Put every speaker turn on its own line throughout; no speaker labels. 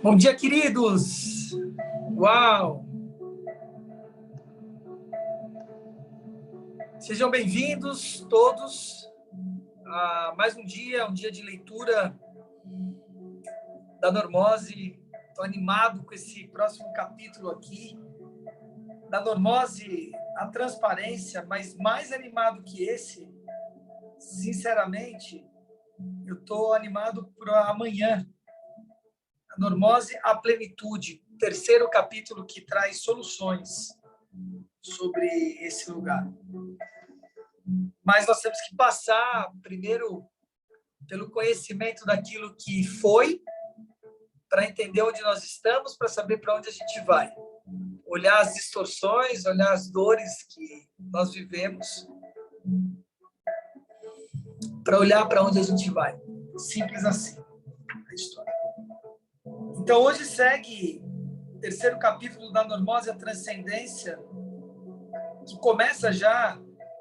Bom dia, queridos! Uau! Sejam bem-vindos todos a mais um dia de leitura da Normose. Estou animado com esse próximo capítulo aqui. Da Normose, a transparência, mas mais animado que esse, sinceramente, eu estou animado para amanhã. A Normose, a plenitude, terceiro capítulo que traz soluções sobre esse lugar. Mas nós temos que passar primeiro pelo conhecimento daquilo que foi, para entender onde nós estamos, para saber para onde a gente vai. Olhar as distorções, olhar as dores que nós vivemos, para olhar para onde a gente vai. Simples assim a história. Então, hoje segue o terceiro capítulo da Normose, a transcendência, que começa já,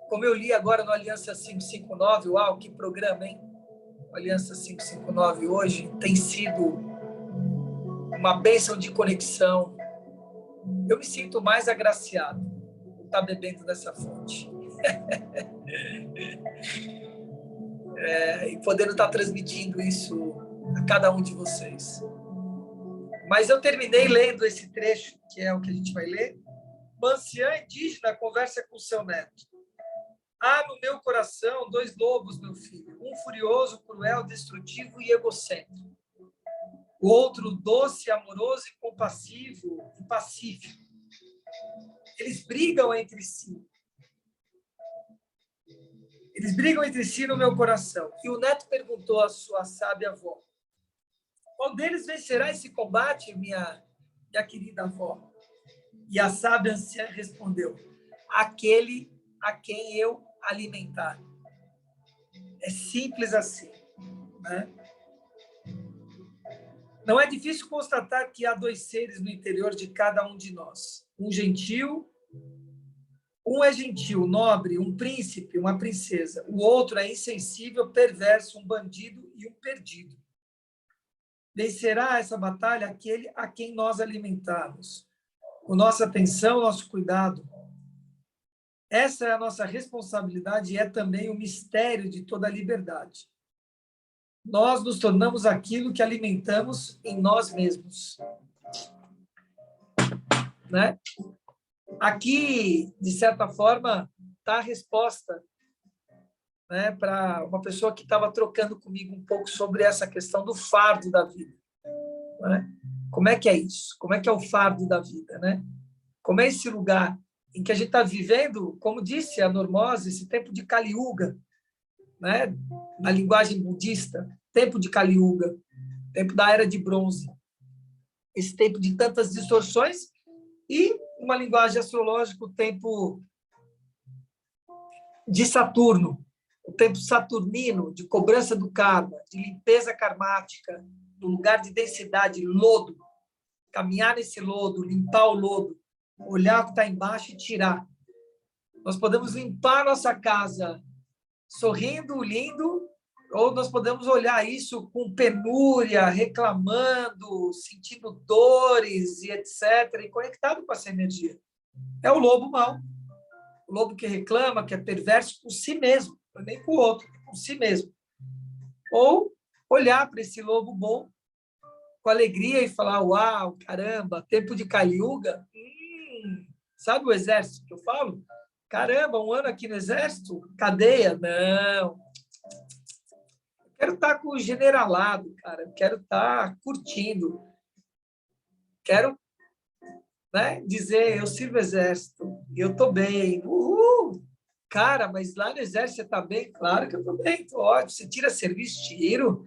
como eu li agora no Aliança 559. Uau, que programa, hein? O Aliança 559 hoje tem sido uma bênção de conexão. Eu me sinto mais agraciado por estar bebendo dessa fonte. E podendo estar transmitindo isso a cada um de vocês. Mas eu terminei lendo esse trecho, que é o que a gente vai ler. Uma anciã indígena conversa com seu neto. Há no meu coração dois lobos, meu filho. Um furioso, cruel, destrutivo e egocêntrico. O outro doce, amoroso e compassivo e pacífico. Eles brigam entre si. Eles brigam entre si no meu coração. E o neto perguntou à sua sábia avó: qual deles vencerá esse combate, minha querida avó? E a sábia anciã respondeu: aquele a quem eu alimentar. É simples assim, né? Não é difícil constatar que há dois seres no interior de cada um de nós. Um é gentil, nobre, um príncipe, uma princesa. O outro é insensível, perverso, um bandido e um perdido. Vencerá essa batalha aquele a quem nós alimentamos. Com nossa atenção, nosso cuidado. Essa é a nossa responsabilidade e é também o mistério de toda a liberdade. Nós nos tornamos aquilo que alimentamos em nós mesmos. Né? Aqui, de certa forma, está a resposta, né, para uma pessoa que estava trocando comigo um pouco sobre essa questão do fardo da vida. Né? Como é que é isso? Como é que é o fardo da vida? Né? Como é esse lugar em que a gente está vivendo, como disse a Normose, esse tempo de Kali Yuga, né? Na linguagem budista, tempo de Kali Yuga, tempo da Era de Bronze, esse tempo de tantas distorções, e uma linguagem astrológica, o tempo de Saturno, o tempo saturnino, de cobrança do karma, de limpeza karmática, no lugar de densidade, lodo, caminhar nesse lodo, limpar o lodo, olhar o que está embaixo e tirar. Nós podemos limpar a nossa casa sorrindo, lindo, ou nós podemos olhar isso com penúria, reclamando, sentindo dores e etc., e conectado com essa energia. É o lobo mau. O lobo que reclama, que é perverso com si mesmo, nem com o outro, com si mesmo. Ou olhar para esse lobo bom com alegria e falar: uau, caramba, tempo de Kali Yuga. Sabe o exército que eu falo? Caramba, um ano aqui no exército? Cadeia? Não. Eu quero estar com o generalado, cara. Eu quero estar curtindo. Quero, né, dizer: eu sirvo exército e eu estou bem. Uhul! Cara, mas lá no exército você está bem? Claro que eu estou bem, estou ótimo. Você tira serviço, tiro.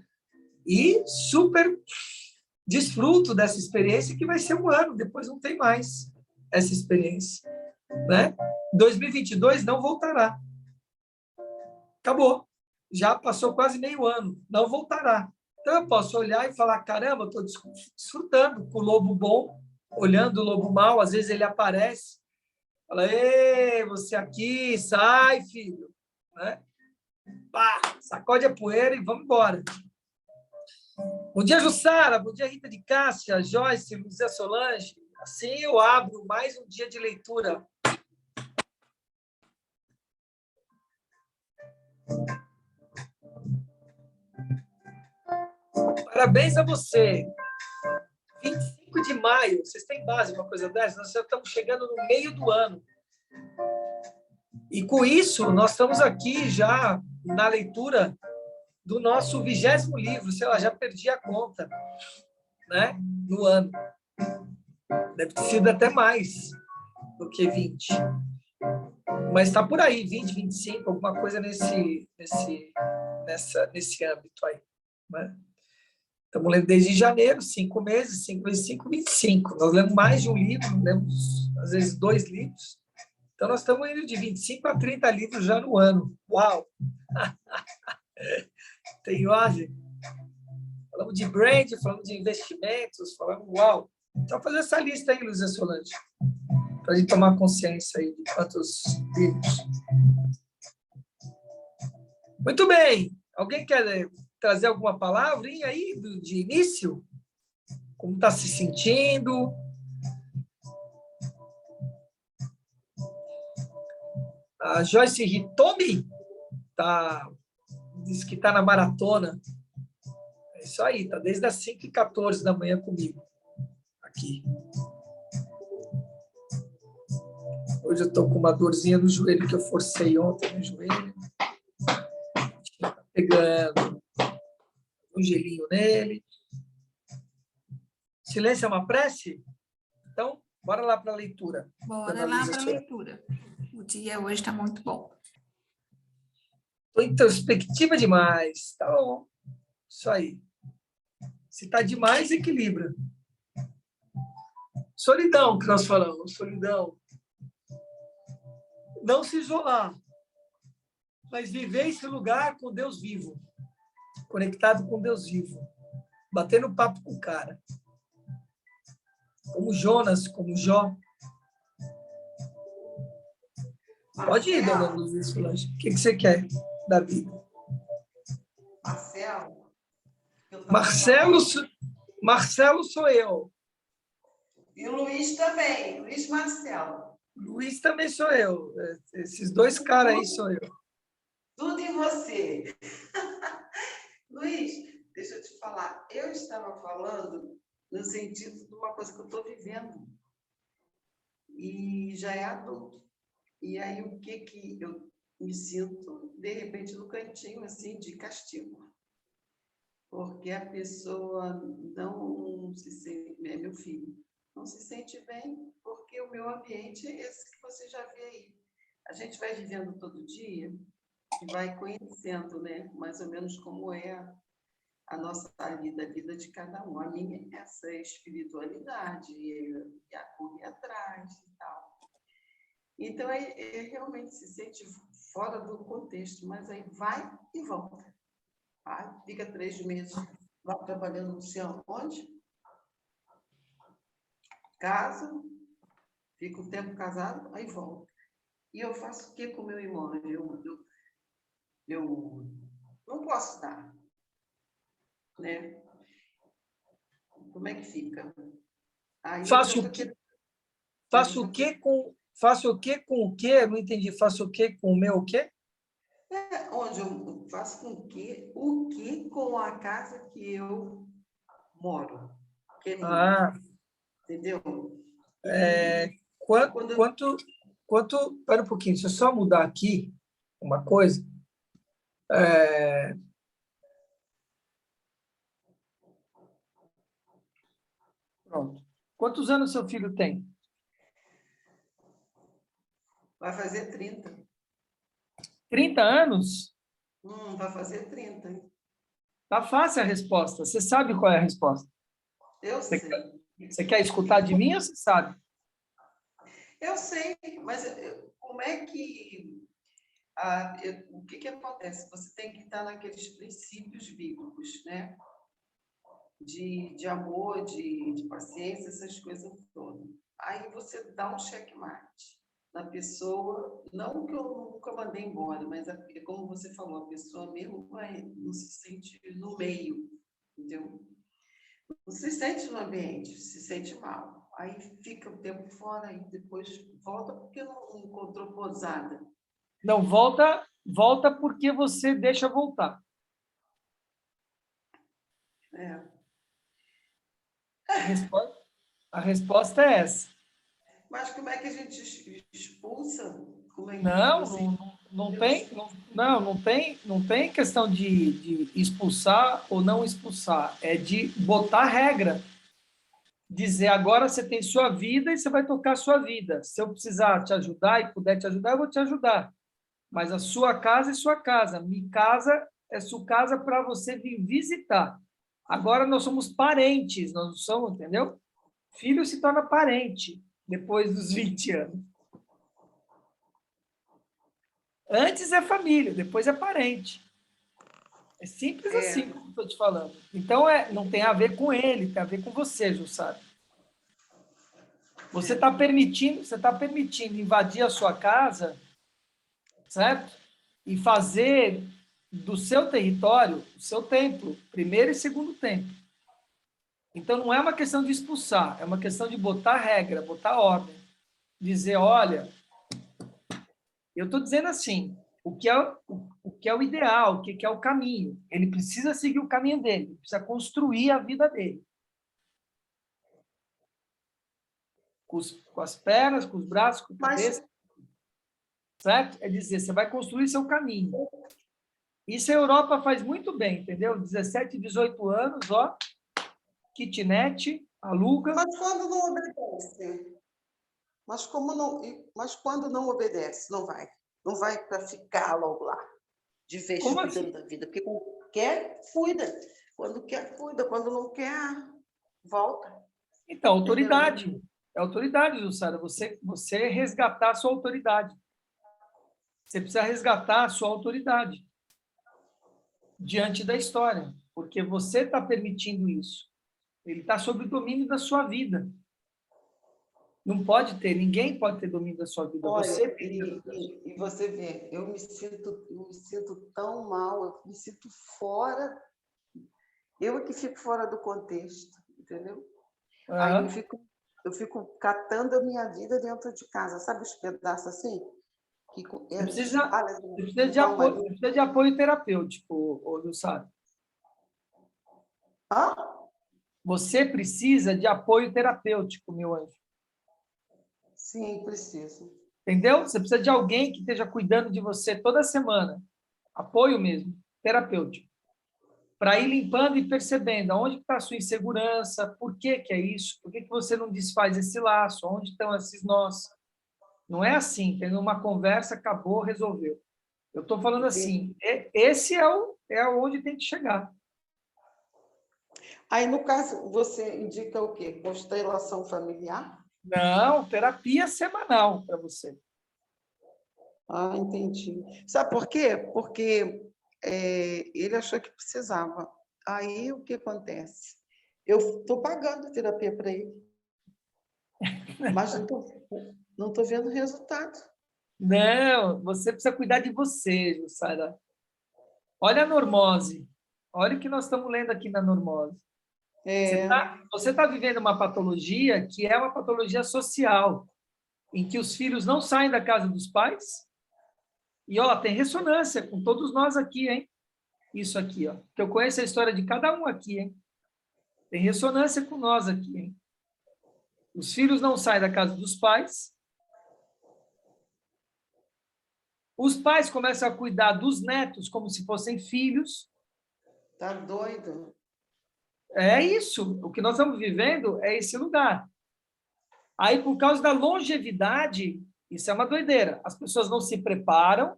E super desfruto dessa experiência, que vai ser um ano, depois não tem mais essa experiência. Né? 2022 não voltará. Acabou. Já passou quase meio ano. Não voltará. Então, eu posso olhar e falar: caramba, estou desfrutando com o lobo bom, olhando o lobo mau. Às vezes ele aparece, fala: ei, você aqui, sai, filho. Né? Pá, sacode a poeira e vamos embora. Bom dia, Jussara. Bom dia, Rita de Cássia, Joyce, Luísa Solange. Assim eu abro mais um dia de leitura. Parabéns a você. 25 de maio. Vocês têm base uma coisa dessa? Nós já estamos chegando no meio do ano. E com isso, nós estamos aqui já na leitura do nosso 20º livro. Sei lá, já perdi a conta, né? No ano. Deve ter sido até mais do que 20. Mas está por aí, 20, 25, alguma coisa nesse âmbito aí. Né? Estamos lendo desde janeiro, 5 meses, 5 vezes 5, 25. Nós lemos mais de um livro, lemos, às vezes, 2 livros. Então, nós estamos indo de 25 a 30 livros já no ano. Uau! Tem hoje. Falamos de brand, falamos de investimentos, falamos, uau! Então, fazer essa lista aí, Luísa Solange, para a gente tomar consciência aí de quantos livros. Muito bem. Alguém quer trazer alguma palavrinha aí de início? Como está se sentindo? A Joyce Hitomi diz que está na maratona. É isso aí, está desde as 5h14 da manhã comigo, aqui. Hoje eu estou com uma dorzinha no joelho que eu forcei ontem no joelho. Está pegando um gelinho nele. Silêncio é uma prece? Então, bora lá para a leitura.
Bora lá para a leitura. O dia hoje está muito bom.
Estou introspectiva demais. Tá bom. Isso aí. Se está demais, equilibra. Solidão, que nós falamos. Solidão. Não se isolar, mas viver esse lugar com Deus vivo. Conectado com Deus vivo. Batendo papo com o cara. Como Jonas, como Jó. Pode ir, dona Luzia Solange. O que você quer da vida? Marcelo sou eu.
E o Luiz também, Luiz Marcelo.
Luiz também sou eu. Esses 2 caras aí sou eu.
Tudo em você. Luiz, deixa eu te falar. Eu estava falando no sentido de uma coisa que eu estou vivendo. E já é adulto. E aí, o que eu me sinto, de repente, no cantinho, assim, de castigo. Porque a pessoa não se sente... É meu filho. Não se sente bem, porque o meu ambiente é esse que você já vê aí. A gente vai vivendo todo dia e vai conhecendo, né, mais ou menos como é a nossa vida, a vida de cada um. A minha é essa espiritualidade, e a correr atrás e tal. Então, realmente se sente fora do contexto, mas aí vai e volta. Vai, fica 3 meses lá trabalhando não sei onde, casa, fico um tempo casado, aí volto. E eu faço o que com o meu imóvel? Eu não posso dar, né? Como é que fica? Aí
Faço o quê com o quê? Não entendi. Faço o quê com o meu o quê?
Onde eu faço o que com a casa que eu moro, que é minha. Entendeu?
Espera um pouquinho, deixa eu só mudar aqui uma coisa. Pronto. Quantos anos seu filho tem?
Vai fazer 30.
30 anos?
Vai fazer 30.
Tá fácil a resposta. Você sabe qual é a resposta?
Eu sei.
Você quer escutar de mim ou você sabe?
Eu sei, mas como é que... o que acontece? Você tem que estar naqueles princípios bíblicos, né? De amor, de paciência, essas coisas todas. Aí você dá um checkmate na pessoa, não que eu nunca mandei embora, mas como você falou, a pessoa mesmo não se sente no meio, entendeu? Não se sente no ambiente, se sente mal. Aí fica um tempo fora e depois volta porque não encontrou pousada.
Não, volta porque você deixa voltar.
É.
A resposta é essa.
Mas como é que a gente expulsa? Como é que
Não,
você...
não tem questão de expulsar ou não expulsar. É de botar regra. Dizer, agora você tem sua vida e você vai tocar a sua vida. Se eu precisar te ajudar e puder te ajudar, eu vou te ajudar. Mas a sua casa é sua casa. Minha casa é sua casa para você vir visitar. Agora nós somos parentes, nós não somos, entendeu? Filho se torna parente depois dos 20 anos. Antes é família, depois é parente. É simples assim, como estou te falando. Então, não tem a ver com ele, tem a ver com você, Jussara. Você está permitindo invadir a sua casa, certo? E fazer do seu território o seu templo, primeiro e segundo templo. Então, não é uma questão de expulsar, é uma questão de botar regra, botar ordem. Dizer, olha, eu estou dizendo assim, o que é o ideal, o que é o caminho. Ele precisa seguir o caminho dele, ele precisa construir a vida dele. Com as pernas, com os braços, com a cabeça. Certo? É dizer, você vai construir seu caminho. Isso a Europa faz muito bem, entendeu? 17, 18 anos, ó, kitnet, aluga.
Mas quando não obedece? Mas quando não obedece, não vai. Não vai para ficar logo lá, de vez cuidando assim? Da vida. Porque quando quer, cuida. Quando quer, cuida. Quando não quer, volta.
Então, autoridade. Entendeu? É autoridade, Jussara. Você resgatar a sua autoridade. Você precisa resgatar a sua autoridade diante da história, porque você está permitindo isso. Ele está sob o domínio da sua vida. Não pode ter, ninguém pode ter domínio da sua vida.
Olha,
você
e você vê, eu me sinto tão mal, eu me sinto fora, eu é que fico fora do contexto, entendeu? Uhum. Aí eu fico catando a minha vida dentro de casa, sabe os pedaços assim?
Você precisa de apoio terapêutico, Jussara. Você precisa de apoio terapêutico, meu anjo.
Sim, preciso.
Entendeu? Você precisa de alguém que esteja cuidando de você toda semana. Apoio mesmo, terapêutico. Para ir limpando e percebendo aonde está a sua insegurança, por que é isso, por que você não desfaz esse laço, onde estão esses nós. Não é assim, tendo uma conversa, acabou, resolveu. Eu estou falando assim, esse é onde tem que chegar.
Aí, no caso, você indica o quê? Constelação familiar?
Não, terapia semanal para você.
Ah, entendi. Sabe por quê? Porque ele achou que precisava. Aí, o que acontece? Eu estou pagando terapia para ele, mas não estou vendo resultado.
Não, você precisa cuidar de você, Jussara. Olha a normose. Olha o que nós estamos lendo aqui na normose. Você tá vivendo uma patologia que é uma patologia social, em que os filhos não saem da casa dos pais. E, ó, tem ressonância com todos nós aqui, hein? Isso aqui, ó. Que eu conheço a história de cada um aqui, hein? Tem ressonância com nós aqui, hein? Os filhos não saem da casa dos pais. Os pais começam a cuidar dos netos como se fossem filhos.
Tá doido.
É isso. O que nós estamos vivendo é esse lugar. Aí, por causa da longevidade, isso é uma doideira. As pessoas não se preparam.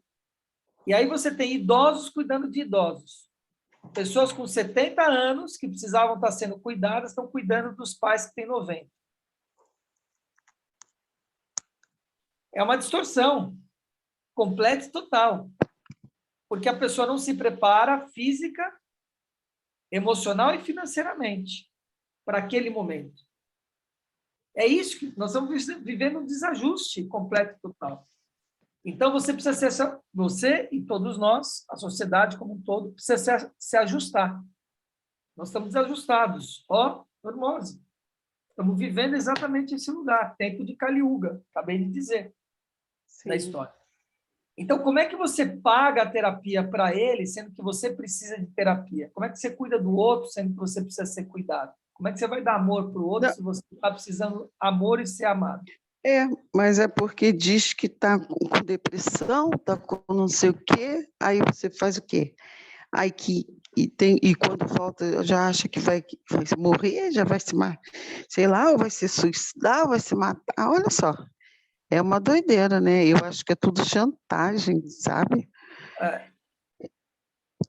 E aí você tem idosos cuidando de idosos. Pessoas com 70 anos que precisavam estar sendo cuidadas estão cuidando dos pais que têm 90. É uma distorção completa e total. Porque a pessoa não se prepara física, emocional e financeiramente para aquele momento. É isso que nós estamos vivendo um desajuste completo e total. Então, você precisa você e todos nós, a sociedade como um todo, precisa se ajustar. Nós estamos desajustados. Ó, Hormose. Estamos vivendo exatamente esse lugar, tempo de Kali Yuga, acabei de dizer,
Sim.
na história. Então, como é que você paga a terapia para ele, sendo que você precisa de terapia? Como é que você cuida do outro, sendo que você precisa ser cuidado? Como é que você vai dar amor para o outro
Não,
se você está precisando amor e ser amado?
mas é porque diz que está com depressão, está com não sei o quê, aí você faz o quê? Aí e quando volta, já acha que vai se morrer, já vai se matar, sei lá, ou vai se suicidar, ou vai se matar. Olha só, é uma doideira, né? Eu acho que é tudo chantagem, sabe?
É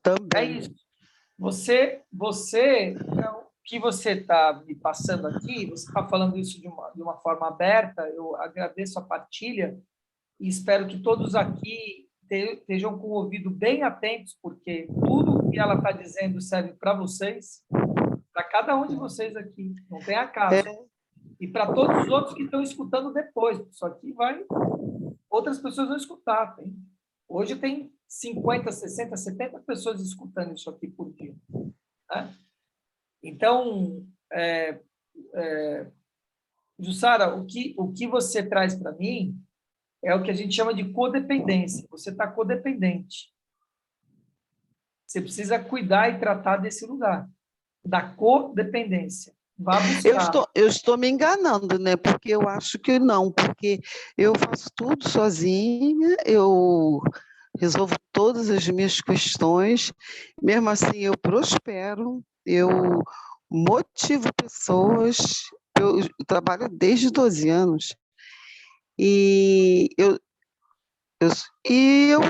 Também.
isso. O que você está me passando aqui, você está falando isso de uma forma aberta, eu agradeço a partilha e espero que todos aqui estejam com o ouvido bem atentos, porque tudo que ela está dizendo serve para vocês, para cada um de vocês aqui, não tem acaso. E para todos os outros que estão escutando depois, isso aqui outras pessoas vão escutar. Hoje tem 50, 60, 70 pessoas escutando isso aqui por dia. Né? Então, Jussara, o que você traz para mim é o que a gente chama de codependência. Você está codependente. Você precisa cuidar e tratar desse lugar, da codependência. Vá buscar.
Eu estou me enganando, né? Porque eu acho que não, porque eu faço tudo sozinha, eu resolvo todas as minhas questões, mesmo assim eu prospero, eu motivo pessoas, eu trabalho desde 12 anos, e eu, e eu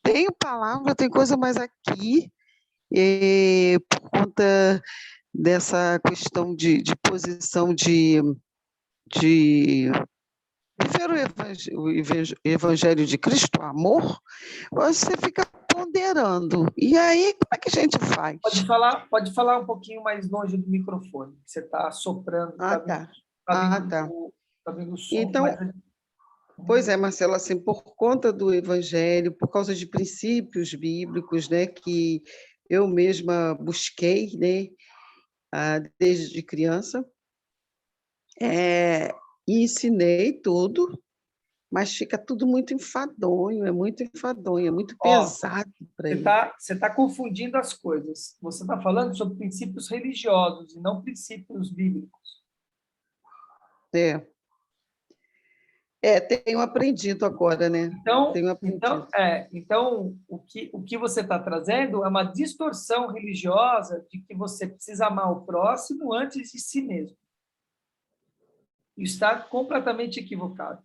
tenho palavra, tem coisa mais aqui, por conta dessa questão de posição de viver o evangelho de Cristo, o amor, você fica ponderando. E aí, como é que a gente faz?
Pode falar um pouquinho mais longe do microfone. Você está soprando,
Tá.
tá vindo o som.
Então, pois é, Marcela, assim, por conta do evangelho, por causa de princípios bíblicos, né, que eu mesma busquei, né, desde criança, e ensinei tudo, mas fica tudo muito enfadonho, é muito pesado para ele.
Você tá confundindo as coisas. Você está falando sobre princípios religiosos e não princípios bíblicos.
Tenho aprendido agora, né? Tenho aprendido.
Então o que você está trazendo é uma distorção religiosa de que você precisa amar o próximo antes de si mesmo. Isso está completamente equivocado.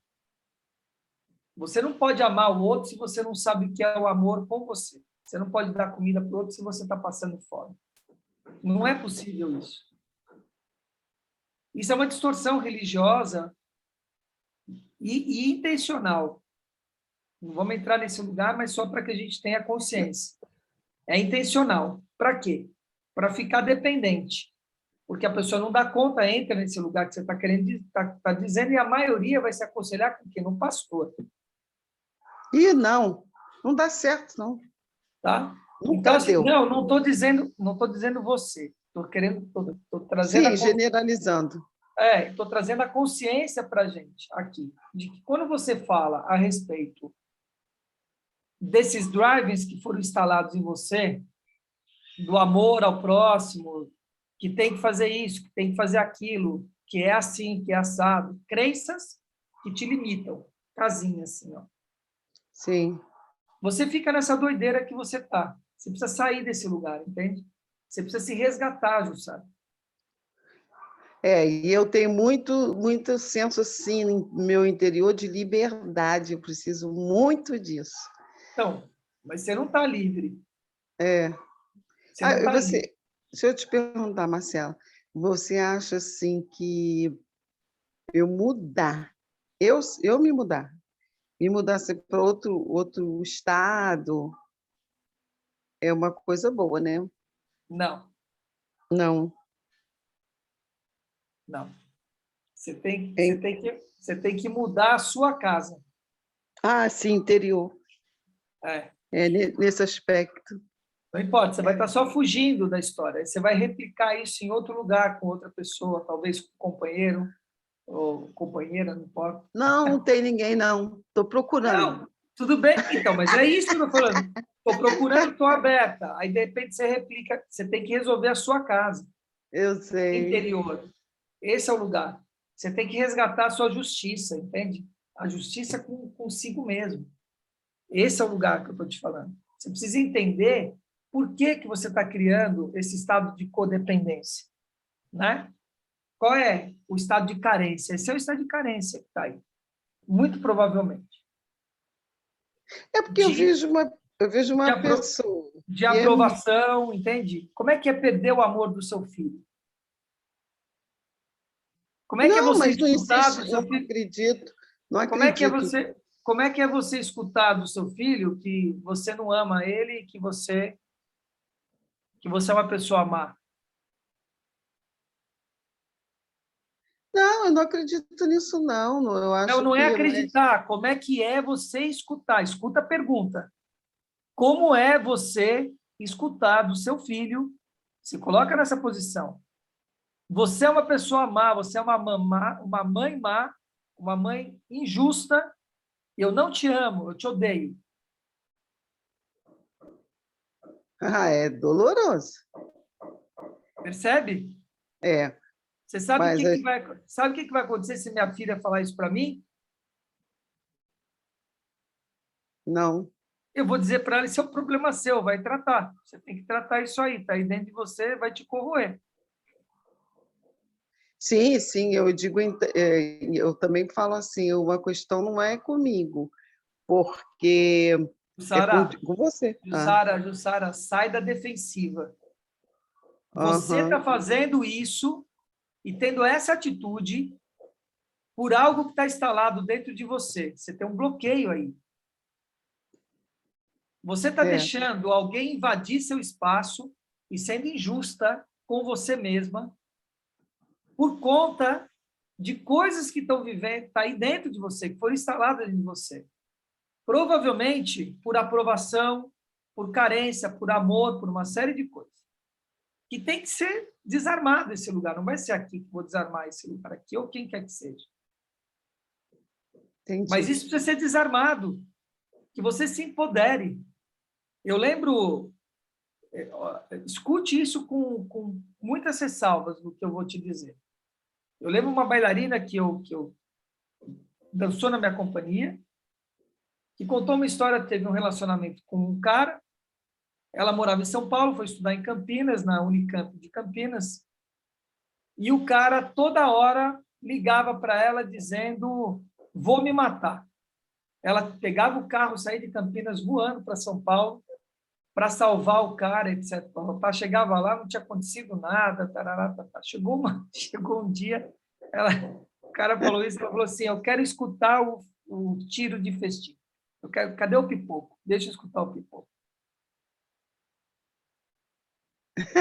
Você não pode amar o outro se você não sabe o que é o amor com você. Você não pode dar comida para o outro se você está passando fome. Não é possível isso. Isso é uma distorção religiosa e intencional. Não vamos entrar nesse lugar, mas só para que a gente tenha consciência. É intencional. Para quê? Para ficar dependente. Porque a pessoa não dá conta, entra nesse lugar que você está querendo, tá dizendo, e a maioria vai se aconselhar com quem? No pastor.
E não dá certo, não.
Tá?
Nunca
então, assim,
deu.
não estou dizendo você. Estou trazendo
Sim, generalizando.
Estou trazendo a consciência para a gente aqui, de que quando você fala a respeito desses drivers que foram instalados em você, do amor ao próximo, que tem que fazer isso, que tem que fazer aquilo, que é assim, que é assado, crenças que te limitam, casinha assim, ó.
Sim.
Você fica nessa doideira que você tá. Você precisa sair desse lugar, entende? Você precisa se resgatar, Jussara.
E eu tenho muito senso, assim, no meu interior de liberdade, eu preciso muito disso.
Então, mas você não está livre. Você não tá livre.
Deixa eu te perguntar, Marcela, você acha, assim, que eu mudar, eu me mudar assim, para outro estado, é uma coisa boa, né?
Não,
Não.
não. Você tem que mudar a sua casa.
Sim, interior.
É.
Nesse aspecto.
Não importa, você vai estar só fugindo da história. Você vai replicar isso em outro lugar, com outra pessoa, talvez com um companheiro ou companheira, não importa.
Não, não tem ninguém, não. Estou procurando.
Não, tudo bem. Então, mas é isso que eu estou falando. Estou procurando, estou aberta. Aí, de repente, você replica. Você tem que resolver a sua casa
Eu sei.
interior. Esse é o lugar. Você tem que resgatar a sua justiça, entende? A justiça consigo mesmo. Esse é o lugar que eu estou te falando. Você precisa entender por que você está criando esse estado de codependência, né? Qual é o estado de carência? Esse é o estado de carência que está aí, muito provavelmente.
É porque eu vejo uma pessoa.
De aprovação, entende? Como é que é perder o amor do seu filho? Como é que é
Não,
você
mas não
escutar do
existe,
seu
eu não
filho?
acredito. Não acredito.
Como é que é você escutar do seu filho que você não ama ele e que você é uma pessoa má?
Não, eu não acredito nisso, não. Eu
Não,
acho
não é
que
acreditar. Como é que é você escutar? Escuta a pergunta. Como é você escutar do seu filho? Se coloca nessa posição. Você é uma pessoa má, você é uma mãe má, uma mãe injusta. Eu não te amo, eu te odeio.
é doloroso.
Percebe?
É,
Você sabe
mas
sabe o que vai acontecer se minha filha falar isso para mim?
não.
Eu vou dizer para ela, isso é um problema seu, vai tratar. Você tem que tratar isso aí, tá aí dentro de você, vai te corroer.
Sim, sim, eu digo, eu também falo assim, uma questão não é comigo, porque é
Jussara,
com você.
Jussara, sai da defensiva. Você
Aham,
está fazendo isso e tendo essa atitude por algo que está instalado dentro de você. Você tem um bloqueio aí. Você está
é,
deixando alguém invadir seu espaço e sendo injusta com você mesma por conta de coisas que estão vivendo, tá aí dentro de você, que foram instaladas em você. Provavelmente por aprovação, por carência, por amor, por uma série de coisas. Que tem que ser desarmado esse lugar. Não vai ser aqui que vou desarmar esse lugar aqui, ou quem quer que seja. Mas
entendi.
isso precisa ser desarmado. Que você se empodere. Eu lembro... Escute isso com muitas ressalvas do que eu vou te dizer. Eu lembro uma bailarina que eu dançou na minha companhia, que contou uma história, teve um relacionamento com um cara, ela morava em São Paulo, foi estudar em Campinas, na Unicamp de Campinas, e o cara toda hora ligava para ela dizendo, vou me matar. Ela pegava o carro, saía de Campinas voando para São Paulo, para salvar o cara, etc. Chegava lá, não tinha acontecido nada, tarará, tarará. Chegou um dia, o cara falou isso, ela falou assim, eu quero escutar o tiro de festim. Cadê o pipoco? Deixa eu escutar o pipoco.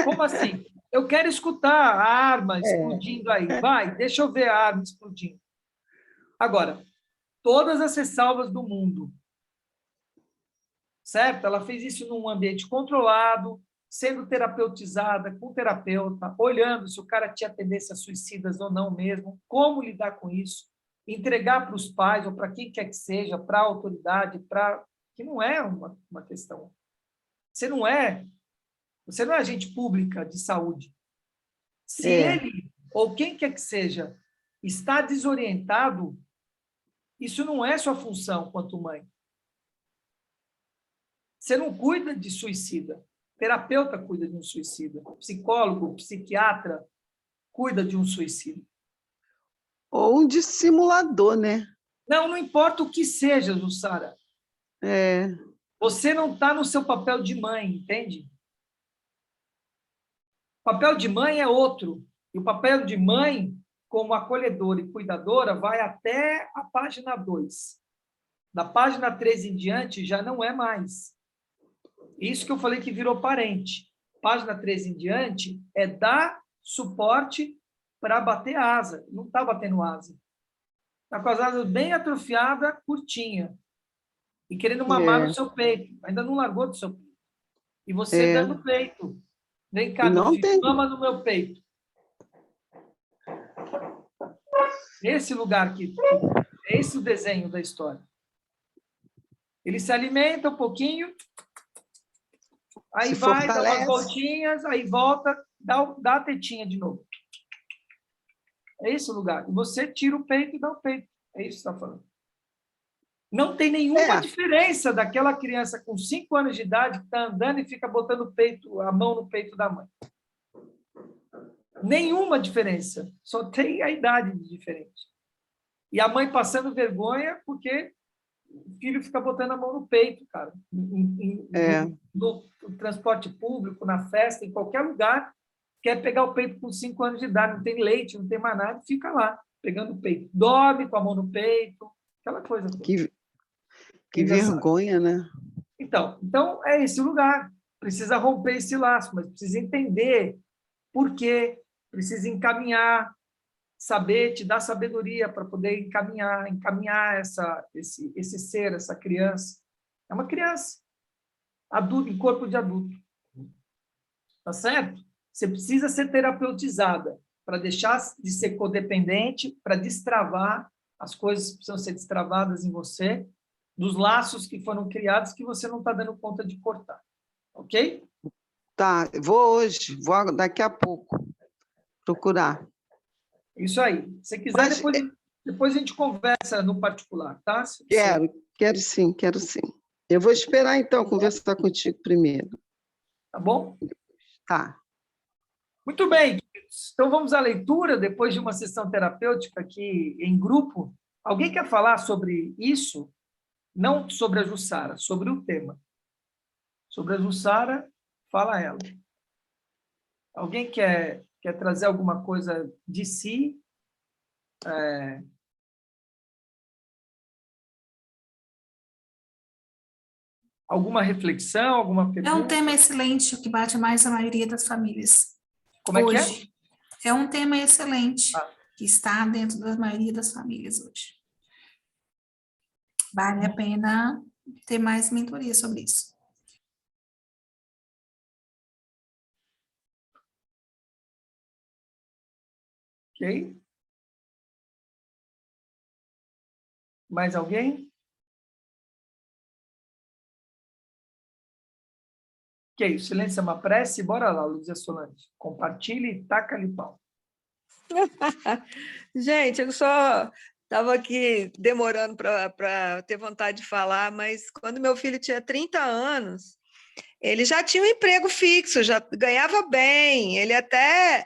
Como assim? Eu quero escutar a arma explodindo aí. Vai, deixa eu ver a arma explodindo. Agora, todas as ressalvas do mundo, certo? Ela fez isso num ambiente controlado, sendo terapeutizada com o terapeuta, olhando se o cara tinha tendências suicidas ou não mesmo, como lidar com isso, entregar para os pais ou para quem quer que seja, para a autoridade, que não é uma questão. Você não é agente pública de saúde. Se ele ou quem quer que seja está desorientado, isso não é sua função quanto mãe. Você não cuida de suicida. Terapeuta cuida de um suicida. Psicólogo, psiquiatra cuida de um suicida.
Ou um dissimulador, né?
Não importa o que seja, Jussara. Você não está no seu papel de mãe, entende? O papel de mãe é outro. E o papel de mãe, como acolhedora e cuidadora, vai até a página 2. Da página 3 em diante, já não é mais. Isso que eu falei que virou parente. Página 3 em diante é dar suporte para bater asa. Não está batendo asa. Está com as asas bem atrofiadas, curtinha. E querendo mamar no seu peito. Ainda não largou do seu peito. E você dando o peito. Vem cá, meu
Não
filho,
tem.
mama no meu peito. Esse lugar aqui, é esse o desenho da história. Ele se alimenta um pouquinho, aí
Se
vai, dá umas
fortalece.
voltinhas, aí volta, dá a tetinha de novo. É esse o lugar. E você tira o peito e dá o peito. É isso que você está falando. Não tem nenhuma diferença daquela criança com 5 anos de idade que está andando e fica botando o peito, a mão no peito da mãe. Nenhuma diferença. Só tem a idade diferente. E a mãe passando vergonha porque o filho fica botando a mão no peito, cara. No transporte público, na festa, em qualquer lugar, quer pegar o peito com 5 anos de idade, não tem leite, não tem mais nada, fica lá, pegando o peito. Dorme com a mão no peito, aquela coisa toda.
Que vergonha, né?
Então, é esse o lugar. Precisa romper esse laço, mas precisa entender por quê, precisa encaminhar, saber, te dar sabedoria para poder encaminhar esse ser, essa criança. É uma criança, adulto, em corpo de adulto. Tá certo? Você precisa ser terapeutizada para deixar de ser codependente, para destravar as coisas que precisam ser destravadas em você, dos laços que foram criados que você não está dando conta de cortar. Ok?
Tá, vou hoje, vou daqui a pouco procurar.
Isso aí. Se você quiser, depois a gente conversa no particular, tá?
Quero sim, quero sim. Eu vou esperar, então, conversar contigo primeiro.
Tá bom?
Tá.
Muito bem, queridos. Então vamos à leitura, depois de uma sessão terapêutica aqui em grupo. Alguém quer falar sobre isso? Não sobre a Jussara, sobre o tema. Sobre a Jussara, fala ela. Alguém quer trazer alguma coisa de si? Alguma reflexão, alguma pergunta?
É um tema excelente, o que bate mais a maioria das famílias.
Como é que é?
Hoje. É um tema excelente,
Ah.
que está dentro da maioria das famílias hoje. Vale a pena ter mais mentoria sobre isso.
Ok? Mais alguém? Ok, o silêncio é uma prece. Bora lá, Luzia Solange. Compartilhe e taca-lhe pau.
Gente, eu só estava aqui demorando para ter vontade de falar, mas quando meu filho tinha 30 anos, ele já tinha um emprego fixo, já ganhava bem, ele até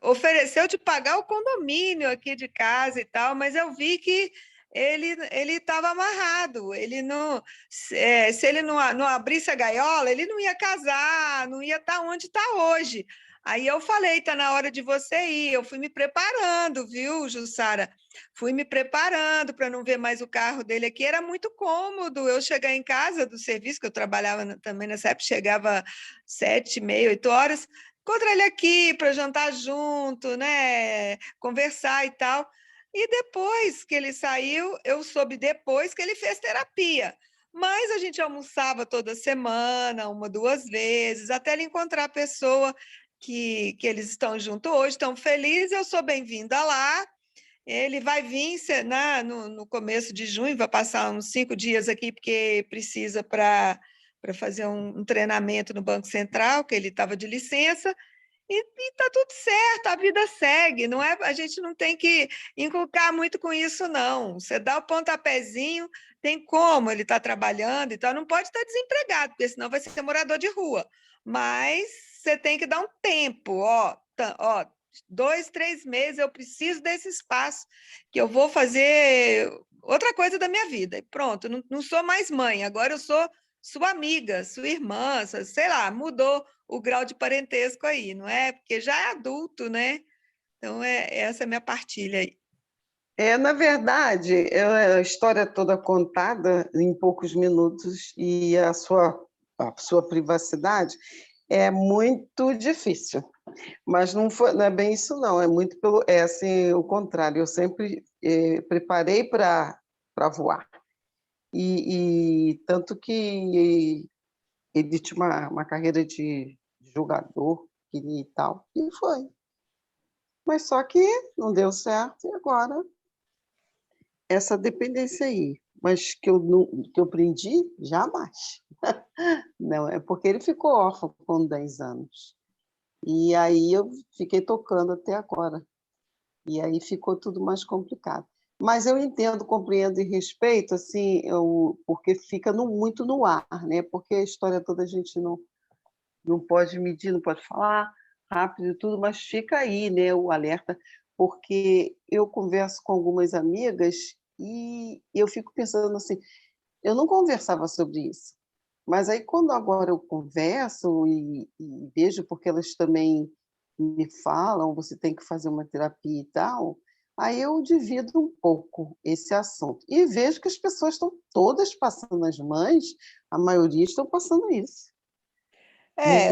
ofereceu de pagar o condomínio aqui de casa e tal, mas eu vi que ele estava amarrado, ele não, se ele não abrisse a gaiola, ele não ia casar, não ia estar onde está hoje. Aí eu falei, está na hora de você ir. Eu fui me preparando, viu, Jussara? Fui me preparando para não ver mais o carro dele aqui. Era muito cômodo eu chegar em casa do serviço, que eu trabalhava também nessa época, chegava 7h30, 8h, encontrar ele aqui para jantar junto, né? Conversar e tal. E depois que ele saiu, eu soube depois que ele fez terapia. Mas a gente almoçava toda semana, 1, 2 vezes, até ele encontrar a pessoa que eles estão juntos hoje, estão felizes, eu sou bem-vinda lá. Ele vai vir no começo de junho, vai passar uns 5 dias aqui, porque precisa para fazer um treinamento no Banco Central, que ele estava de licença, e está tudo certo, a vida segue, não é? A gente não tem que inculcar muito com isso, não. Você dá o pontapézinho, tem como ele está trabalhando, então não pode estar desempregado, porque senão vai ser morador de rua. Mas você tem que dar um tempo, ó, 2, 3 meses, eu preciso desse espaço, que eu vou fazer outra coisa da minha vida. E pronto, não sou mais mãe, agora eu sou sua amiga, sua irmã, sei lá, mudou o grau de parentesco aí, não é? Porque já é adulto, né? Então, essa é a minha partilha aí.
Na verdade, a história toda contada em poucos minutos e a sua privacidade é muito difícil. Mas não é bem isso, não. É muito assim, o contrário. Eu sempre preparei para voar. E tanto que ele tinha uma carreira de jogador, queria e tal, e foi. Mas só que não deu certo, e agora essa dependência aí. Mas que que eu aprendi, jamais. Não, é porque ele ficou órfão com 10 anos. E aí eu fiquei tocando até agora. E aí ficou tudo mais complicado. Mas eu entendo, compreendo e respeito, assim, porque fica muito no ar, né? Porque a história toda a gente não pode medir, não pode falar rápido e tudo, mas fica aí, né, o alerta, porque eu converso com algumas amigas e eu fico pensando assim, eu não conversava sobre isso, mas aí quando agora eu converso e vejo, porque elas também me falam, você tem que fazer uma terapia e tal, aí eu divido um pouco esse assunto. E vejo que as pessoas estão todas passando, as mães, a maioria estão passando isso.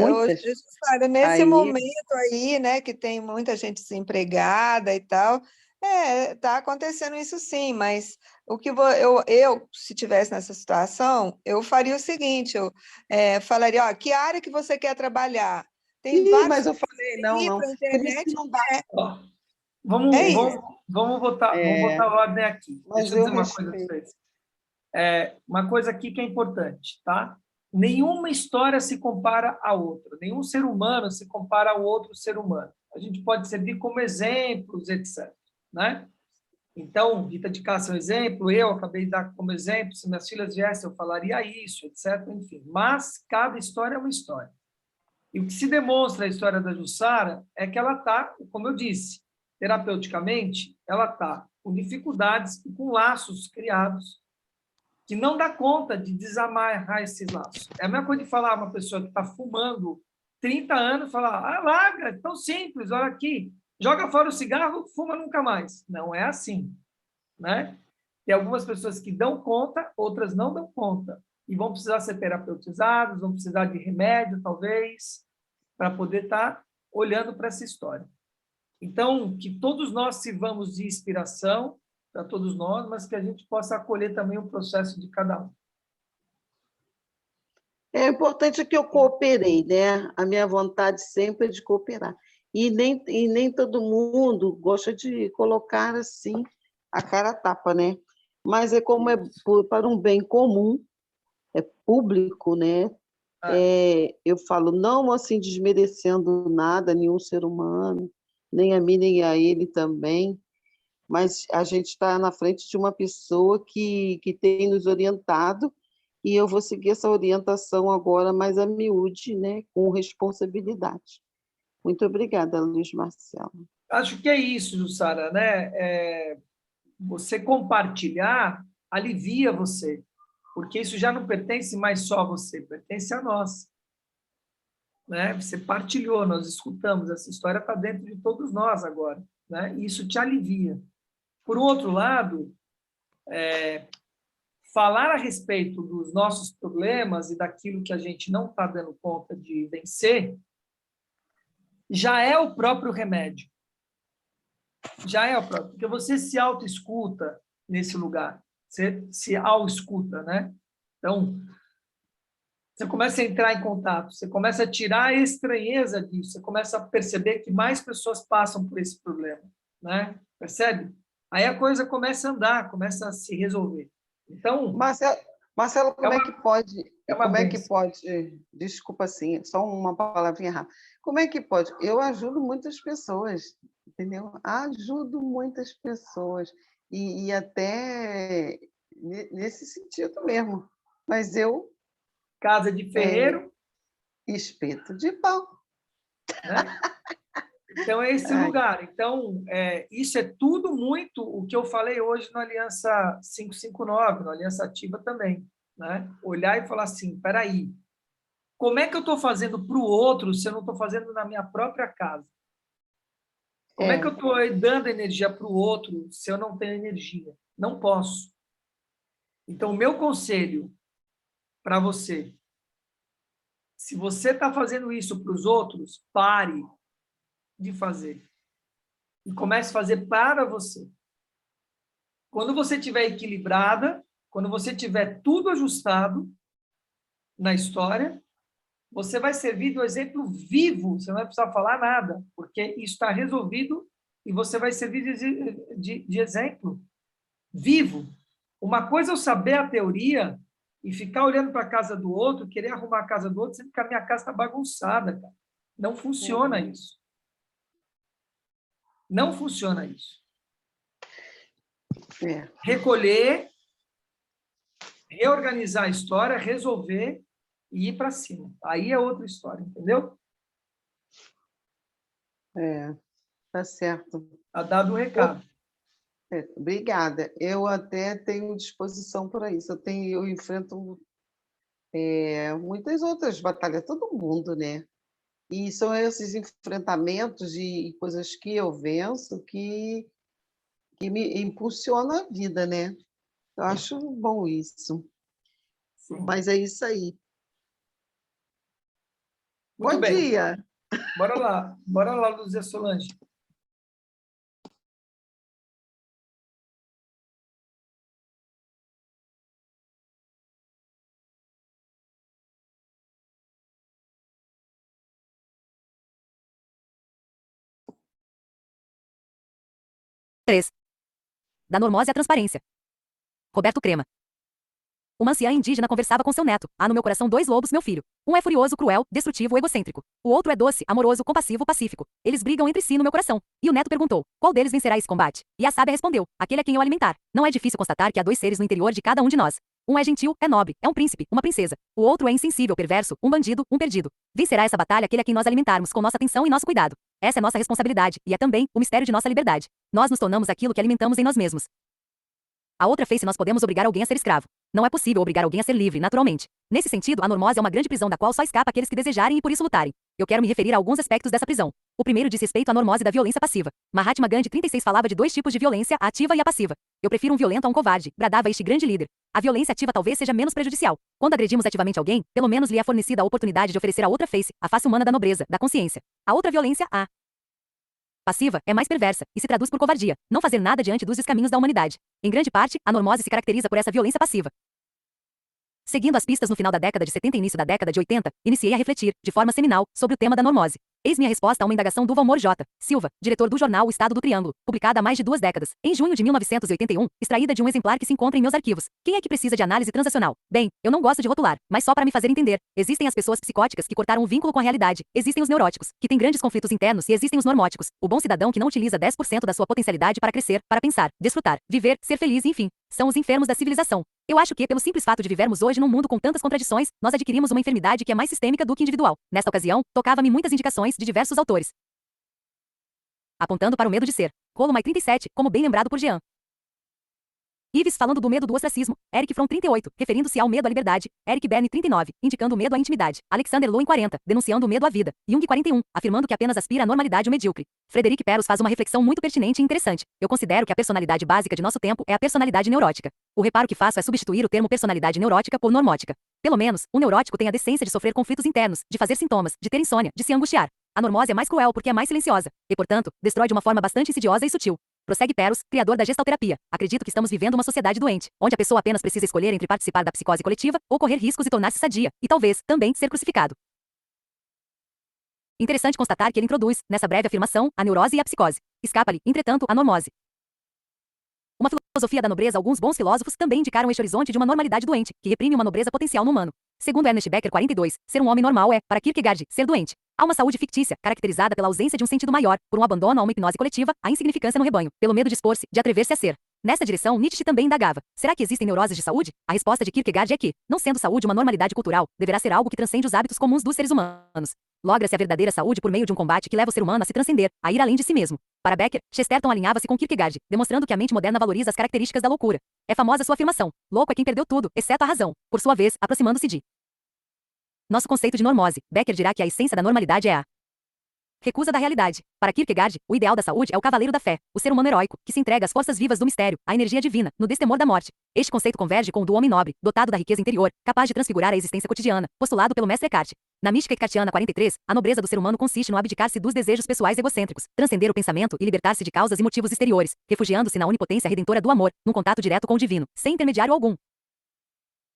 Muitas.
Sara, nesse
Aí,
momento aí, né, que tem muita gente desempregada e tal, tá acontecendo isso sim, mas o que se tivesse nessa situação, eu faria o seguinte, eu falaria, ó, que área que você quer trabalhar? Tem vários
mas eu falei, não,
aí
não.
para a
Por isso que
internet,
não dá.
Ó,
é
vamos,
isso.
vamos, vamos botar a ordem aqui.
Mas
Deixa eu
eu
dizer uma coisa para
respeito.
vocês. Uma coisa aqui que é importante, tá? Nenhuma história se compara a outra, nenhum ser humano se compara ao outro ser humano. A gente pode servir como exemplos, etc. Né? Então, Rita de Cássia é um exemplo, eu acabei de dar como exemplo, se minhas filhas viessem, eu falaria isso, etc. Enfim, mas cada história é uma história. E o que se demonstra a história da Jussara é que ela está, como eu disse, terapeuticamente, ela está com dificuldades e com laços criados que não dá conta de desamarrar esses laços. É a mesma coisa de falar uma pessoa que está fumando 30 anos, falar, larga, é tão simples, olha aqui, joga fora o cigarro, fuma nunca mais. Não é assim, né? Tem algumas pessoas que dão conta, outras não dão conta, e vão precisar ser terapeutizadas, vão precisar de remédio, talvez, para poder estar olhando para essa história. Então, que todos nós sirvamos de inspiração para todos nós, mas que a gente possa acolher também o processo de cada um.
É importante que eu cooperei, né? A minha vontade sempre é de cooperar. E nem todo mundo gosta de colocar assim a cara a tapa, né? Mas é como para um bem comum, é público, né? Eu falo, não assim desmerecendo nada, nenhum ser humano, nem a mim, nem a ele também, mas a gente está na frente de uma pessoa que tem nos orientado e eu vou seguir essa orientação agora mais a miúde, né, com responsabilidade. Muito obrigada, Luiz Marcelo.
Acho que é isso, Jussara, né? Você compartilhar alivia você, porque isso já não pertence mais só a você, pertence a nós. Né? Você partilhou, nós escutamos, essa história está dentro de todos nós agora, né? E isso te alivia. Por outro lado, falar a respeito dos nossos problemas e daquilo que a gente não está dando conta de vencer já é o próprio remédio. Já é o próprio, porque você se auto-escuta nesse lugar, você se auto-escuta, né? Então, você começa a entrar em contato, você começa a tirar a estranheza disso, você começa a perceber que mais pessoas passam por esse problema, né? Percebe? Aí a coisa começa a andar, começa a se resolver. Então,
Marcelo, como é que pode? Como é que
bênção.
pode? Desculpa, assim, só uma palavrinha rápida. Como é que pode? Eu ajudo muitas pessoas, entendeu? Ajudo muitas pessoas e até nesse sentido mesmo. Mas eu
Casa de ferreiro,
espeto de pau.
né? Então, é esse lugar. Então, isso é tudo muito o que eu falei hoje no Aliança 559, no Aliança Ativa também. Né? Olhar e falar assim, peraí, como é que eu estou fazendo para o outro se eu não estou fazendo na minha própria casa? Como é que eu estou dando energia para o outro se eu não tenho energia? Não posso. Então, o meu conselho para você, se você está fazendo isso para os outros, pare de fazer. E comece a fazer para você. Quando você estiver equilibrada, quando você tiver tudo ajustado na história, você vai servir do exemplo vivo, você não vai precisar falar nada, porque isso está resolvido e você vai servir de exemplo vivo. Uma coisa é eu saber a teoria e ficar olhando para a casa do outro, querer arrumar a casa do outro, sendo que a minha casa está bagunçada, cara. Não funciona isso. Não funciona isso. Recolher, reorganizar a história, resolver e ir para cima. Aí é outra história, entendeu?
Tá certo.
Tá dado o recado.
Obrigada. Eu até tenho disposição para isso. Eu enfrento muitas outras batalhas, todo mundo, né? E são esses enfrentamentos e coisas que eu venço que me impulsionam a vida, né? Eu acho bom isso.
Sim.
Mas é isso aí.
Muito
Bom
bem.
dia.
Bora lá, Luzia Solange.
Da normose à transparência. Roberto Crema. Uma anciã indígena conversava com seu neto. Há no meu coração 2 lobos, meu filho. Um é furioso, cruel, destrutivo, egocêntrico. O outro é doce, amoroso, compassivo, pacífico. Eles brigam entre si no meu coração. E o neto perguntou: qual deles vencerá esse combate? E a sábia respondeu: aquele a quem eu alimentar. Não é difícil constatar que há 2 seres no interior de cada um de nós. Um é gentil, é nobre, é um príncipe, uma princesa. O outro é insensível, perverso, um bandido, um perdido. Vencerá essa batalha aquele a quem nós alimentarmos com nossa atenção e nosso cuidado. Essa é nossa responsabilidade, e é também o mistério de nossa liberdade. Nós nos tornamos aquilo que alimentamos em nós mesmos. A outra face nós podemos obrigar alguém a ser escravo. Não é possível obrigar alguém a ser livre, naturalmente. Nesse sentido, a normose é uma grande prisão da qual só escapa aqueles que desejarem e por isso lutarem. Eu quero me referir a alguns aspectos dessa prisão. O primeiro diz respeito à normose da violência passiva. Mahatma Gandhi 36 falava de 2 tipos de violência, a ativa e a passiva. Eu prefiro um violento a um covarde, bradava este grande líder. A violência ativa talvez seja menos prejudicial. Quando agredimos ativamente alguém, pelo menos lhe é fornecida a oportunidade de oferecer a outra face, a face humana da nobreza, da consciência. A outra violência, a passiva, é mais perversa, e se traduz por covardia, não fazer nada diante dos descaminhos da humanidade. Em grande parte, a normose se caracteriza por essa violência passiva. Seguindo as pistas no final da década de 70 e início da década de 80, iniciei a refletir, de forma seminal, sobre o tema da normose. Eis minha resposta a uma indagação do Valmor J. Silva, diretor do jornal O Estado do Triângulo, publicada há mais de 2 décadas, em junho de 1981, extraída de um exemplar que se encontra em meus arquivos. Quem é que precisa de análise transacional? Bem, eu não gosto de rotular, mas só para me fazer entender. Existem as pessoas psicóticas que cortaram o vínculo com a realidade, existem os neuróticos, que têm grandes conflitos internos e existem os normóticos, o bom cidadão que não utiliza 10% da sua potencialidade para crescer, para pensar, desfrutar, viver, ser feliz e enfim, são os enfermos da civilização. Eu acho que, pelo simples fato de vivermos hoje num mundo com tantas contradições, nós adquirimos uma enfermidade que é mais sistêmica do que individual. Nesta ocasião, tocava-me muitas indicações de diversos autores. Apontando para o medo de ser. Holomai 37, como bem lembrado por Jean. Ives falando do medo do ostracismo, Eric Fromm 38, referindo-se ao medo à liberdade, Eric Berne 39, indicando o medo à intimidade, Alexander Lowen 40, denunciando o medo à vida, Jung 41, afirmando que apenas aspira à normalidade o medíocre. Frederic Perros faz uma reflexão muito pertinente e interessante. Eu considero que a personalidade básica de nosso tempo é a personalidade neurótica. O reparo que faço é substituir o termo personalidade neurótica por normótica. Pelo menos, o neurótico tem a decência de sofrer conflitos internos, de fazer sintomas, de ter insônia, de se angustiar. A normose é mais cruel porque é mais silenciosa, e portanto, destrói de uma forma bastante insidiosa e sutil. Prossegue Perros, criador da gestalterapia. Acredito que estamos vivendo uma sociedade doente, onde a pessoa apenas precisa escolher entre participar da psicose coletiva ou correr riscos e tornar-se sadia, e talvez, também, ser crucificado. Interessante constatar que ele introduz, nessa breve afirmação, a neurose e a psicose. Escapa-lhe, entretanto, a normose. Uma filosofia da nobreza. Alguns bons filósofos também indicaram este horizonte de uma normalidade doente, que reprime uma nobreza potencial no humano. Segundo Ernest Becker 42, ser um homem normal é, para Kierkegaard, ser doente. Há uma saúde fictícia, caracterizada pela ausência de um sentido maior, por um abandono a uma hipnose coletiva, a insignificância no rebanho, pelo medo de expor-se, de atrever-se a ser. Nessa direção, Nietzsche também indagava: será que existem neuroses de saúde? A resposta de Kierkegaard é que, não sendo saúde uma normalidade cultural, deverá ser algo que transcende os hábitos comuns dos seres humanos. Logra-se a verdadeira saúde por meio de um combate que leva o ser humano a se transcender, a ir além de si mesmo. Para Becker, Chesterton alinhava-se com Kierkegaard, demonstrando que a mente moderna valoriza as características da loucura. É famosa sua afirmação: louco é quem perdeu tudo, exceto a razão. Por sua vez, aproximando-se de nosso conceito de normose, Becker dirá que a essência da normalidade é a recusa da realidade. Para Kierkegaard, o ideal da saúde é o cavaleiro da fé, o ser humano heróico, que se entrega às forças vivas do mistério, à energia divina, no destemor da morte. Este conceito converge com o do homem nobre, dotado da riqueza interior, capaz de transfigurar a existência cotidiana, postulado pelo mestre Eckhart. Na mística Eckartiana 43, a nobreza do ser humano consiste no abdicar-se dos desejos pessoais egocêntricos, transcender o pensamento e libertar-se de causas e motivos exteriores, refugiando-se na onipotência redentora do amor, num contato direto com o divino, sem intermediário algum.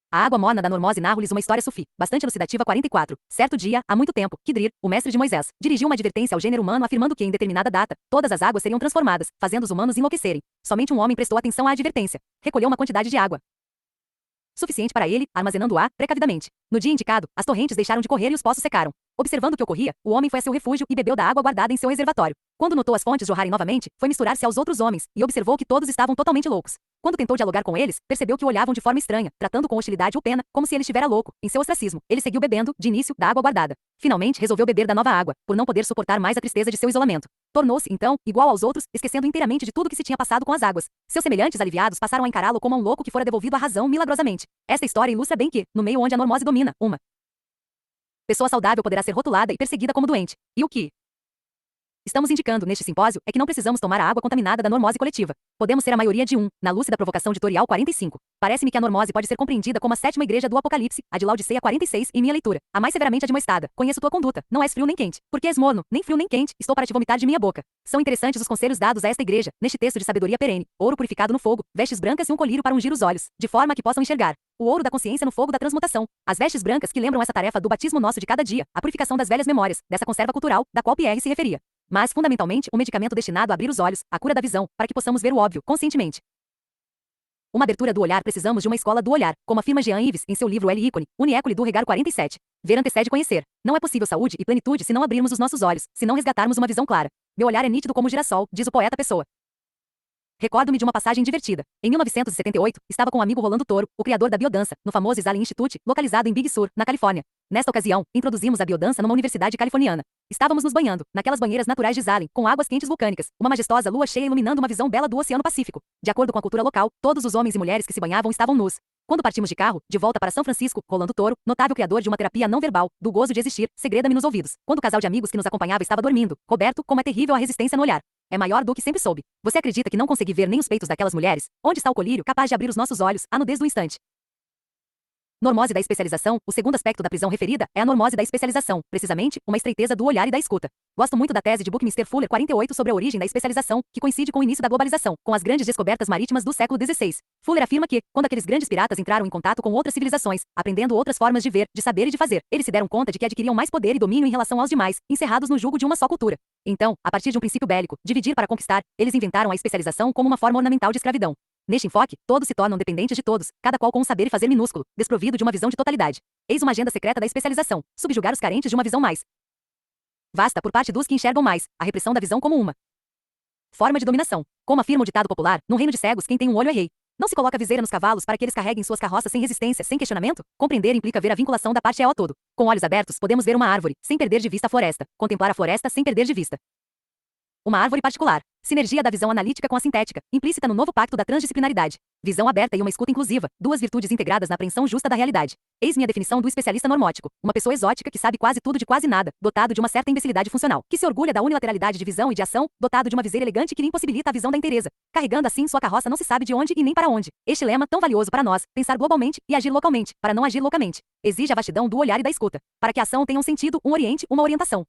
A água morna da normose narra-lhes uma história sufi, bastante elucidativa. 44. Certo dia, há muito tempo, Quidrir, o mestre de Moisés, dirigiu uma advertência ao gênero humano afirmando que, em determinada data, todas as águas seriam transformadas, fazendo os humanos enlouquecerem. Somente um homem prestou atenção à advertência. Recolheu uma quantidade de água suficiente para ele, armazenando-a precavidamente. No dia indicado, as torrentes deixaram de correr e os poços secaram. Observando o que ocorria, o homem foi a seu refúgio e bebeu da água guardada em seu reservatório. Quando notou as fontes jorrarem novamente, foi misturar-se aos outros homens, e observou que todos estavam totalmente loucos. Quando tentou dialogar com eles, percebeu que o olhavam de forma estranha, tratando com hostilidade ou pena, como se ele estivera louco. Em seu ostracismo, ele seguiu bebendo, de início, da água guardada. Finalmente, resolveu beber da nova água, por não poder suportar mais a tristeza de seu isolamento. Tornou-se, então, igual aos outros, esquecendo inteiramente de tudo que se tinha passado com as águas. Seus semelhantes aliviados passaram a encará-lo como um louco que fora devolvido à razão milagrosamente. Esta história ilustra bem que, no meio onde a normose domina, uma pessoa saudável poderá ser rotulada e perseguida como doente. E o que estamos indicando neste simpósio é que não precisamos tomar a água contaminada da normose coletiva. Podemos ser a maioria de um, na lúcida provocação de Torial 45. Parece-me que a normose pode ser compreendida como a sétima igreja do Apocalipse, a de Laodiceia 46, em minha leitura. A mais severamente admoestada. Conheço tua conduta. Não és frio nem quente. Porque és morno, nem frio nem quente, estou para te vomitar de minha boca. São interessantes os conselhos dados a esta igreja, neste texto de sabedoria perene. Ouro purificado no fogo, vestes brancas e um colírio para ungir os olhos, de forma que possam enxergar. O ouro da consciência no fogo da transmutação. As vestes brancas que lembram essa tarefa do batismo nosso de cada dia, a purificação das velhas memórias, dessa conserva cultural, da qual Pierre se referia. Mas, fundamentalmente, um medicamento destinado a abrir os olhos, a cura da visão, para que possamos ver o óbvio, conscientemente. Uma abertura do olhar. Precisamos de uma escola do olhar, como afirma Jean Yves em seu livro El Ícone, Uniecole do Regar 47. Ver antecede conhecer. Não é possível saúde e plenitude se não abrirmos os nossos olhos, se não resgatarmos uma visão clara. Meu olhar é nítido como o girassol, diz o poeta Pessoa. Recordo-me de uma passagem divertida. Em 1978, estava com o amigo Rolando Toro, o criador da biodança, no famoso Esalen Institute, localizado em Big Sur, na Califórnia. Nesta ocasião, introduzimos a biodança numa universidade californiana. Estávamos nos banhando, naquelas banheiras naturais de Esalen, com águas quentes vulcânicas, uma majestosa lua cheia iluminando uma visão bela do Oceano Pacífico. De acordo com a cultura local, todos os homens e mulheres que se banhavam estavam nus. Quando partimos de carro, de volta para São Francisco, Rolando Toro, notável criador de uma terapia não verbal, do gozo de existir, segreda-me nos ouvidos. Quando o casal de amigos que nos acompanhava estava dormindo, Roberto, como é terrível a resistência no olhar. É maior do que sempre soube. Você acredita que não consegui ver nem os peitos daquelas mulheres? Onde está o colírio capaz de abrir os nossos olhos, a nudez do instante? Normose da especialização. O segundo aspecto da prisão referida é a normose da especialização, precisamente, uma estreiteza do olhar e da escuta. Gosto muito da tese de Buckminster Fuller 48 sobre a origem da especialização, que coincide com o início da globalização, com as grandes descobertas marítimas do século XVI. Fuller afirma que, quando aqueles grandes piratas entraram em contato com outras civilizações, aprendendo outras formas de ver, de saber e de fazer, eles se deram conta de que adquiriam mais poder e domínio em relação aos demais, encerrados no jugo de uma só cultura. Então, a partir de um princípio bélico, dividir para conquistar, eles inventaram a especialização como uma forma ornamental de escravidão. Neste enfoque, todos se tornam dependentes de todos, cada qual com um saber e fazer minúsculo, desprovido de uma visão de totalidade. Eis uma agenda secreta da especialização, subjugar os carentes de uma visão mais vasta por parte dos que enxergam mais, a repressão da visão como uma forma de dominação. Como afirma o ditado popular, num reino de cegos quem tem um olho é rei. Não se coloca viseira nos cavalos para que eles carreguem suas carroças sem resistência, sem questionamento? Compreender implica ver a vinculação da parte ao todo. Com olhos abertos, podemos ver uma árvore, sem perder de vista a floresta, contemplar a floresta sem perder de vista uma árvore particular. Sinergia da visão analítica com a sintética, implícita no novo pacto da transdisciplinaridade. Visão aberta e uma escuta inclusiva, duas virtudes integradas na apreensão justa da realidade. Eis minha definição do especialista normótico. Uma pessoa exótica que sabe quase tudo de quase nada, dotado de uma certa imbecilidade funcional, que se orgulha da unilateralidade de visão e de ação, dotado de uma viseira elegante que lhe impossibilita a visão da inteireza. Carregando assim sua carroça não se sabe de onde e nem para onde. Este lema, tão valioso para nós, pensar globalmente e agir localmente, para não agir loucamente, exige a vastidão do olhar e da escuta, para que a ação tenha um sentido, um oriente, uma orientação.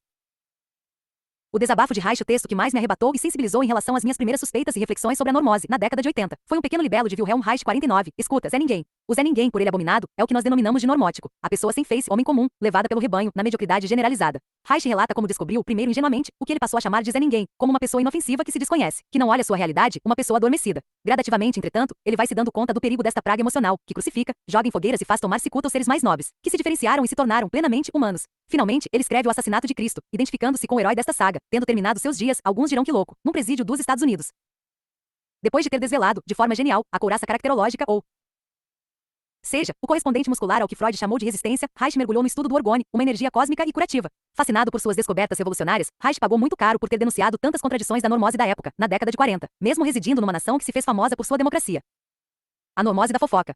O desabafo de Reich, o texto que mais me arrebatou e sensibilizou em relação às minhas primeiras suspeitas e reflexões sobre a normose, na década de 80. Foi um pequeno libelo de Wilhelm Reich 49. Escuta, Zé Ninguém. O Zé Ninguém, por ele abominado, é o que nós denominamos de normótico. A pessoa sem face, homem comum, levada pelo rebanho, na mediocridade generalizada. Reich relata como descobriu, primeiro ingenuamente, o que ele passou a chamar de Zé Ninguém, como uma pessoa inofensiva que se desconhece, que não olha sua realidade, uma pessoa adormecida. Gradativamente, entretanto, ele vai se dando conta do perigo desta praga emocional, que crucifica, joga em fogueiras e faz tomar cicuta os seres mais nobres, que se diferenciaram e se tornaram plenamente humanos. Finalmente, ele escreve o assassinato de Cristo, identificando-se com o herói desta saga, tendo terminado seus dias, alguns dirão que louco, num presídio dos Estados Unidos. Depois de ter desvelado, de forma genial, a couraça caracterológica ou seja, o correspondente muscular ao que Freud chamou de resistência, Reich mergulhou no estudo do orgone, uma energia cósmica e curativa. Fascinado por suas descobertas revolucionárias, Reich pagou muito caro por ter denunciado tantas contradições da normose da época, na década de 40, mesmo residindo numa nação que se fez famosa por sua democracia. A normose da fofoca.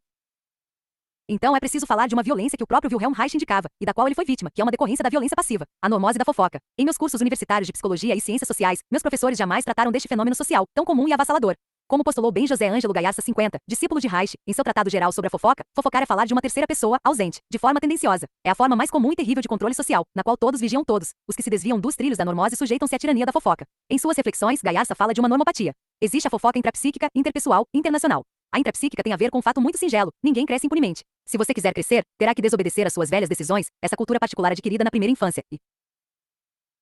Então é preciso falar de uma violência que o próprio Wilhelm Reich indicava, e da qual ele foi vítima, que é uma decorrência da violência passiva, a normose da fofoca. Em meus cursos universitários de psicologia e ciências sociais, meus professores jamais trataram deste fenômeno social, tão comum e avassalador. Como postulou bem José Ângelo Gaiarsa 50, discípulo de Reich, em seu tratado geral sobre a fofoca, fofocar é falar de uma terceira pessoa, ausente, de forma tendenciosa. É a forma mais comum e terrível de controle social, na qual todos vigiam todos. Os que se desviam dos trilhos da normose sujeitam-se à tirania da fofoca. Em suas reflexões, Gaiarsa fala de uma normopatia. Existe a fofoca intrapsíquica, interpessoal, internacional. A intrapsíquica tem a ver com um fato muito singelo: ninguém cresce impunemente. Se você quiser crescer, terá que desobedecer às suas velhas decisões, essa cultura particular adquirida na primeira infância e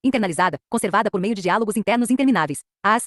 internalizada, conservada por meio de diálogos internos intermináveis. As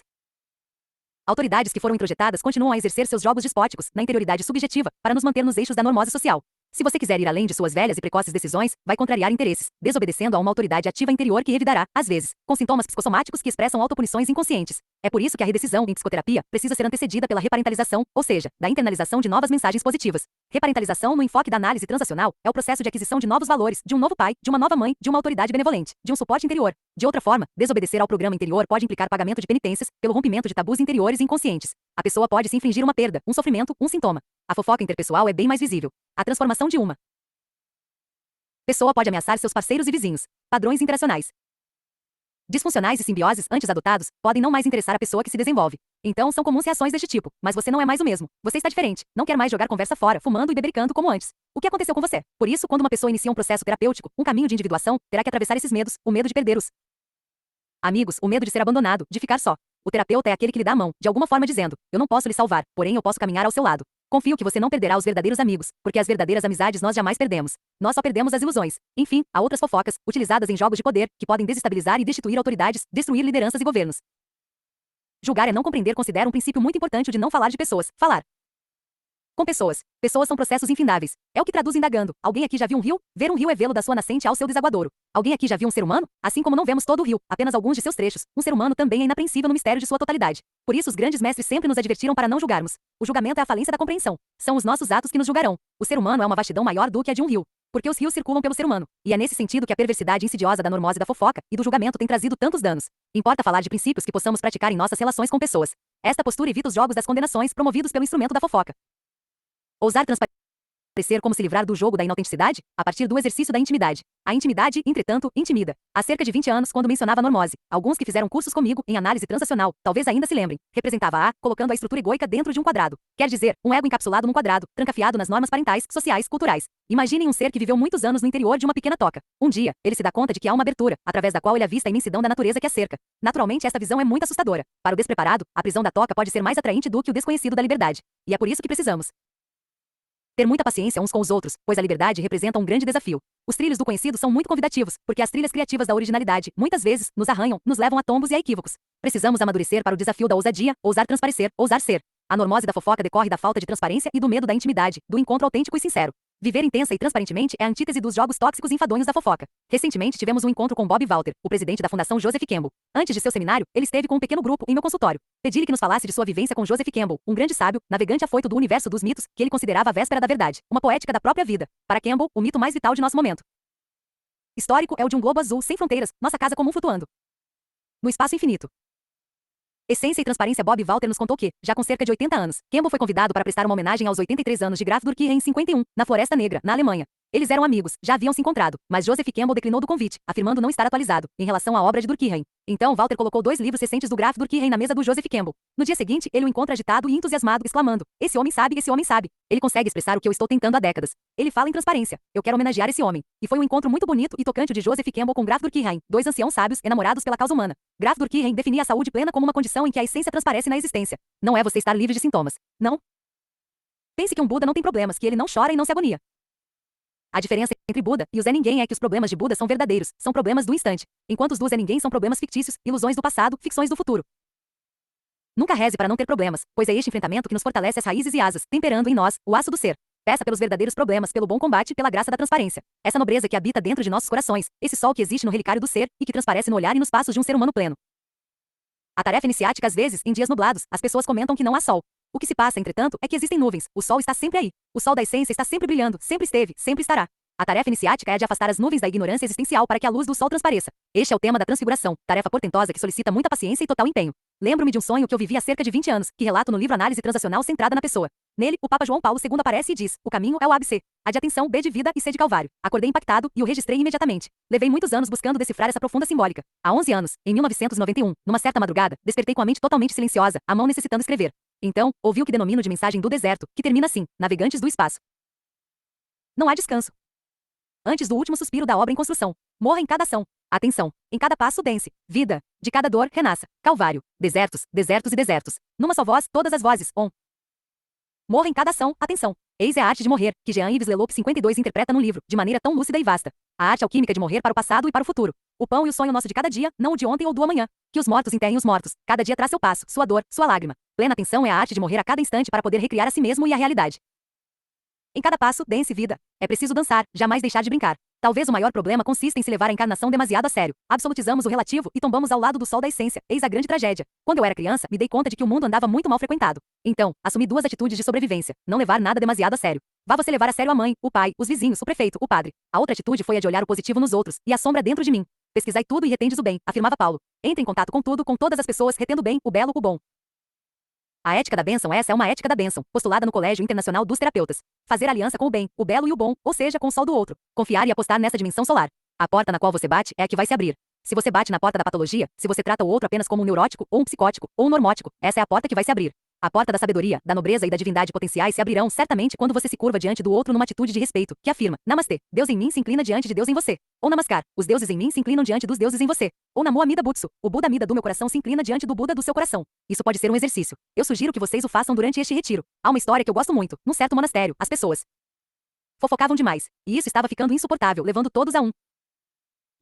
autoridades que foram introjetadas continuam a exercer seus jogos despóticos, na interioridade subjetiva, para nos manter nos eixos da normose social. Se você quiser ir além de suas velhas e precoces decisões, vai contrariar interesses, desobedecendo a uma autoridade ativa interior que revidará, às vezes, com sintomas psicossomáticos que expressam autopunições inconscientes. É por isso que a redecisão em psicoterapia precisa ser antecedida pela reparentalização, ou seja, da internalização de novas mensagens positivas. Reparentalização no enfoque da análise transacional é o processo de aquisição de novos valores, de um novo pai, de uma nova mãe, de uma autoridade benevolente, de um suporte interior. De outra forma, desobedecer ao programa interior pode implicar pagamento de penitências, pelo rompimento de tabus interiores e inconscientes. A pessoa pode se infligir uma perda, um sofrimento, um sintoma. A fofoca interpessoal é bem mais visível. A transformação de uma pessoa pode ameaçar seus parceiros e vizinhos. Padrões interacionais disfuncionais e simbioses antes adotados podem não mais interessar a pessoa que se desenvolve. Então, são comuns reações deste tipo, mas você não é mais o mesmo. Você está diferente, não quer mais jogar conversa fora, fumando e bebericando como antes. O que aconteceu com você? Por isso, quando uma pessoa inicia um processo terapêutico, um caminho de individuação, terá que atravessar esses medos, o medo de perder os amigos, o medo de ser abandonado, de ficar só. O terapeuta é aquele que lhe dá a mão, de alguma forma dizendo: eu não posso lhe salvar, porém eu posso caminhar ao seu lado. Confio que você não perderá os verdadeiros amigos, porque as verdadeiras amizades nós jamais perdemos. Nós só perdemos as ilusões. Enfim, há outras fofocas, utilizadas em jogos de poder, que podem desestabilizar e destituir autoridades, destruir lideranças e governos. Julgar é não compreender. Considero um princípio muito importante o de não falar de pessoas. Falar com pessoas. Pessoas são processos infindáveis. É o que traduz indagando. Alguém aqui já viu um rio? Ver um rio é vê-lo da sua nascente ao seu desaguadouro. Alguém aqui já viu um ser humano? Assim como não vemos todo o rio, apenas alguns de seus trechos, um ser humano também é inapreensível no mistério de sua totalidade. Por isso os grandes mestres sempre nos advertiram para não julgarmos. O julgamento é a falência da compreensão. São os nossos atos que nos julgarão. O ser humano é uma vastidão maior do que a de um rio, porque os rios circulam pelo ser humano. E é nesse sentido que a perversidade insidiosa da normose da fofoca e do julgamento tem trazido tantos danos. Importa falar de princípios que possamos praticar em nossas relações com pessoas. Esta postura evita os jogos das condenações promovidos pelo instrumento da fofoca. Ousar transparecer como se livrar do jogo da inautenticidade, a partir do exercício da intimidade. A intimidade, entretanto, intimida. Há cerca de 20 anos, quando mencionava a normose, alguns que fizeram cursos comigo em análise transacional, talvez ainda se lembrem, representava colocando a estrutura egoica dentro de um quadrado. Quer dizer, um ego encapsulado num quadrado, trancafiado nas normas parentais, sociais, culturais. Imaginem um ser que viveu muitos anos no interior de uma pequena toca. Um dia, ele se dá conta de que há uma abertura, através da qual ele avista a imensidão da natureza que a cerca. Naturalmente, esta visão é muito assustadora. Para o despreparado, a prisão da toca pode ser mais atraente do que o desconhecido da liberdade. E é por isso que precisamos ter muita paciência uns com os outros, pois a liberdade representa um grande desafio. Os trilhos do conhecido são muito convidativos, porque as trilhas criativas da originalidade, muitas vezes, nos arranham, nos levam a tombos e a equívocos. Precisamos amadurecer para o desafio da ousadia, ousar transparecer, ousar ser. A normose da fofoca decorre da falta de transparência e do medo da intimidade, do encontro autêntico e sincero. Viver intensa e transparentemente é a antítese dos jogos tóxicos e enfadonhos da fofoca. Recentemente tivemos um encontro com Bob Walter, o presidente da Fundação Joseph Campbell. Antes de seu seminário, ele esteve com um pequeno grupo em meu consultório. Pedi-lhe que nos falasse de sua vivência com Joseph Campbell, um grande sábio, navegante afoito do universo dos mitos, que ele considerava a véspera da verdade, uma poética da própria vida. Para Campbell, o mito mais vital de nosso momento histórico é o de um globo azul sem fronteiras, nossa casa comum flutuando no espaço infinito. Essência e transparência. Bob Walter nos contou que, já com cerca de 80 anos, Campbell foi convidado para prestar uma homenagem aos 83 anos de Graf Durkheim em 51, na Floresta Negra, na Alemanha. Eles eram amigos, já haviam se encontrado, mas Joseph Campbell declinou do convite, afirmando não estar atualizado em relação à obra de Durkheim. Então Walter colocou 2 livros recentes do Graf Durkheim na mesa do Joseph Campbell. No dia seguinte, ele o encontra agitado e entusiasmado, exclamando: esse homem sabe, esse homem sabe. Ele consegue expressar o que eu estou tentando há décadas. Ele fala em transparência. Eu quero homenagear esse homem. E foi um encontro muito bonito e tocante de Joseph Campbell com Graf Durkheim, 2 anciãos sábios enamorados pela causa humana. Graf Durkheim definia a saúde plena como uma condição em que a essência transparece na existência. Não é você estar livre de sintomas. Não. Pense que um Buda não tem problemas, que ele não chora e não se agonia. A diferença entre Buda e o Zé Ninguém é que os problemas de Buda são verdadeiros, são problemas do instante, enquanto os do Zé Ninguém são problemas fictícios, ilusões do passado, ficções do futuro. Nunca reze para não ter problemas, pois é este enfrentamento que nos fortalece as raízes e asas, temperando em nós o aço do ser. Peça pelos verdadeiros problemas, pelo bom combate e pela graça da transparência. Essa nobreza que habita dentro de nossos corações, esse sol que existe no relicário do ser e que transparece no olhar e nos passos de um ser humano pleno. A tarefa iniciática, às vezes, em dias nublados, as pessoas comentam que não há sol. O que se passa, entretanto, é que existem nuvens. O sol está sempre aí. O sol da essência está sempre brilhando, sempre esteve, sempre estará. A tarefa iniciática é a de afastar as nuvens da ignorância existencial para que a luz do sol transpareça. Este é o tema da transfiguração, tarefa portentosa que solicita muita paciência e total empenho. Lembro-me de um sonho que eu vivi há cerca de 20 anos, que relato no livro Análise Transacional Centrada na Pessoa. Nele, o Papa João Paulo II aparece e diz: o caminho é o ABC. A de atenção, B de vida e C de calvário. Acordei impactado e o registrei imediatamente. Levei muitos anos buscando decifrar essa profunda simbólica. Há 11 anos, em 1991, numa certa madrugada, despertei com a mente totalmente silenciosa, a mão necessitando escrever. Então, ouvi o que denomino de mensagem do deserto, que termina assim: navegantes do espaço. Não há descanso. Antes do último suspiro da obra em construção. Morra em cada ação. Atenção. Em cada passo dense. Vida. De cada dor, renasça. Calvário. Desertos, desertos e desertos. Numa só voz, todas as vozes. Morra em cada ação, atenção. Eis é a arte de morrer, que Jean-Yves Leloup 52 interpreta num livro, de maneira tão lúcida e vasta. A arte alquímica de morrer para o passado e para o futuro. O pão e o sonho nosso de cada dia, não o de ontem ou do amanhã. Que os mortos enterrem os mortos. Cada dia traz seu passo, sua dor, sua lágrima. Plena atenção é a arte de morrer a cada instante para poder recriar a si mesmo e a realidade. Em cada passo, dê-se vida. É preciso dançar, jamais deixar de brincar. Talvez o maior problema consista em se levar a encarnação demasiado a sério. Absolutizamos o relativo e tombamos ao lado do sol da essência. Eis a grande tragédia. Quando eu era criança, me dei conta de que o mundo andava muito mal frequentado. Então, assumi duas atitudes de sobrevivência. Não levar nada demasiado a sério. Vá você levar a sério a mãe, o pai, os vizinhos, o prefeito, o padre. A outra atitude foi a de olhar o positivo nos outros e a sombra dentro de mim. Pesquisai tudo e retendes o bem, afirmava Paulo. Entre em contato com tudo, com todas as pessoas, retendo o bem, o belo, o bom. A ética da bênção, essa é uma ética da bênção, postulada no Colégio Internacional dos Terapeutas. Fazer aliança com o bem, o belo e o bom, ou seja, com o sol do outro. Confiar e apostar nessa dimensão solar. A porta na qual você bate é a que vai se abrir. Se você bate na porta da patologia, se você trata o outro apenas como um neurótico, ou um psicótico, ou um normótico, essa é a porta que vai se abrir. A porta da sabedoria, da nobreza e da divindade potenciais se abrirão certamente quando você se curva diante do outro numa atitude de respeito, que afirma: Namastê, Deus em mim se inclina diante de Deus em você. Ou Namaskar, os deuses em mim se inclinam diante dos deuses em você. Ou Namo Amida Butsu, o Buda Amida do meu coração se inclina diante do Buda do seu coração. Isso pode ser um exercício. Eu sugiro que vocês o façam durante este retiro. Há uma história que eu gosto muito. Num certo monastério, as pessoas fofocavam demais. E isso estava ficando insuportável, levando todos a um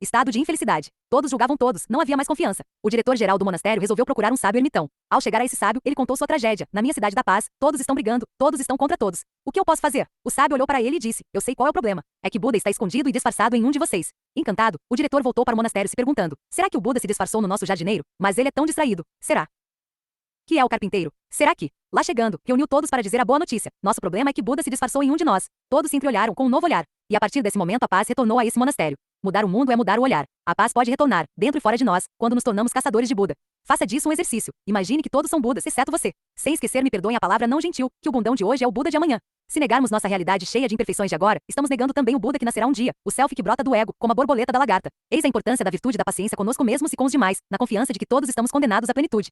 estado de infelicidade. Todos julgavam todos, não havia mais confiança. O diretor-geral do monastério resolveu procurar um sábio ermitão. Ao chegar a esse sábio, ele contou sua tragédia. Na minha cidade da paz, todos estão brigando, todos estão contra todos. O que eu posso fazer? O sábio olhou para ele e disse: Eu sei qual é o problema. É que Buda está escondido e disfarçado em um de vocês. Encantado, o diretor voltou para o monastério se perguntando: Será que o Buda se disfarçou no nosso jardineiro? Mas ele é tão distraído. Será que é o carpinteiro? Será que, lá chegando, reuniu todos para dizer a boa notícia? Nosso problema é que Buda se disfarçou em um de nós. Todos se entreolharam com um novo olhar. E a partir desse momento a paz retornou a esse monastério. Mudar o mundo é mudar o olhar. A paz pode retornar, dentro e fora de nós, quando nos tornamos caçadores de Buda. Faça disso um exercício. Imagine que todos são Budas, exceto você. Sem esquecer, me perdoem a palavra não gentil, que o bundão de hoje é o Buda de amanhã. Se negarmos nossa realidade cheia de imperfeições de agora, estamos negando também o Buda que nascerá um dia, o selfie que brota do ego, como a borboleta da lagarta. Eis a importância da virtude da paciência conosco mesmos e com os demais, na confiança de que todos estamos condenados à plenitude.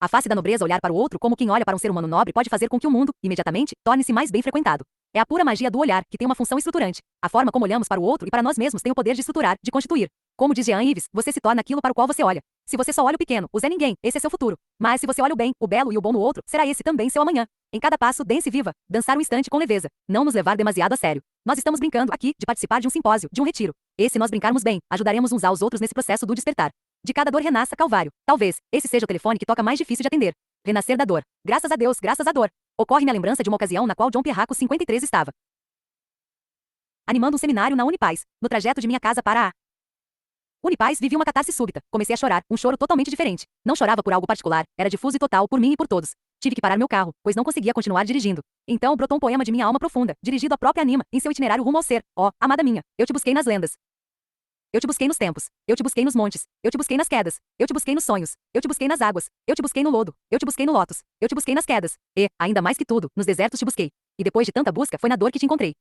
A face da nobreza, olhar para o outro como quem olha para um ser humano nobre, pode fazer com que o mundo, imediatamente, torne-se mais bem frequentado. É a pura magia do olhar, que tem uma função estruturante. A forma como olhamos para o outro e para nós mesmos tem o poder de estruturar, de constituir. Como diz Jean-Yves, você se torna aquilo para o qual você olha. Se você só olha o pequeno, o Zé Ninguém, esse é seu futuro. Mas se você olha o bem, o belo e o bom no outro, será esse também seu amanhã. Em cada passo, dance viva. Dançar um instante com leveza. Não nos levar demasiado a sério. Nós estamos brincando aqui de participar de um simpósio, de um retiro. E se nós brincarmos bem, ajudaremos uns aos outros nesse processo do despertar. De cada dor renasça Calvário. Talvez, esse seja o telefone que toca mais difícil de atender. Renascer da dor. Graças a Deus, graças à dor. Ocorre-me a lembrança de uma ocasião na qual John Pierraco 53 estava animando um seminário na Unipaz, no trajeto de minha casa para a Unipaz. Vivi uma catarse súbita. Comecei a chorar, um choro totalmente diferente. Não chorava por algo particular, era difuso e total, por mim e por todos. Tive que parar meu carro, pois não conseguia continuar dirigindo. Então brotou um poema de minha alma profunda, dirigido à própria Anima, em seu itinerário rumo ao ser. Ó, amada minha, eu te busquei nas lendas. Eu te busquei nos tempos, eu te busquei nos montes, eu te busquei nas quedas, eu te busquei nos sonhos, eu te busquei nas águas, eu te busquei no lodo, eu te busquei no lótus, eu te busquei nas quedas, e, ainda mais que tudo, nos desertos te busquei. E depois de tanta busca, foi na dor que te encontrei.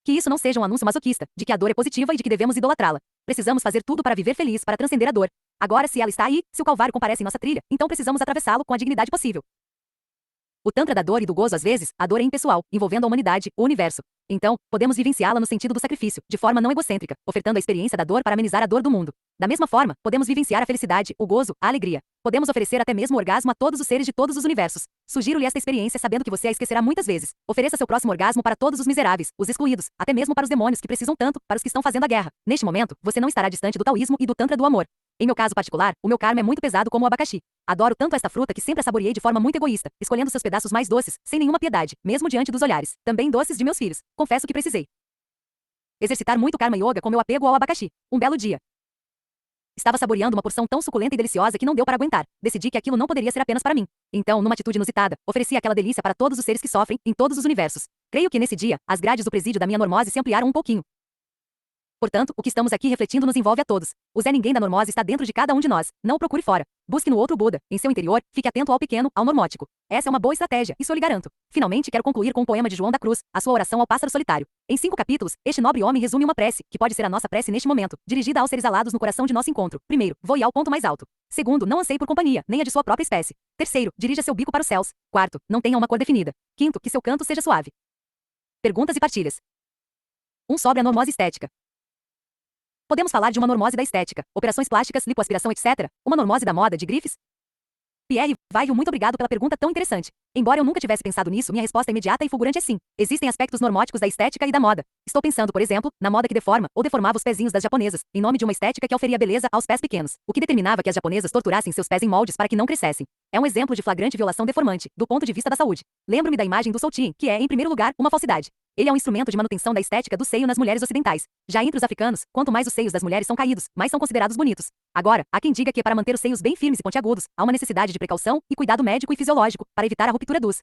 Que isso não seja um anúncio masoquista, de que a dor é positiva e de que devemos idolatrá-la. Precisamos fazer tudo para viver feliz, para transcender a dor. Agora, se ela está aí, se o Calvário comparece em nossa trilha, então precisamos atravessá-lo com a dignidade possível. O Tantra da dor e do gozo, às vezes, a dor é impessoal, envolvendo a humanidade, o universo. Então, podemos vivenciá-la no sentido do sacrifício, de forma não egocêntrica, ofertando a experiência da dor para amenizar a dor do mundo. Da mesma forma, podemos vivenciar a felicidade, o gozo, a alegria. Podemos oferecer até mesmo o orgasmo a todos os seres de todos os universos. Sugiro-lhe esta experiência sabendo que você a esquecerá muitas vezes. Ofereça seu próximo orgasmo para todos os miseráveis, os excluídos, até mesmo para os demônios que precisam tanto, para os que estão fazendo a guerra. Neste momento, você não estará distante do taoísmo e do tantra do amor. Em meu caso particular, o meu karma é muito pesado como o abacaxi. Adoro tanto esta fruta que sempre a saboreei de forma muito egoísta, escolhendo seus pedaços mais doces, sem nenhuma piedade, mesmo diante dos olhares, também doces de meus filhos. Confesso que precisei exercitar muito karma yoga com meu apego ao abacaxi. Um belo dia, estava saboreando uma porção tão suculenta e deliciosa que não deu para aguentar. Decidi que aquilo não poderia ser apenas para mim. Então, numa atitude inusitada, ofereci aquela delícia para todos os seres que sofrem, em todos os universos. Creio que nesse dia, as grades do presídio da minha normose se ampliaram um pouquinho. Portanto, o que estamos aqui refletindo nos envolve a todos. O Zé Ninguém da normose está dentro de cada um de nós. Não o procure fora. Busque no outro Buda. Em seu interior, fique atento ao pequeno, ao normótico. Essa é uma boa estratégia, isso eu lhe garanto. Finalmente, quero concluir com um poema de João da Cruz, a sua oração ao pássaro solitário. Em 5 capítulos, este nobre homem resume uma prece, que pode ser a nossa prece neste momento, dirigida aos seres alados no coração de nosso encontro. Primeiro, voe ao ponto mais alto. Segundo, não anseie por companhia, nem a de sua própria espécie. Terceiro, dirija seu bico para os céus. Quarto, não tenha uma cor definida. Quinto, que seu canto seja suave. Perguntas e partilhas. Sobre a normose estética. Podemos falar de uma normose da estética, operações plásticas, lipoaspiração, etc. Uma normose da moda, de grifes? Pierre, vai, muito obrigado pela pergunta tão interessante. Embora eu nunca tivesse pensado nisso, minha resposta imediata e fulgurante é sim. Existem aspectos normóticos da estética e da moda. Estou pensando, por exemplo, na moda que deforma ou deformava os pezinhos das japonesas, em nome de uma estética que oferia beleza aos pés pequenos, o que determinava que as japonesas torturassem seus pés em moldes para que não crescessem. É um exemplo de flagrante violação deformante, do ponto de vista da saúde. Lembro-me da imagem do Soutin, que é, em primeiro lugar, uma falsidade. Ele é um instrumento de manutenção da estética do seio nas mulheres ocidentais. Já entre os africanos, quanto mais os seios das mulheres são caídos, mais são considerados bonitos. Agora, há quem diga que para manter os seios bem firmes e pontiagudos, há uma necessidade de precaução e cuidado médico e fisiológico para evitar a ruptura dos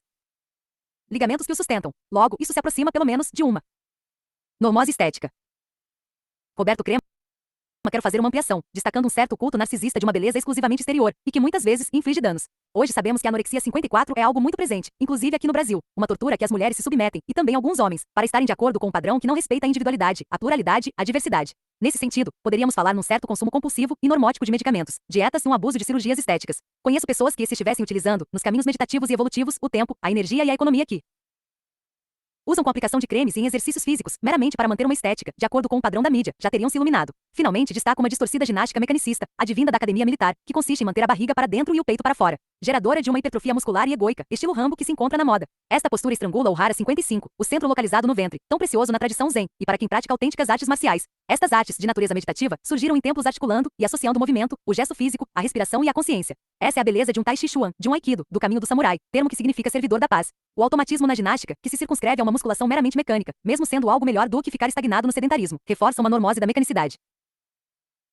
ligamentos que o sustentam. Logo, isso se aproxima pelo menos de uma normose estética. Roberto Crema, quero fazer uma ampliação, destacando um certo culto narcisista de uma beleza exclusivamente exterior, e que muitas vezes inflige danos. Hoje sabemos que a anorexia 54 é algo muito presente, inclusive aqui no Brasil, uma tortura que as mulheres se submetem, e também alguns homens, para estarem de acordo com um padrão que não respeita a individualidade, a pluralidade, a diversidade. Nesse sentido, poderíamos falar num certo consumo compulsivo e normótico de medicamentos, dietas e um abuso de cirurgias estéticas. Conheço pessoas que se estivessem utilizando, nos caminhos meditativos e evolutivos, o tempo, a energia e a economia que usam com aplicação de cremes e em exercícios físicos, meramente para manter uma estética, de acordo com o padrão da mídia, já teriam se iluminado. Finalmente, destaco uma distorcida ginástica mecanicista, advinda da academia militar, que consiste em manter a barriga para dentro e o peito para fora, geradora de uma hipertrofia muscular e egoica, estilo Rambo que se encontra na moda. Esta postura estrangula o Hara 55, o centro localizado no ventre, tão precioso na tradição Zen, e para quem pratica autênticas artes marciais. Estas artes, de natureza meditativa, surgiram em templos articulando e associando o movimento, o gesto físico, a respiração e a consciência. Essa é a beleza de um Tai Chi Chuan, de um Aikido, do caminho do samurai, termo que significa servidor da paz. O automatismo na ginástica, que se circunscreve a uma musculação meramente mecânica, mesmo sendo algo melhor do que ficar estagnado no sedentarismo, reforça uma normose da mecanicidade.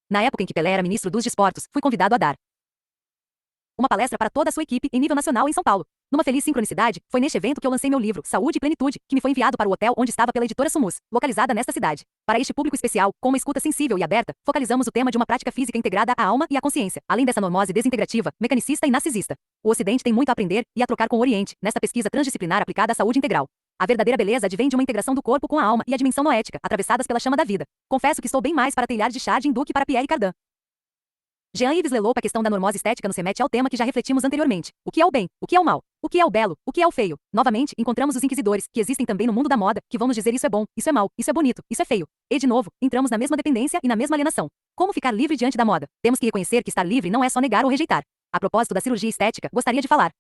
Na época em que Pelé era ministro dos Desportos, fui convidado a dar uma palestra para toda a sua equipe em nível nacional em São Paulo. Numa feliz sincronicidade, foi neste evento que eu lancei meu livro, Saúde e Plenitude, que me foi enviado para o hotel onde estava pela editora Sumus, localizada nesta cidade. Para este público especial, com uma escuta sensível e aberta, focalizamos o tema de uma prática física integrada à alma e à consciência, além dessa normose desintegrativa, mecanicista e narcisista. O Ocidente tem muito a aprender e a trocar com o Oriente, nesta pesquisa transdisciplinar aplicada à saúde integral. A verdadeira beleza advém de uma integração do corpo com a alma e a dimensão noética, atravessadas pela chama da vida. Confesso que estou bem mais para Teilhard de Chardin do que para Pierre Cardin. Jean-Yves Leloup, a questão da normose estética nos remete ao tema que já refletimos anteriormente. O que é o bem? O que é o mal? O que é o belo? O que é o feio? Novamente, encontramos os inquisidores, que existem também no mundo da moda, que vão nos dizer isso é bom, isso é mal, isso é bonito, isso é feio. E, de novo, entramos na mesma dependência e na mesma alienação. Como ficar livre diante da moda? Temos que reconhecer que estar livre não é só negar ou rejeitar. A propósito da cirurgia estética, gostaria de falar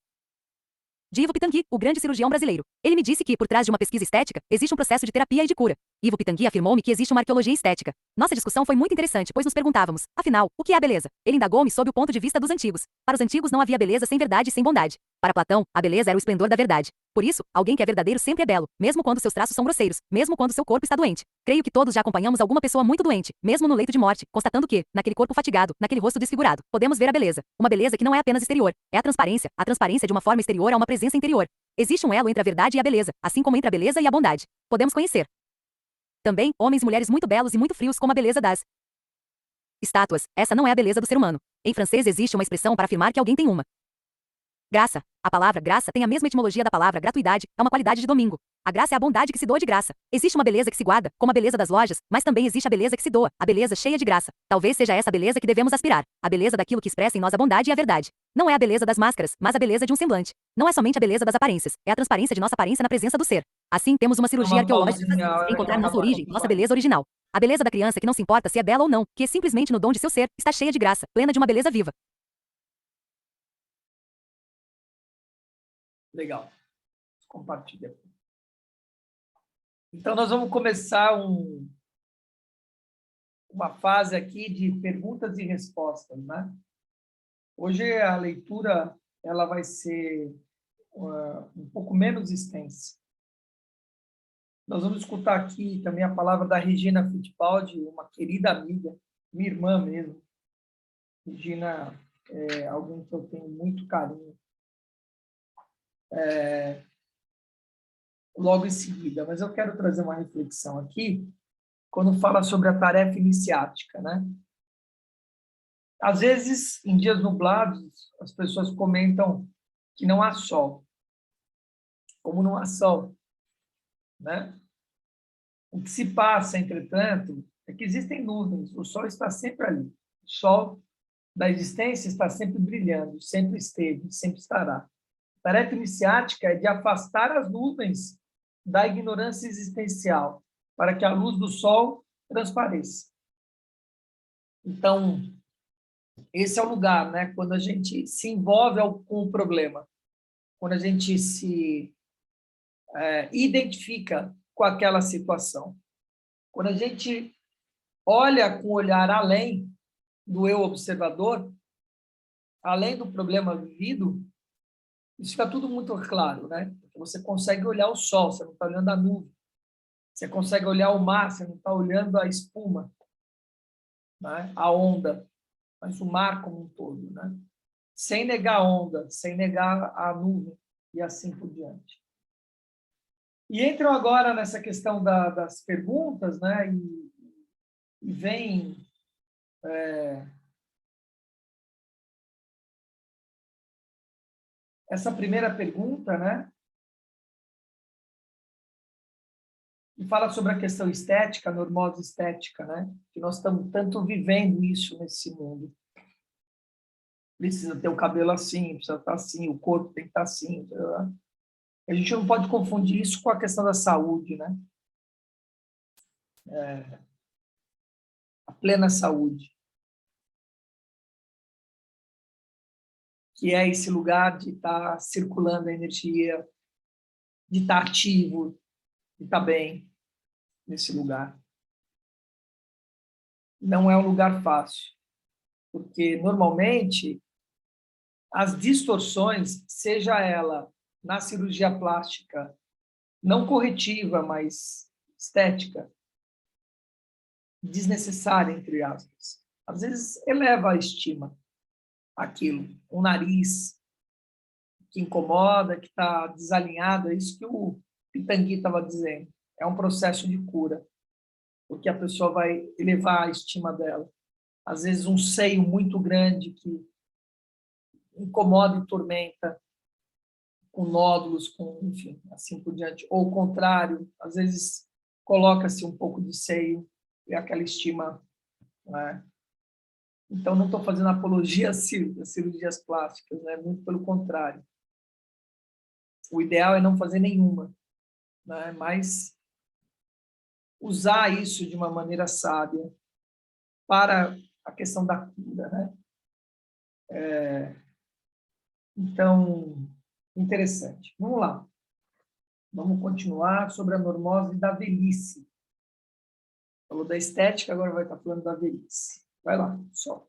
de Ivo Pitangui, o grande cirurgião brasileiro. Ele me disse que, por trás de uma pesquisa estética, existe um processo de terapia e de cura. Ivo Pitangui afirmou-me que existe uma arqueologia estética. Nossa discussão foi muito interessante, pois nos perguntávamos, afinal, o que é a beleza? Ele indagou-me sob o ponto de vista dos antigos. Para os antigos não havia beleza sem verdade e sem bondade. Para Platão, a beleza era o esplendor da verdade. Por isso, alguém que é verdadeiro sempre é belo, mesmo quando seus traços são grosseiros, mesmo quando seu corpo está doente. Creio que todos já acompanhamos alguma pessoa muito doente, mesmo no leito de morte, constatando que, naquele corpo fatigado, naquele rosto desfigurado, podemos ver a beleza. Uma beleza que não é apenas exterior, é a transparência de uma forma exterior a uma presença interior. Existe um elo entre a verdade e a beleza, assim como entre a beleza e a bondade. Podemos conhecer também homens e mulheres muito belos e muito frios como a beleza das estátuas. Essa não é a beleza do ser humano. Em francês existe uma expressão para afirmar que alguém tem uma graça. A palavra graça tem a mesma etimologia da palavra gratuidade, é uma qualidade de domingo. A graça é a bondade que se doa de graça. Existe uma beleza que se guarda, como a beleza das lojas, mas também existe a beleza que se doa, a beleza cheia de graça. Talvez seja essa beleza que devemos aspirar, a beleza daquilo que expressa em nós a bondade e a verdade. Não é a beleza das máscaras, mas a beleza de um semblante. Não é somente a beleza das aparências, é a transparência de nossa aparência na presença do ser. Assim, temos uma cirurgia arqueológica para encontrar nossa origem, nossa beleza original. A beleza da criança que não se importa se é bela ou não, que simplesmente no dom de seu ser, está cheia de graça, plena de uma beleza viva.
Legal. Compartilha. Então, nós vamos começar uma fase aqui de perguntas e respostas, né? Hoje a leitura ela vai ser um pouco menos extensa. Nós vamos escutar aqui também a palavra da Regina Fittipaldi, uma querida amiga, minha irmã mesmo. Regina é alguém que eu tenho muito carinho. Logo em seguida, mas eu quero trazer uma reflexão aqui, quando fala sobre a tarefa iniciática, né? Às vezes, em dias nublados, as pessoas comentam que não há sol. Como não há sol, né? O que se passa, entretanto, é que existem nuvens, o sol está sempre ali. O sol da existência está sempre brilhando, sempre esteve, sempre estará. A tarefa iniciática é de afastar as nuvens da ignorância existencial, para que a luz do sol transpareça. Então, Esse é o lugar, né? Quando a gente se envolve com o problema, quando a gente se identifica com aquela situação, quando a gente olha com o olhar além do eu observador, além do problema vivido, isso fica tudo muito claro, né? Porque você consegue olhar o sol, você não está olhando a nuvem. Você consegue olhar o mar, você não está olhando a espuma, né? A onda, mas o mar como um todo, né? Sem negar a onda, sem negar a nuvem e assim por diante. E entram agora nessa questão das perguntas, né? E vem essa primeira pergunta, né? E fala sobre a questão estética, a normose estética, né? Que nós estamos tanto vivendo isso nesse mundo. Precisa ter o cabelo assim, precisa estar assim, o corpo tem que estar assim. Tá? A gente não pode confundir isso com a questão da saúde, né? A plena saúde. Que é esse lugar de estar circulando a energia, de estar ativo, de estar bem nesse lugar. Não é um lugar fácil, porque normalmente as distorções, seja ela na cirurgia plástica, não corretiva, mas estética, desnecessária, entre aspas, às vezes eleva a estima aquilo, um nariz que incomoda, que está desalinhado, é isso que o Pitangui estava dizendo, é um processo de cura, porque a pessoa vai elevar a estima dela. Às vezes um seio muito grande que incomoda e tormenta, com nódulos, com, enfim, assim por diante. Ou o contrário, às vezes coloca-se um pouco de seio e aquela estima, né? Então, não estou fazendo apologia às cirurgias plásticas, né? Muito pelo contrário. O ideal é não fazer nenhuma, né? Mas usar isso de uma maneira sábia para a questão da cura, né? Então, interessante. Vamos lá. Vamos continuar sobre a normose da velhice. Falou da estética, agora vai estar falando da velhice. Vai lá, só.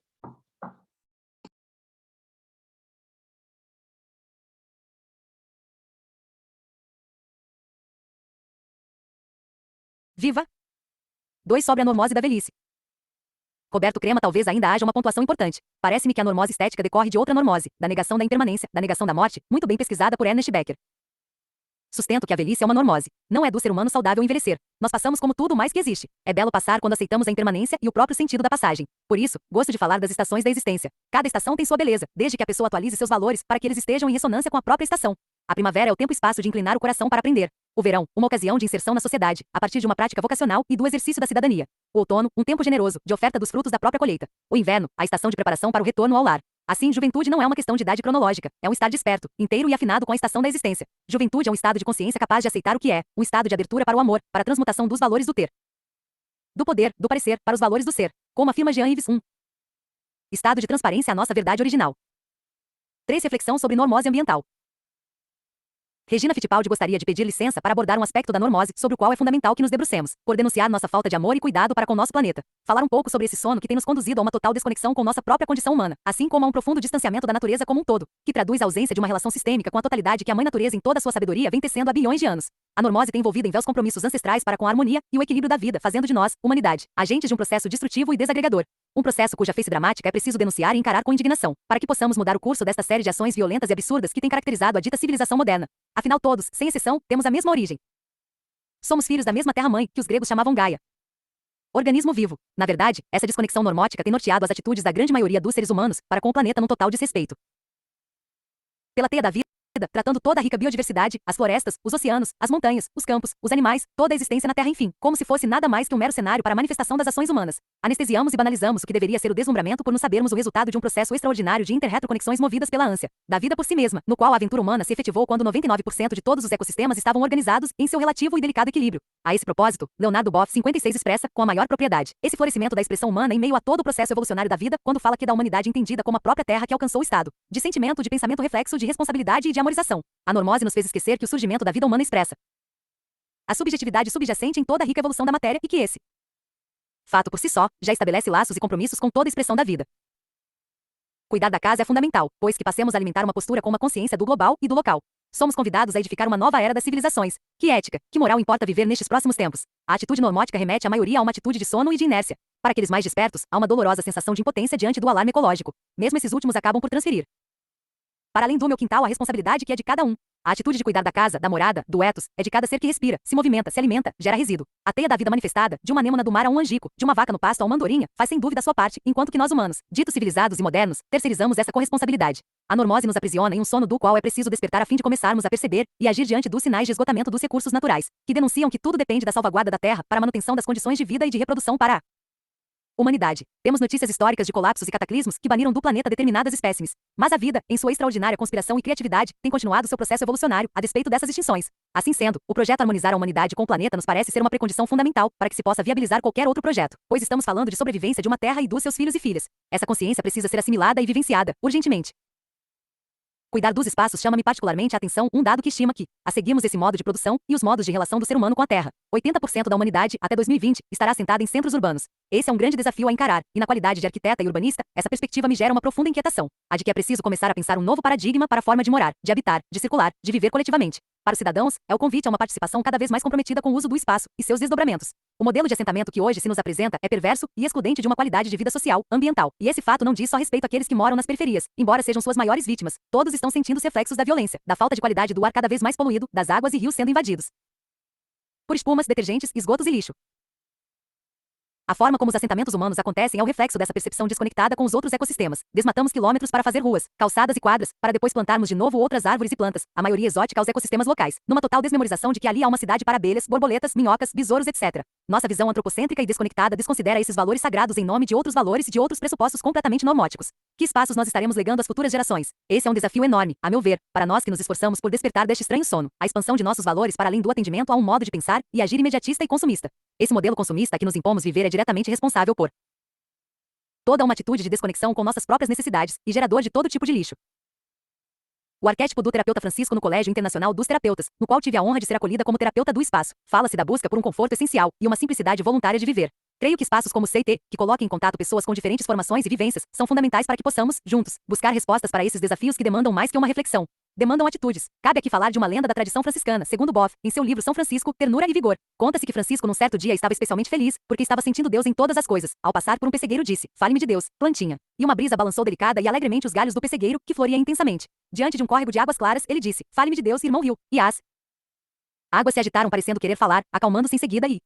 Viva! 2 sobre a normose da velhice. Roberto Crema talvez ainda haja uma pontuação importante. Parece-me que a normose estética decorre de outra normose, da negação da impermanência, da negação da morte, muito bem pesquisada por Ernest Becker. Sustento que a velhice é uma normose. Não é do ser humano saudável envelhecer. Nós passamos como tudo mais que existe. É belo passar quando aceitamos a impermanência e o próprio sentido da passagem. Por isso, gosto de falar das estações da existência. Cada estação tem sua beleza, desde que a pessoa atualize seus valores para que eles estejam em ressonância com a própria estação. A primavera é o tempo e espaço de inclinar o coração para aprender. O verão, uma ocasião de inserção na sociedade, a partir de uma prática vocacional e do exercício da cidadania. O outono, um tempo generoso, de oferta dos frutos da própria colheita. O inverno, a estação de preparação para o retorno ao lar. Assim, juventude não é uma questão de idade cronológica, é um estar desperto, inteiro e afinado com a estação da existência. Juventude é um estado de consciência capaz de aceitar o que é, um estado de abertura para o amor, para a transmutação dos valores do ter. Do poder, do parecer, para os valores do ser, como afirma Jean Yves 1. Estado de transparência à nossa verdade original. 3. Reflexão sobre normose ambiental. Regina Fittipaldi gostaria de pedir licença para abordar um aspecto da normose sobre o qual é fundamental que nos debrucemos, por denunciar nossa falta de amor e cuidado para com nosso planeta. Falar um pouco sobre esse sono que tem nos conduzido a uma total desconexão com nossa própria condição humana, assim como a um profundo distanciamento da natureza como um todo, que traduz a ausência de uma relação sistêmica com a totalidade que a mãe natureza em toda a sua sabedoria vem tecendo há bilhões de anos. A normose tem envolvido em véus compromissos ancestrais para com a harmonia e o equilíbrio da vida, fazendo de nós, humanidade, agentes de um processo destrutivo e desagregador. Um processo cuja face dramática é preciso denunciar e encarar com indignação, para que possamos mudar o curso desta série de ações violentas e absurdas que tem caracterizado a dita civilização moderna. Afinal, todos, sem exceção, temos a mesma origem. Somos filhos da mesma terra-mãe, que os gregos chamavam Gaia. Organismo vivo. Na verdade, essa desconexão normótica tem norteado as atitudes da grande maioria dos seres humanos para com o planeta num total desrespeito. Pela teia da vida, tratando toda a rica biodiversidade, as florestas, os oceanos, as montanhas, os campos, os animais, toda a existência na Terra, enfim, como se fosse nada mais que um mero cenário para a manifestação das ações humanas. Anestesiamos e banalizamos o que deveria ser o deslumbramento por nos sabermos o resultado de um processo extraordinário de interretroconexões movidas pela ânsia da vida por si mesma, no qual a aventura humana se efetivou quando 99% de todos os ecossistemas estavam organizados em seu relativo e delicado equilíbrio. A esse propósito, Leonardo Boff 56 expressa, com a maior propriedade, esse florescimento da expressão humana em meio a todo o processo evolucionário da vida, quando fala que da humanidade entendida como a própria Terra que alcançou o estado de sentimento, de pensamento reflexo, de responsabilidade e de amorização. A normose nos fez esquecer que o surgimento da vida humana expressa a subjetividade subjacente em toda a rica evolução da matéria e que esse fato por si só já estabelece laços e compromissos com toda a expressão da vida. Cuidar da casa é fundamental, pois que passemos a alimentar uma postura com uma consciência do global e do local. Somos convidados a edificar uma nova era das civilizações. Que ética, que moral importa viver nestes próximos tempos? A atitude normótica remete a maioria a uma atitude de sono e de inércia. Para aqueles mais despertos, há uma dolorosa sensação de impotência diante do alarme ecológico. Mesmo esses últimos acabam por transferir para além do meu quintal a responsabilidade que é de cada um. A atitude de cuidar da casa, da morada, do ethos, é de cada ser que respira, se movimenta, se alimenta, gera resíduo. A teia da vida manifestada, de uma anêmona do mar a um angico, de uma vaca no pasto a uma andorinha, faz sem dúvida a sua parte, enquanto que nós humanos, ditos civilizados e modernos, terceirizamos essa corresponsabilidade. A normose nos aprisiona em um sono do qual é preciso despertar a fim de começarmos a perceber e agir diante dos sinais de esgotamento dos recursos naturais, que denunciam que tudo depende da salvaguarda da terra para a manutenção das condições de vida e de reprodução para a humanidade. Temos notícias históricas de colapsos e cataclismos que baniram do planeta determinadas espécimes. Mas a vida, em sua extraordinária conspiração e criatividade, tem continuado seu processo evolucionário, a despeito dessas extinções. Assim sendo, o projeto Harmonizar a Humanidade com o Planeta nos parece ser uma precondição fundamental para que se possa viabilizar qualquer outro projeto, pois estamos falando de sobrevivência de uma terra e dos seus filhos e filhas. Essa consciência precisa ser assimilada e vivenciada, urgentemente. Cuidar dos espaços chama-me particularmente a atenção um dado que estima que, a seguirmos esse modo de produção e os modos de relação do ser humano com a Terra, 80% da humanidade, até 2020, estará assentada em centros urbanos. Esse é um grande desafio a encarar, e na qualidade de arquiteta e urbanista, essa perspectiva me gera uma profunda inquietação, a de que é preciso começar a pensar um novo paradigma para a forma de morar, de habitar, de circular, de viver coletivamente. Para os cidadãos, é o convite a uma participação cada vez mais comprometida com o uso do espaço e seus desdobramentos. O modelo de assentamento que hoje se nos apresenta é perverso e excludente de uma qualidade de vida social, ambiental, e esse fato não diz só respeito àqueles que moram nas periferias, embora sejam suas maiores vítimas. Todos estão sentindo os reflexos da violência, da falta de qualidade do ar cada vez mais poluído, das águas e rios sendo invadidos por espumas, detergentes, esgotos e lixo. A forma como os assentamentos humanos acontecem é o reflexo dessa percepção desconectada com os outros ecossistemas. Desmatamos quilômetros para fazer ruas, calçadas e quadras, para depois plantarmos de novo outras árvores e plantas, a maioria exótica aos ecossistemas locais, numa total desmemorização de que ali há uma cidade para abelhas, borboletas, minhocas, besouros, etc. Nossa visão antropocêntrica e desconectada desconsidera esses valores sagrados em nome de outros valores e de outros pressupostos completamente normóticos. Que espaços nós estaremos legando às futuras gerações? Esse é um desafio enorme, a meu ver, para nós que nos esforçamos por despertar deste estranho sono, a expansão de nossos valores para além do atendimento a um modo de pensar e agir imediatista e consumista. Esse modelo consumista que nos impomos viver é diretamente responsável por toda uma atitude de desconexão com nossas próprias necessidades e gerador de todo tipo de lixo. O arquétipo do terapeuta Francisco no Colégio Internacional dos Terapeutas, no qual tive a honra de ser acolhida como terapeuta do espaço, fala-se da busca por um conforto essencial e uma simplicidade voluntária de viver. Creio que espaços como o CT, que coloquem em contato pessoas com diferentes formações e vivências, são fundamentais para que possamos, juntos, buscar respostas para esses desafios que demandam mais que uma reflexão. Demandam atitudes. Cabe aqui falar de uma lenda da tradição franciscana, segundo Boff, em seu livro São Francisco, Ternura e Vigor. Conta-se que Francisco num certo dia estava especialmente feliz, porque estava sentindo Deus em todas as coisas. Ao passar por um pessegueiro disse, fale-me de Deus, plantinha. E uma brisa balançou delicada e alegremente os galhos do pessegueiro, que floria intensamente. Diante de um córrego de águas claras, ele disse, fale-me de Deus, irmão rio. E as águas se agitaram parecendo querer falar, acalmando-se em seguida e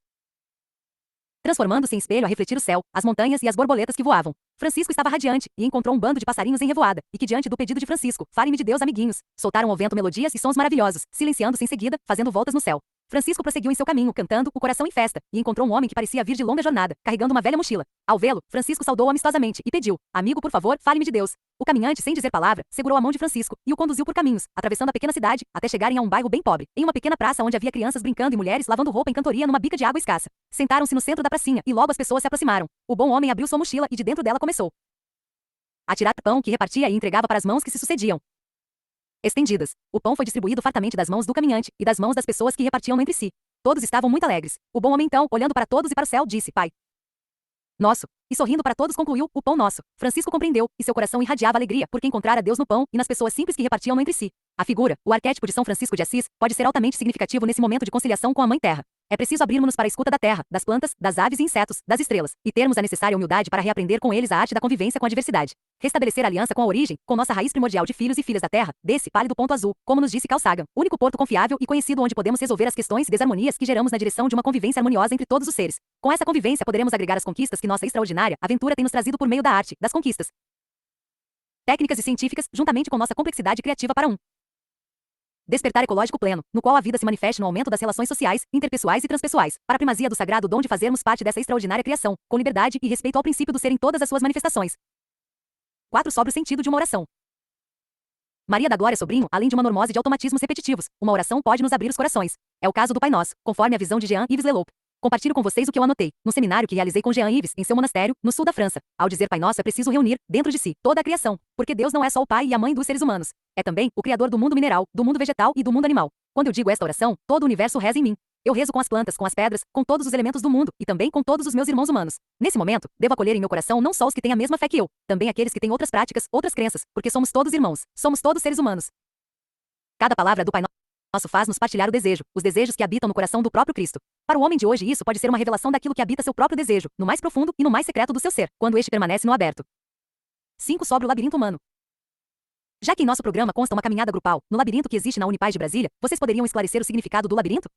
transformando-se em espelho a refletir o céu, as montanhas e as borboletas que voavam. Francisco estava radiante, e encontrou um bando de passarinhos em revoada, e que diante do pedido de Francisco, fale-me de Deus, amiguinhos, soltaram ao vento melodias e sons maravilhosos, silenciando-se em seguida, fazendo voltas no céu. Francisco prosseguiu em seu caminho, cantando, o coração em festa, e encontrou um homem que parecia vir de longa jornada, carregando uma velha mochila. Ao vê-lo, Francisco saudou amistosamente e pediu, amigo, por favor, fale-me de Deus. O caminhante, sem dizer palavra, segurou a mão de Francisco e o conduziu por caminhos, atravessando a pequena cidade, até chegarem a um bairro bem pobre, em uma pequena praça onde havia crianças brincando e mulheres lavando roupa em cantoria numa bica de água escassa. Sentaram-se no centro da pracinha e logo as pessoas se aproximaram. O bom homem abriu sua mochila e de dentro dela começou a tirar pão que repartia e entregava para as mãos que se sucediam estendidas. O pão foi distribuído fartamente das mãos do caminhante e das mãos das pessoas que repartiam entre si. Todos estavam muito alegres. O bom homem então, olhando para todos e para o céu, disse, Pai nosso, e sorrindo para todos concluiu, o pão nosso. Francisco compreendeu, e seu coração irradiava alegria, porque encontrara Deus no pão e nas pessoas simples que repartiam entre si. A figura, o arquétipo de São Francisco de Assis, pode ser altamente significativo nesse momento de conciliação com a Mãe Terra. É preciso abrirmos-nos para a escuta da terra, das plantas, das aves e insetos, das estrelas, e termos a necessária humildade para reaprender com eles a arte da convivência com a diversidade. Restabelecer a aliança com a origem, com nossa raiz primordial de filhos e filhas da terra, desse pálido ponto azul, como nos disse Carl Sagan, único porto confiável e conhecido onde podemos resolver as questões e desarmonias que geramos na direção de uma convivência harmoniosa entre todos os seres. Com essa convivência poderemos agregar as conquistas que nossa extraordinária aventura tem nos trazido por meio da arte, das conquistas técnicas e científicas, juntamente com nossa complexidade criativa para um Despertar ecológico pleno, no qual a vida se manifeste no aumento das relações sociais, interpessoais e transpessoais, para a primazia do sagrado dom de fazermos parte dessa extraordinária criação, com liberdade e respeito ao princípio do ser em todas as suas manifestações. 4. Sobre o sentido de uma oração. Maria da Glória Sobrinho, além de uma normose de automatismos repetitivos, uma oração pode nos abrir os corações. É o caso do Pai Nosso, conforme a visão de Jean-Yves Leloup. Compartilho com vocês o que eu anotei, no seminário que realizei com Jean-Yves, em seu monastério, no sul da França. Ao dizer Pai Nosso é preciso reunir, dentro de si, toda a criação, porque Deus não é só o pai e a mãe dos seres humanos. É também o Criador do mundo mineral, do mundo vegetal e do mundo animal. Quando eu digo esta oração, todo o universo reza em mim. Eu rezo com as plantas, com as pedras, com todos os elementos do mundo, e também com todos os meus irmãos humanos. Nesse momento, devo acolher em meu coração não só os que têm a mesma fé que eu, também aqueles que têm outras práticas, outras crenças, porque somos todos irmãos, somos todos seres humanos. Cada palavra do Pai Nosso faz-nos partilhar o desejo, os desejos que habitam no coração do próprio Cristo. Para o homem de hoje isso pode ser uma revelação daquilo que habita seu próprio desejo, no mais profundo e no mais secreto do seu ser, quando este permanece no aberto. 5. Sobre o labirinto humano. Já que em nosso programa consta uma caminhada grupal, no labirinto que existe na Unipaz de Brasília, vocês poderiam esclarecer o significado do labirinto?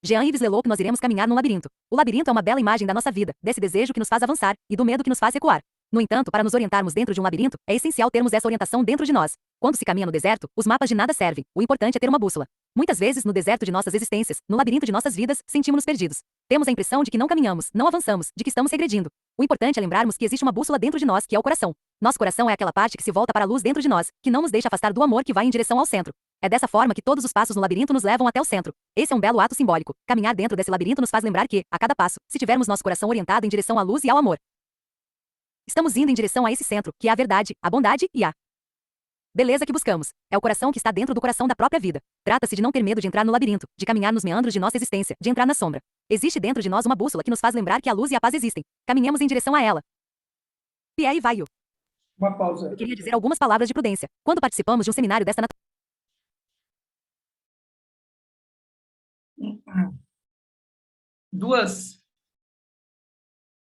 Jean-Yves Leloup, nós iremos caminhar num labirinto. O labirinto é uma bela imagem da nossa vida, desse desejo que nos faz avançar, e do medo que nos faz recuar. No entanto, para nos orientarmos dentro de um labirinto, é essencial termos essa orientação dentro de nós. Quando se caminha no deserto, os mapas de nada servem, o importante é ter uma bússola. Muitas vezes, no deserto de nossas existências, no labirinto de nossas vidas, sentimos-nos perdidos. Temos a impressão de que não caminhamos, não avançamos, de que estamos regredindo. O importante é lembrarmos que existe uma bússola dentro de nós, que é o coração. Nosso coração é aquela parte que se volta para a luz dentro de nós, que não nos deixa afastar do amor que vai em direção ao centro. É dessa forma que todos os passos no labirinto nos levam até o centro. Esse é um belo ato simbólico. Caminhar dentro desse labirinto nos faz lembrar que, a cada passo, se tivermos nosso coração orientado em direção à luz e ao amor, estamos indo em direção a esse centro, que é a verdade, a bondade e a beleza que buscamos. É o coração que está dentro do coração da própria vida. Trata-se de não ter medo de entrar no labirinto, de caminhar nos meandros de nossa existência, de entrar na sombra. Existe dentro de nós uma bússola que nos faz lembrar que a luz e a paz existem. Caminhemos em direção a ela. E aí vai eu.
Uma pausa.
Eu queria dizer algumas palavras de prudência. Quando participamos de um seminário desta natureza,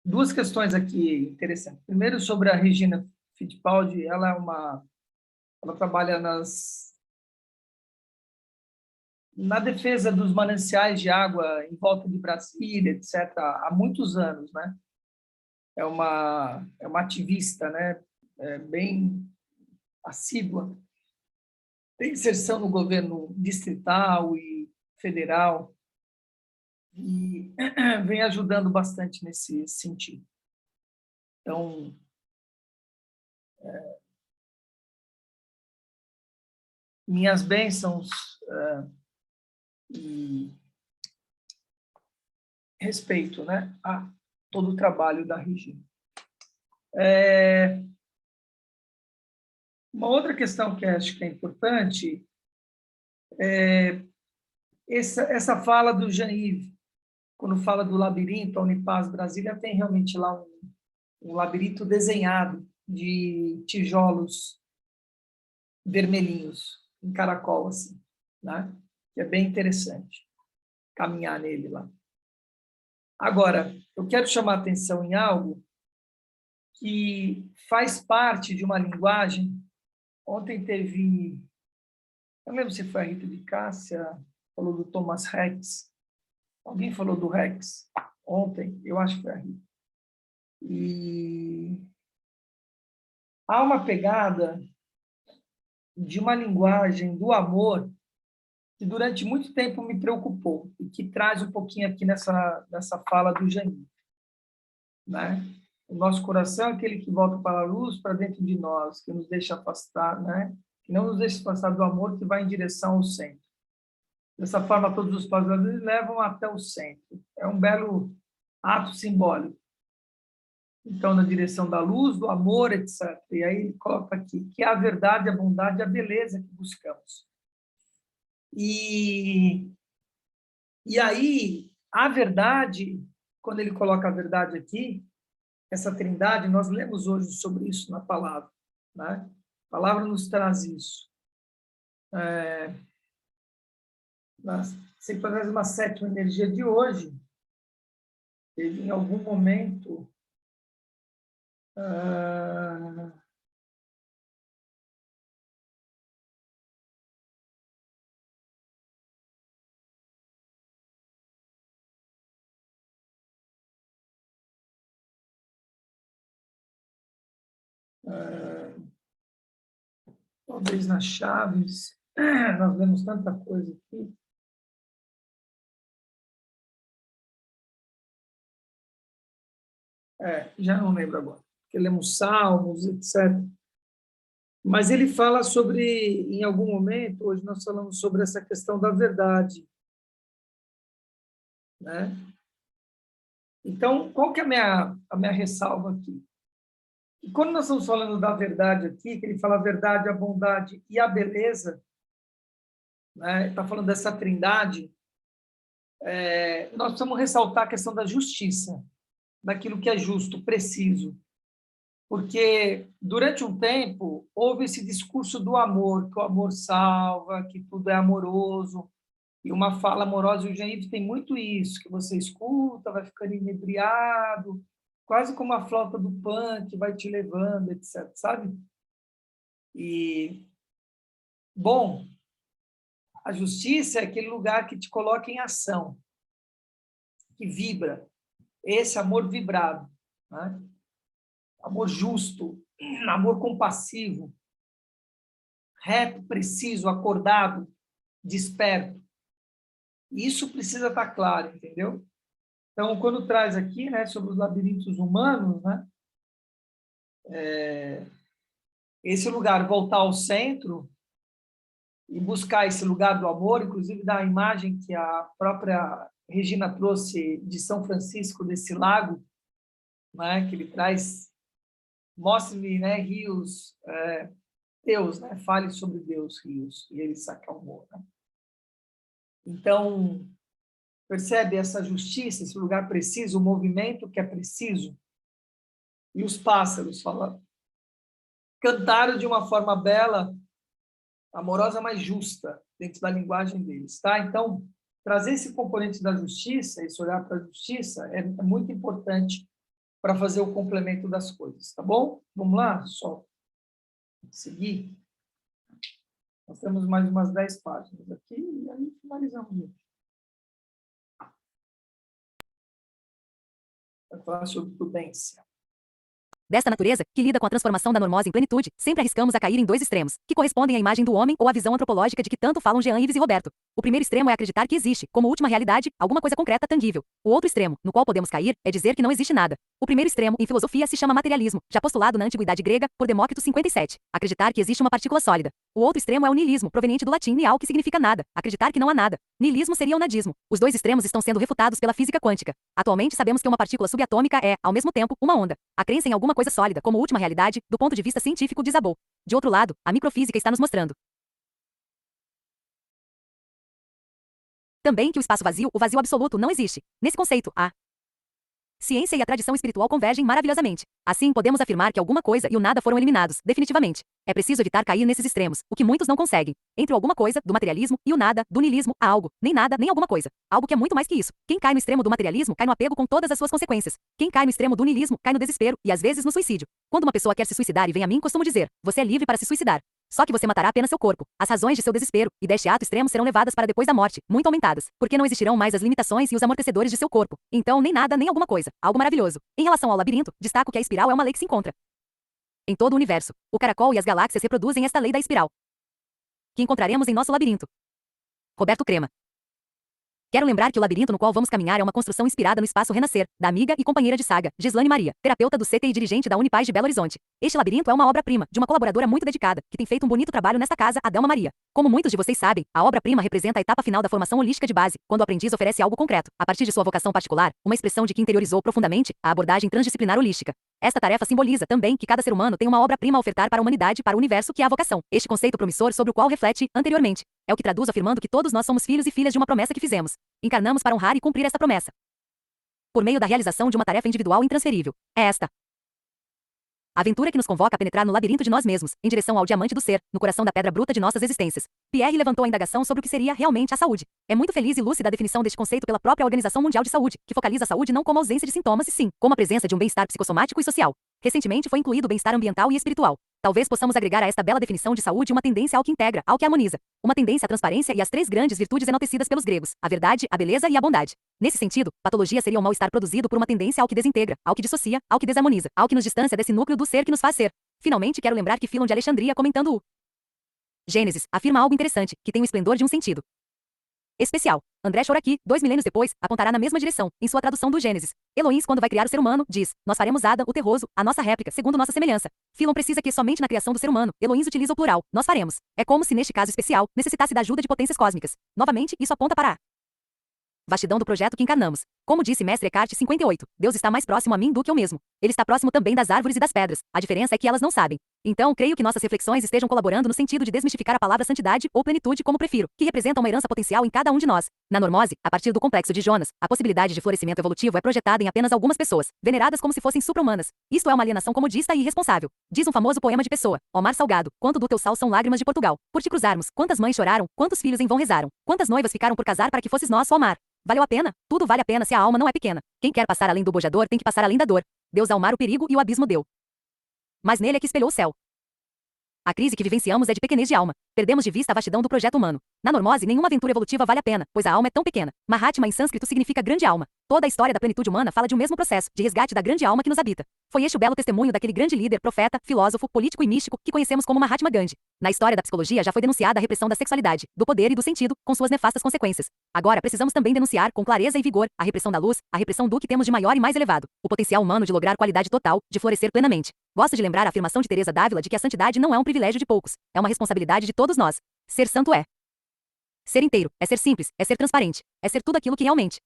Duas questões aqui interessantes. Primeiro, sobre a Regina Fittipaldi, ela trabalha na defesa dos mananciais de água em volta de Brasília, etc., há muitos anos, né? É uma ativista, né? Bem assídua. Tem inserção no governo distrital e federal e vem ajudando bastante nesse sentido. Então, minhas bênçãos e respeito, né, a todo o trabalho da Regina. Uma outra questão que acho que é importante é essa fala do Jean-Yves, quando fala do labirinto, a Unipaz Brasília tem realmente lá um labirinto desenhado de tijolos vermelhinhos, em caracol, assim, né? Que é bem interessante caminhar nele lá. Agora, eu quero chamar a atenção em algo que faz parte de uma linguagem. Ontem teve, eu não lembro se foi a Rita de Cássia, falou do Thomas Rex. Alguém falou do Rex ontem? Eu acho que foi a Rita. E há uma pegada de uma linguagem do amor que durante muito tempo me preocupou e que traz um pouquinho aqui nessa fala do Janine, né? O nosso coração é aquele que volta para a luz, para dentro de nós, que nos deixa afastar, né? Que não nos deixa afastar do amor, que vai em direção ao centro. Dessa forma, todos os passos levam até o centro. É um belo ato simbólico. Então, na direção da luz, do amor, etc. E aí ele coloca aqui que é a verdade, a bondade e a beleza que buscamos. E aí, a verdade, quando ele coloca a verdade aqui, essa trindade, nós lemos hoje sobre isso na palavra, né? A palavra nos traz isso. Na 57ª energia de hoje, teve em algum momento talvez nas chaves, Nós vemos tanta coisa aqui. Já não lembro agora. Porque lemos Salmos, etc. Mas ele fala sobre, em algum momento, hoje nós falamos sobre essa questão da verdade, né? Então, qual que é a minha ressalva aqui? E quando nós estamos falando da verdade aqui, que ele fala a verdade, a bondade e a beleza, né? Está falando dessa trindade, nós precisamos ressaltar a questão da justiça, daquilo que é justo, preciso. Porque, durante um tempo, houve esse discurso do amor, que o amor salva, que tudo é amoroso, e uma fala amorosa, e o Jean Yves tem muito isso, que você escuta, vai ficando inebriado, quase como a flauta do Pan, que vai te levando, etc., sabe? E, bom, a justiça é aquele lugar que te coloca em ação, que vibra, esse amor vibrado, né? Amor justo, amor compassivo, reto, preciso, acordado, desperto. Isso precisa estar claro, entendeu? Então, quando traz aqui, né, sobre os labirintos humanos, né, esse lugar, voltar ao centro e buscar esse lugar do amor, inclusive da imagem que a própria Regina trouxe de São Francisco, desse lago, né, que ele traz, mostre-me, né, rios, Deus, né, fale sobre Deus, rios, e ele se acalmou, né? Então, percebe essa justiça, esse lugar preciso, o movimento que é preciso? E os pássaros cantaram de uma forma bela, amorosa, mas justa, dentro da linguagem deles, tá? Então, trazer esse componente da justiça, esse olhar para a justiça, é muito importante para fazer o complemento das coisas, tá bom? Vamos lá? Só seguir. Nós temos mais umas 10 páginas aqui, e aí finalizamos. Vai falar sobre prudência.
Desta natureza, que lida com a transformação da normose em plenitude, sempre arriscamos a cair em dois extremos, que correspondem à imagem do homem ou à visão antropológica de que tanto falam Jean Yves e Roberto. O primeiro extremo é acreditar que existe, como última realidade, alguma coisa concreta, tangível. O outro extremo, no qual podemos cair, é dizer que não existe nada. O primeiro extremo, em filosofia, se chama materialismo, já postulado na antiguidade grega, por Demócrito 57. Acreditar que existe uma partícula sólida. O outro extremo é o niilismo, proveniente do latim nial, que significa nada, acreditar que não há nada. Niilismo seria o nadismo. Os dois extremos estão sendo refutados pela física quântica. Atualmente sabemos que uma partícula subatômica é, ao mesmo tempo, uma onda. A crença em alguma coisa sólida, como última realidade, do ponto de vista científico, desabou. De outro lado, a microfísica está nos mostrando também que o espaço vazio, o vazio absoluto, não existe. Nesse conceito, a ciência e a tradição espiritual convergem maravilhosamente. Assim, podemos afirmar que alguma coisa e o nada foram eliminados, definitivamente. É preciso evitar cair nesses extremos, o que muitos não conseguem. Entre o alguma coisa, do materialismo, e o nada, do niilismo, há algo, nem nada, nem alguma coisa. Algo que é muito mais que isso. Quem cai no extremo do materialismo, cai no apego com todas as suas consequências. Quem cai no extremo do niilismo, cai no desespero, e às vezes no suicídio. Quando uma pessoa quer se suicidar e vem a mim, costumo dizer, você é livre para se suicidar. Só que você matará apenas seu corpo. As razões de seu desespero e deste ato extremo serão levadas para depois da morte, muito aumentadas, porque não existirão mais as limitações e os amortecedores de seu corpo. Então, nem nada, nem alguma coisa. Algo maravilhoso. Em relação ao labirinto, destaco que a espiral é uma lei que se encontra em todo o universo. O caracol e as galáxias reproduzem esta lei da espiral, que encontraremos em nosso labirinto. Roberto Crema. Quero lembrar que o labirinto no qual vamos caminhar é uma construção inspirada no espaço Renascer, da amiga e companheira de saga, Gislane Maria, terapeuta do CT e dirigente da Unipaz de Belo Horizonte. Este labirinto é uma obra-prima, de uma colaboradora muito dedicada, que tem feito um bonito trabalho nesta casa, a Delma Maria. Como muitos de vocês sabem, a obra-prima representa a etapa final da formação holística de base, quando o aprendiz oferece algo concreto, a partir de sua vocação particular, uma expressão de que interiorizou profundamente a abordagem transdisciplinar holística. Esta tarefa simboliza também que cada ser humano tem uma obra-prima a ofertar para a humanidade e para o universo, que é a vocação. Este conceito promissor sobre o qual reflete, anteriormente, é o que traduz afirmando que todos nós somos filhos e filhas de uma promessa que fizemos. Encarnamos para honrar e cumprir esta promessa, por meio da realização de uma tarefa individual intransferível. É esta a aventura que nos convoca a penetrar no labirinto de nós mesmos, em direção ao diamante do ser, no coração da pedra bruta de nossas existências. Pierre levantou a indagação sobre o que seria realmente a saúde. É muito feliz e lúcida a definição deste conceito pela própria Organização Mundial de Saúde, que focaliza a saúde não como ausência de sintomas e sim como a presença de um bem-estar psicossomático e social. Recentemente foi incluído o bem-estar ambiental e espiritual. Talvez possamos agregar a esta bela definição de saúde uma tendência ao que integra, ao que harmoniza. Uma tendência à transparência e às três grandes virtudes enaltecidas pelos gregos: a verdade, a beleza e a bondade. Nesse sentido, patologia seria um mal-estar produzido por uma tendência ao que desintegra, ao que dissocia, ao que desarmoniza, ao que nos distancia desse núcleo do ser que nos faz ser. Finalmente, quero lembrar que Filon de Alexandria, comentando o Gênesis afirma algo interessante, que tem o esplendor de um sentido especial. André Chouraqui, 2 milênios depois, apontará na mesma direção, em sua tradução do Gênesis. Elohim, quando vai criar o ser humano, diz: nós faremos Adão, o terroso, a nossa réplica, segundo nossa semelhança. Philon precisa que somente na criação do ser humano, Elohim utiliza o plural, nós faremos. É como se neste caso especial, necessitasse da ajuda de potências cósmicas. Novamente, isso aponta para a vastidão do projeto que encarnamos. Como disse Mestre Eckhart 58, Deus está mais próximo a mim do que eu mesmo. Ele está próximo também das árvores e das pedras. A diferença é que elas não sabem. Então, creio que nossas reflexões estejam colaborando no sentido de desmistificar a palavra santidade ou plenitude como prefiro, que representa uma herança potencial em cada um de nós. Na normose, a partir do complexo de Jonas, a possibilidade de florescimento evolutivo é projetada em apenas algumas pessoas, veneradas como se fossem supra-humanas. Isto é uma alienação comodista e irresponsável. Diz um famoso poema de Pessoa: ó mar salgado, quanto do teu sal são lágrimas de Portugal. Por te cruzarmos, quantas mães choraram, quantos filhos em vão rezaram, quantas noivas ficaram por casar para que fosses nosso, ó mar. Valeu a pena? Tudo vale a pena se a alma não é pequena. Quem quer passar além do bojador tem que passar além da dor. Deus ao mar o perigo e o abismo deu. Mas nele é que espelhou o céu. A crise que vivenciamos é de pequenez de alma. Perdemos de vista a vastidão do projeto humano. Na normose, nenhuma aventura evolutiva vale a pena, pois a alma é tão pequena. Mahatma em sânscrito significa grande alma. Toda a história da plenitude humana fala de um mesmo processo, de resgate da grande alma que nos habita. Foi este o belo testemunho daquele grande líder, profeta, filósofo, político e místico que conhecemos como Mahatma Gandhi. Na história da psicologia já foi denunciada a repressão da sexualidade, do poder e do sentido, com suas nefastas consequências. Agora precisamos também denunciar, com clareza e vigor, a repressão da luz, a repressão do que temos de maior e mais elevado, o potencial humano de lograr qualidade total, de florescer plenamente. Gosto de lembrar a afirmação de Teresa d'Ávila de que a santidade não é um privilégio de poucos, é uma responsabilidade de todos nós. Ser santo é ser inteiro, é ser simples, é ser transparente, é ser tudo aquilo que realmente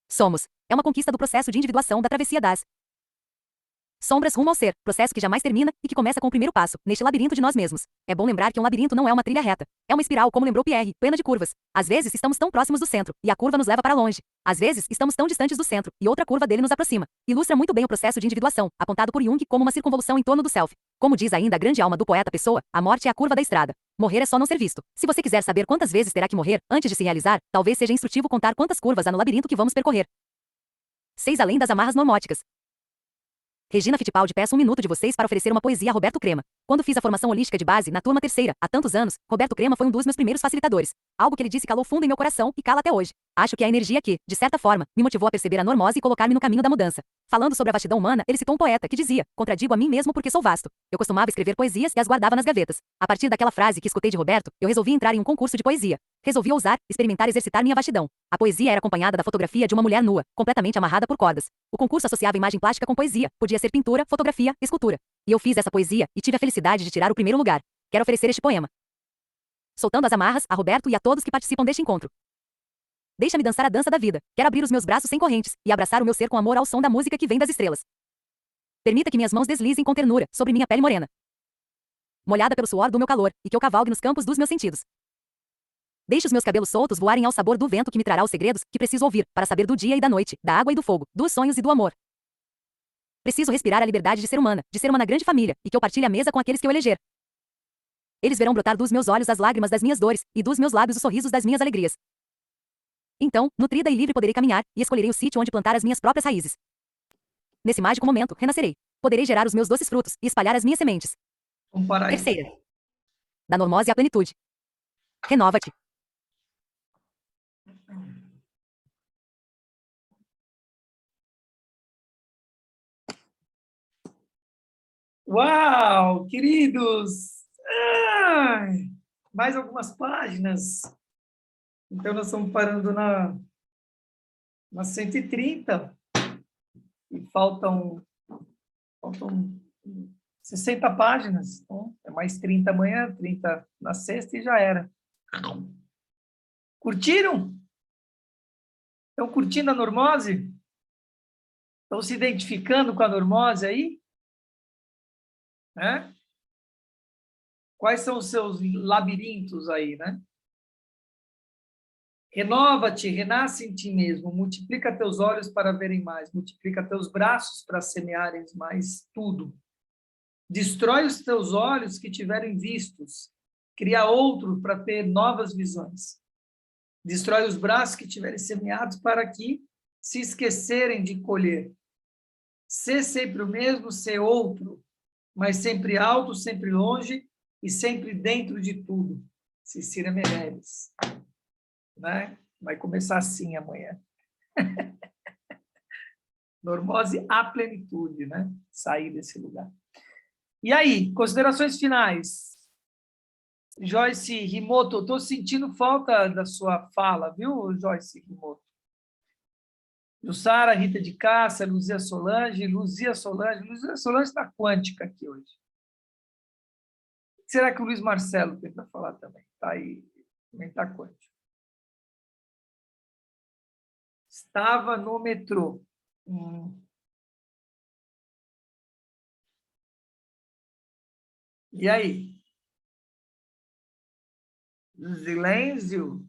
somos. É uma conquista do processo de individuação da travessia das sombras rumo ao ser, processo que jamais termina e que começa com o primeiro passo, neste labirinto de nós mesmos. É bom lembrar que um labirinto não é uma trilha reta. É uma espiral, como lembrou Pierre, plena de curvas. Às vezes estamos tão próximos do centro, e a curva nos leva para longe. Às vezes estamos tão distantes do centro, e outra curva dele nos aproxima. Ilustra muito bem o processo de individuação, apontado por Jung como uma circunvolução em torno do self. Como diz ainda a grande alma do poeta Pessoa, a morte é a curva da estrada. Morrer é só não ser visto. Se você quiser saber quantas vezes terá que morrer antes de se realizar, talvez seja instrutivo contar quantas curvas há no labirinto que vamos percorrer. 6 Além das amarras normóticas. Regina Fittipaldi, peço 1 minuto de vocês para oferecer uma poesia a Roberto Crema. Quando fiz a formação holística de base, na turma 3ª, há tantos anos, Roberto Crema foi um dos meus primeiros facilitadores. Algo que ele disse calou fundo em meu coração e cala até hoje. Acho que é a energia que, de certa forma, me motivou a perceber a normose e colocar-me no caminho da mudança. Falando sobre a vastidão humana, ele citou um poeta que dizia: contradigo a mim mesmo porque sou vasto. Eu costumava escrever poesias e as guardava nas gavetas. A partir daquela frase que escutei de Roberto, eu resolvi entrar em um concurso de poesia. Resolvi ousar, experimentar exercitar minha vastidão. A poesia era acompanhada da fotografia de uma mulher nua, completamente amarrada por cordas. O concurso associava imagem plástica com poesia, podia ser pintura, fotografia, escultura. E eu fiz essa poesia e tive a felicidade de tirar o primeiro lugar. Quero oferecer este poema, soltando as amarras, a Roberto e a todos que participam deste encontro. Deixa-me dançar a dança da vida. Quero abrir os meus braços sem correntes e abraçar o meu ser com amor ao som da música que vem das estrelas. Permita que minhas mãos deslizem com ternura sobre minha pele morena, molhada pelo suor do meu calor, e que eu cavalgue nos campos dos meus sentidos. Deixe os meus cabelos soltos voarem ao sabor do vento que me trará os segredos que preciso ouvir para saber do dia e da noite, da água e do fogo, dos sonhos e do amor. Preciso respirar a liberdade de ser humana na grande família, e que eu partilhe a mesa com aqueles que eu eleger. Eles verão brotar dos meus olhos as lágrimas das minhas dores, e dos meus lábios os sorrisos das minhas alegrias. Então, nutrida e livre poderei caminhar, e escolherei o sítio onde plantar as minhas próprias raízes. Nesse mágico momento, renascerei. Poderei gerar os meus doces frutos, e espalhar as minhas sementes.
Vamos parar aí.
3ª. Da normose à plenitude. Renova-te.
Uau, queridos! Ai, mais algumas páginas. Então, nós estamos parando na 130. E faltam 60 páginas. Então, é mais 30 amanhã, 30 na sexta e já era. Curtiram? Estão curtindo a normose? Estão se identificando com a normose aí? Né? Quais são os seus labirintos aí, né? Renova-te, renasce em ti mesmo, multiplica teus olhos para verem mais, multiplica teus braços para semearem mais tudo. Destrói os teus olhos que tiverem vistos, cria outro para ter novas visões. Destrói os braços que tiverem semeados para que se esquecerem de colher. Ser sempre o mesmo, ser outro, mas sempre alto, sempre longe e sempre dentro de tudo. Cecília Meirelles. Né? Vai começar assim amanhã. Normose à plenitude, né? Sair desse lugar. E aí, considerações finais? Joyce Rimoto, estou sentindo falta da sua fala, viu, Joyce Rimoto? Jussara, Rita de Cássia, Luzia Solange está quântica aqui hoje. Será que o Luiz Marcelo tenta falar também? Está aí, também está quântico. Estava no metrô. E aí? Silêncio?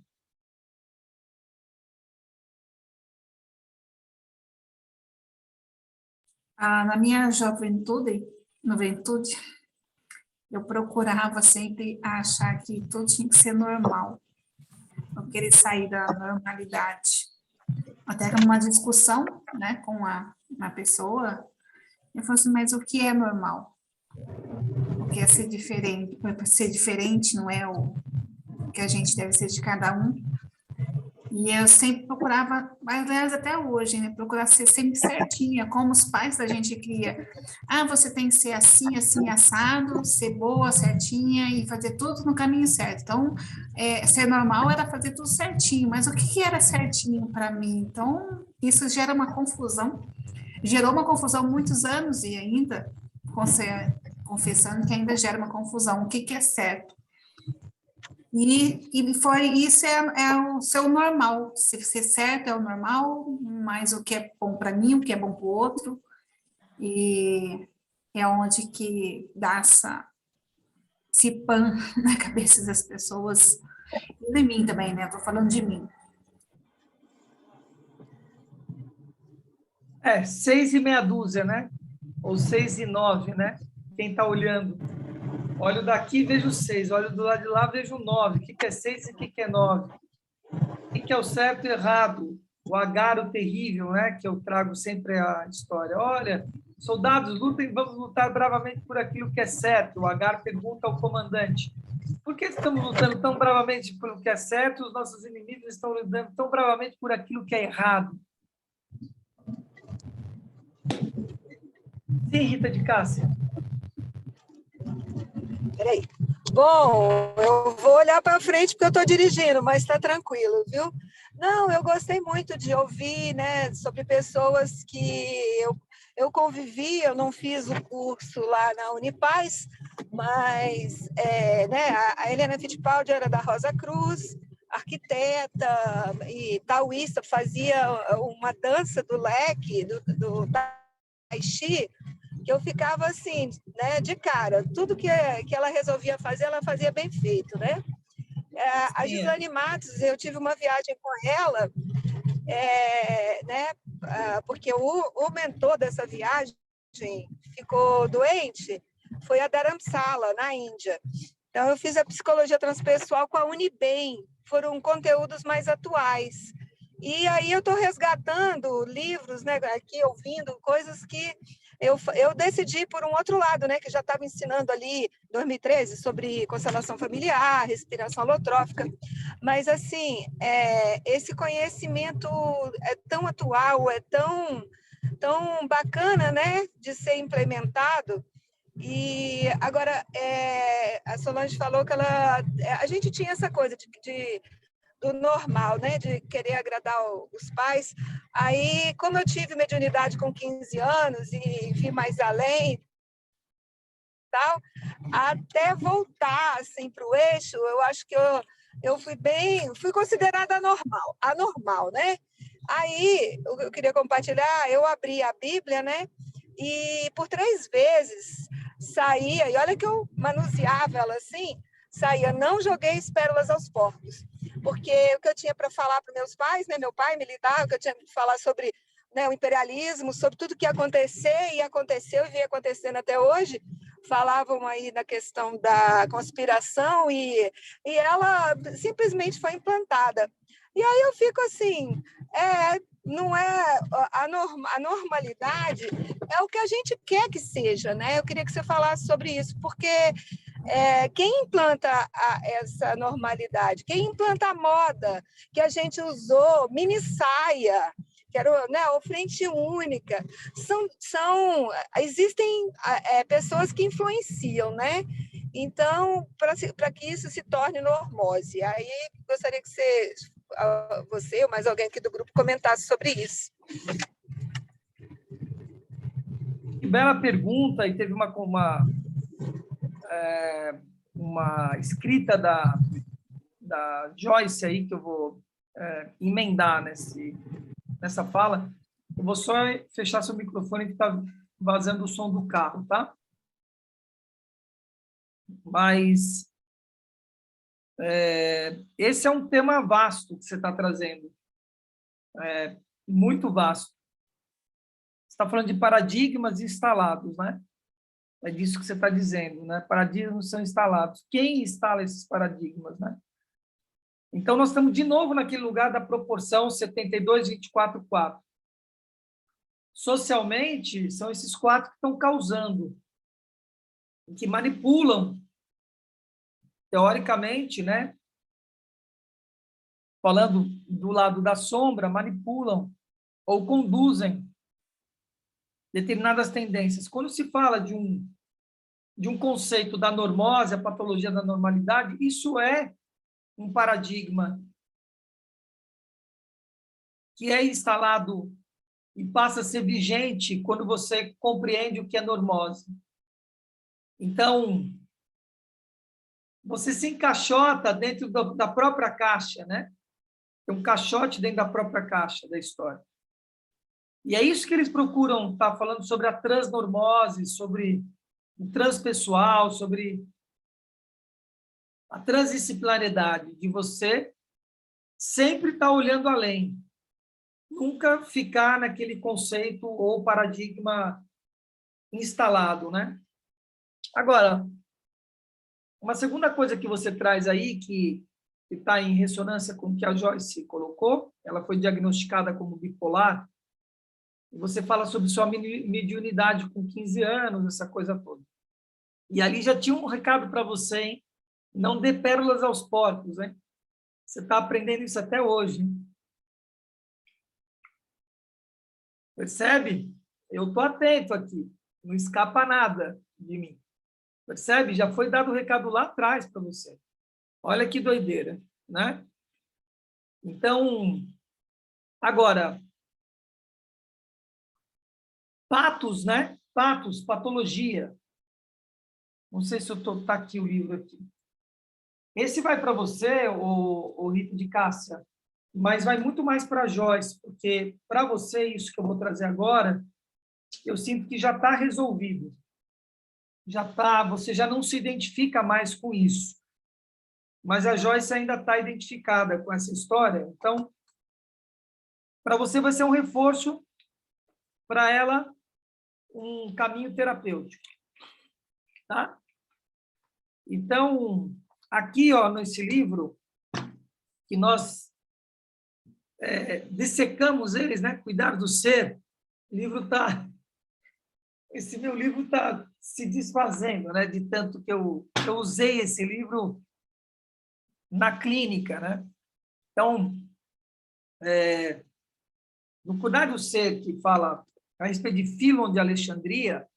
Na minha juventude, eu procurava sempre achar que tudo tinha que ser normal. Eu queria sair da normalidade. Até numa discussão, né, com uma pessoa, eu falei assim, mas o que é normal? O que é ser diferente? Ser diferente não é o que a gente deve ser de cada um. E eu sempre procurava, aliás, até hoje, né, procurar ser sempre certinha, como os pais da gente cria. Você tem que ser assim, assim, assado, ser boa, certinha e fazer tudo no caminho certo. Então, ser normal era fazer tudo certinho, mas o que era certinho para mim? Então, isso gera uma confusão. Gerou uma confusão há muitos anos e ainda, confessando que ainda gera uma confusão. O que é certo? E foi isso é o seu normal. Se ser certo é o normal, mas o que é bom para mim, o que é bom para o outro, e é onde que dá esse pan na cabeça das pessoas, e de mim também, né? Estou falando de mim.
6 e meia dúzia, né? Ou 6 e 9, né? Quem está olhando. Olho daqui, vejo 6. Olho do lado de lá, vejo 9. O que é 6 e o que é 9? O que é o certo e o errado? O agar, o terrível, né? Que eu trago sempre a história. Olha, soldados, lutem, vamos lutar bravamente por aquilo que é certo. O agar pergunta ao comandante. Por que estamos lutando tão bravamente pelo que é certo e os nossos inimigos estão lutando tão bravamente por aquilo que é errado? Sim, Rita de Cássia.
Peraí. Bom, eu vou olhar para frente porque eu estou dirigindo, mas está tranquilo, viu? Não, eu gostei muito de ouvir, né, sobre pessoas que eu convivi, eu não fiz o curso lá na Unipaz, mas né, a Helena Fittipaldi era da Rosa Cruz, arquiteta e taoísta, fazia uma dança do leque, do Tai Chi, que eu ficava assim, né, de cara. Tudo que ela resolvia fazer, ela fazia bem feito, né? A Gislane Matos, eu tive uma viagem com ela, né, porque o mentor dessa viagem ficou doente, foi a Dharamsala, na Índia. Então, eu fiz a psicologia transpessoal com a Unibem, foram conteúdos mais atuais. E aí eu estou resgatando livros, né, aqui, ouvindo coisas que eu decidi por um outro lado, né, que já estava ensinando ali em 2013 sobre constelação familiar, respiração holotrófica, mas assim, esse conhecimento é tão atual, é tão bacana, né, de ser implementado. E agora a Solange falou que a gente tinha essa coisa do normal, né, de querer agradar os pais. Aí, como eu tive mediunidade com 15 anos e vi mais além, tal, até voltar assim para o eixo, eu acho que eu fui considerada anormal, né? Aí, eu queria compartilhar, eu abri a Bíblia, né? E por 3 vezes saía, e olha que eu manuseava ela assim, saía, não joguei pérolas aos porcos, porque o que eu tinha para falar para meus pais, né, meu pai militar, o que eu tinha para falar sobre, né, o imperialismo, sobre tudo que ia acontecer, e aconteceu e vem acontecendo até hoje, falavam aí na questão da conspiração, e ela simplesmente foi implantada. E aí eu fico assim, não é a normalidade, é o que a gente quer que seja, né? Eu queria que você falasse sobre isso, porque quem implanta essa normalidade, quem implanta a moda que a gente usou, mini saia, que era, né, ou frente única, existem pessoas que influenciam, né? Então, para que isso se torne normose. Aí, gostaria que você ou mais alguém aqui do grupo comentasse sobre isso.
Que bela pergunta, e teve uma escrita da Joyce aí, que eu vou emendar nessa fala. Eu vou só fechar seu microfone que está vazando o som do carro, tá? Mas esse é um tema vasto que você está trazendo, muito vasto. Você está falando de paradigmas instalados, né? É disso que você está dizendo, né? Paradigmas são instalados. Quem instala esses paradigmas, né? Então, nós estamos de novo naquele lugar da proporção 72, 24, 4. Socialmente, são esses 4 que estão causando, que manipulam, teoricamente, né? Falando do lado da sombra, manipulam ou conduzem determinadas tendências. Quando se fala de um conceito da normose, a patologia da normalidade, isso é um paradigma que é instalado e passa a ser vigente quando você compreende o que é normose. Então, você se encaixota dentro da própria caixa, né? Tem um caixote dentro da própria caixa da história. E é isso que eles procuram estar falando sobre a transnormose, sobre o transpessoal, sobre a transdisciplinariedade, de você sempre estar olhando além, nunca ficar naquele conceito ou paradigma instalado, né? Agora, uma segunda coisa que você traz aí, que está em ressonância com o que a Joyce colocou, ela foi diagnosticada como bipolar, e você fala sobre sua mediunidade com 15 anos, essa coisa toda. E ali já tinha um recado para você, hein? Não dê pérolas aos porcos, hein? Você está aprendendo isso até hoje, hein? Percebe? Eu estou atento aqui, não escapa nada de mim. Percebe? Já foi dado o recado lá atrás para você. Olha que doideira, né? Então, agora, patos, né? Patos, patologia. Não sei se eu está aqui o livro aqui. Esse vai para você, o Rito de Cássia, mas vai muito mais para a Joyce, porque para você, isso que eu vou trazer agora, eu sinto que já está resolvido. Já está, você já não se identifica mais com isso. Mas a Joyce ainda está identificada com essa história. Então, para você vai ser um reforço, para ela, um caminho terapêutico. Tá? Então, aqui, ó, nesse livro, que nós dissecamos eles, né? Cuidar do ser, o livro está... Esse meu livro está se desfazendo, né? De tanto que eu usei esse livro na clínica, né? Então, no Cuidar do Ser, que fala a respeito de Fílon de Alexandria,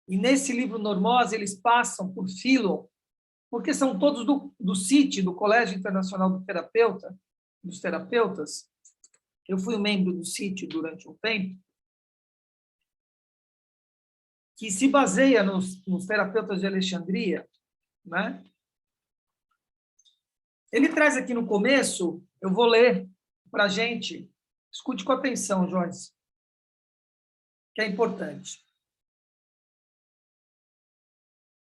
e nesse livro Normose, eles passam por Fílon, porque são todos do CIT, do Colégio Internacional dos Terapeutas. Eu fui um membro do CIT durante um tempo, que se baseia nos terapeutas de Alexandria, né? Ele traz aqui no começo, eu vou ler para a gente, escute com atenção, Joyce, que é importante.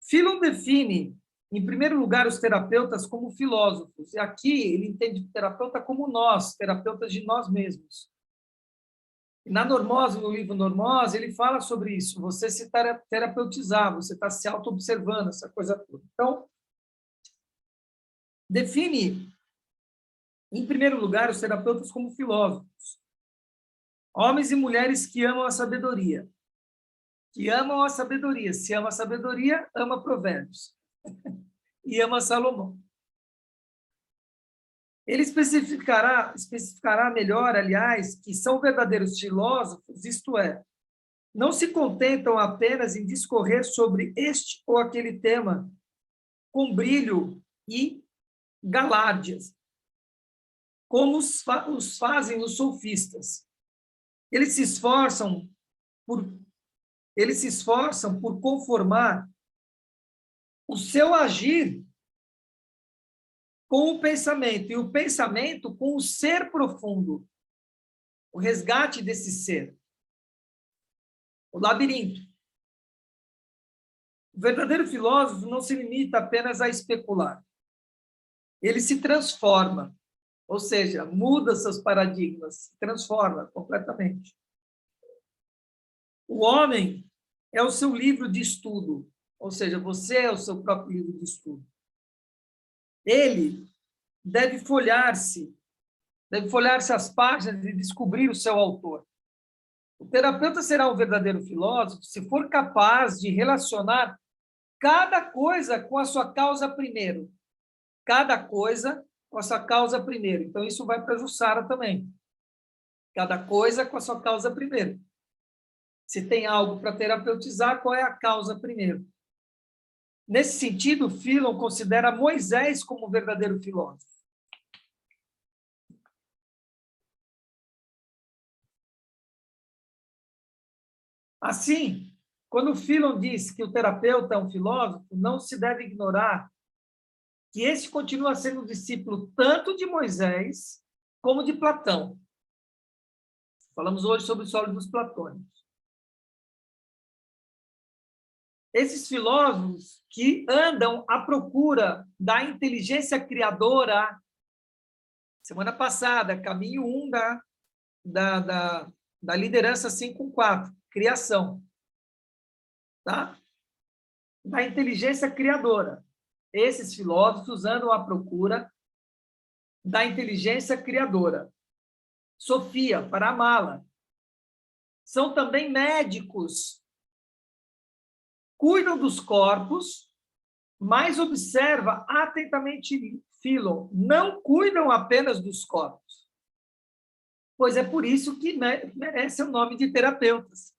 Fílon define, em primeiro lugar, os terapeutas como filósofos, e aqui ele entende o terapeuta como nós, terapeutas de nós mesmos. E na Normose, no livro Normose, ele fala sobre isso, você se terapeutizar, você está se auto-observando, essa coisa toda. Então, define, em primeiro lugar, os terapeutas como filósofos. Homens e mulheres que amam a sabedoria. Que amam a sabedoria. Se ama a sabedoria, ama Provérbios. E ama Salomão. Ele especificará melhor, aliás, que são verdadeiros filósofos, isto é, não se contentam apenas em discorrer sobre este ou aquele tema com brilho e galádias, como os fazem os sofistas. Eles se esforçam por conformar o seu agir com o pensamento, e o pensamento com o ser profundo, o resgate desse ser, o labirinto. O verdadeiro filósofo não se limita apenas a especular. Ele se transforma, ou seja, muda seus paradigmas, se transforma completamente. O homem é o seu livro de estudo, ou seja, você é o seu próprio livro de estudo. Ele deve folhear-se as páginas e descobrir o seu autor. O terapeuta será um verdadeiro filósofo se for capaz de relacionar cada coisa com a sua causa primeiro. Cada coisa com a sua causa primeiro. Então, isso vai para a Jussara também. Cada coisa com a sua causa primeiro. Se tem algo para terapeutizar, qual é a causa primeiro? Nesse sentido, Philon considera Moisés como o verdadeiro filósofo. Assim, quando Philon diz que o terapeuta é um filósofo, não se deve ignorar que esse continua sendo discípulo tanto de Moisés como de Platão. Falamos hoje sobre os sólidos platônicos. Esses filósofos que andam à procura da inteligência criadora, semana passada, caminho 1 da liderança 5.4, criação, tá? Da inteligência criadora. Esses filósofos andam à procura da inteligência criadora. Sofia, para amá-la. São também médicos. Cuidam dos corpos, mas observa atentamente Philon, não cuidam apenas dos corpos, pois é por isso que merece o nome de terapeutas.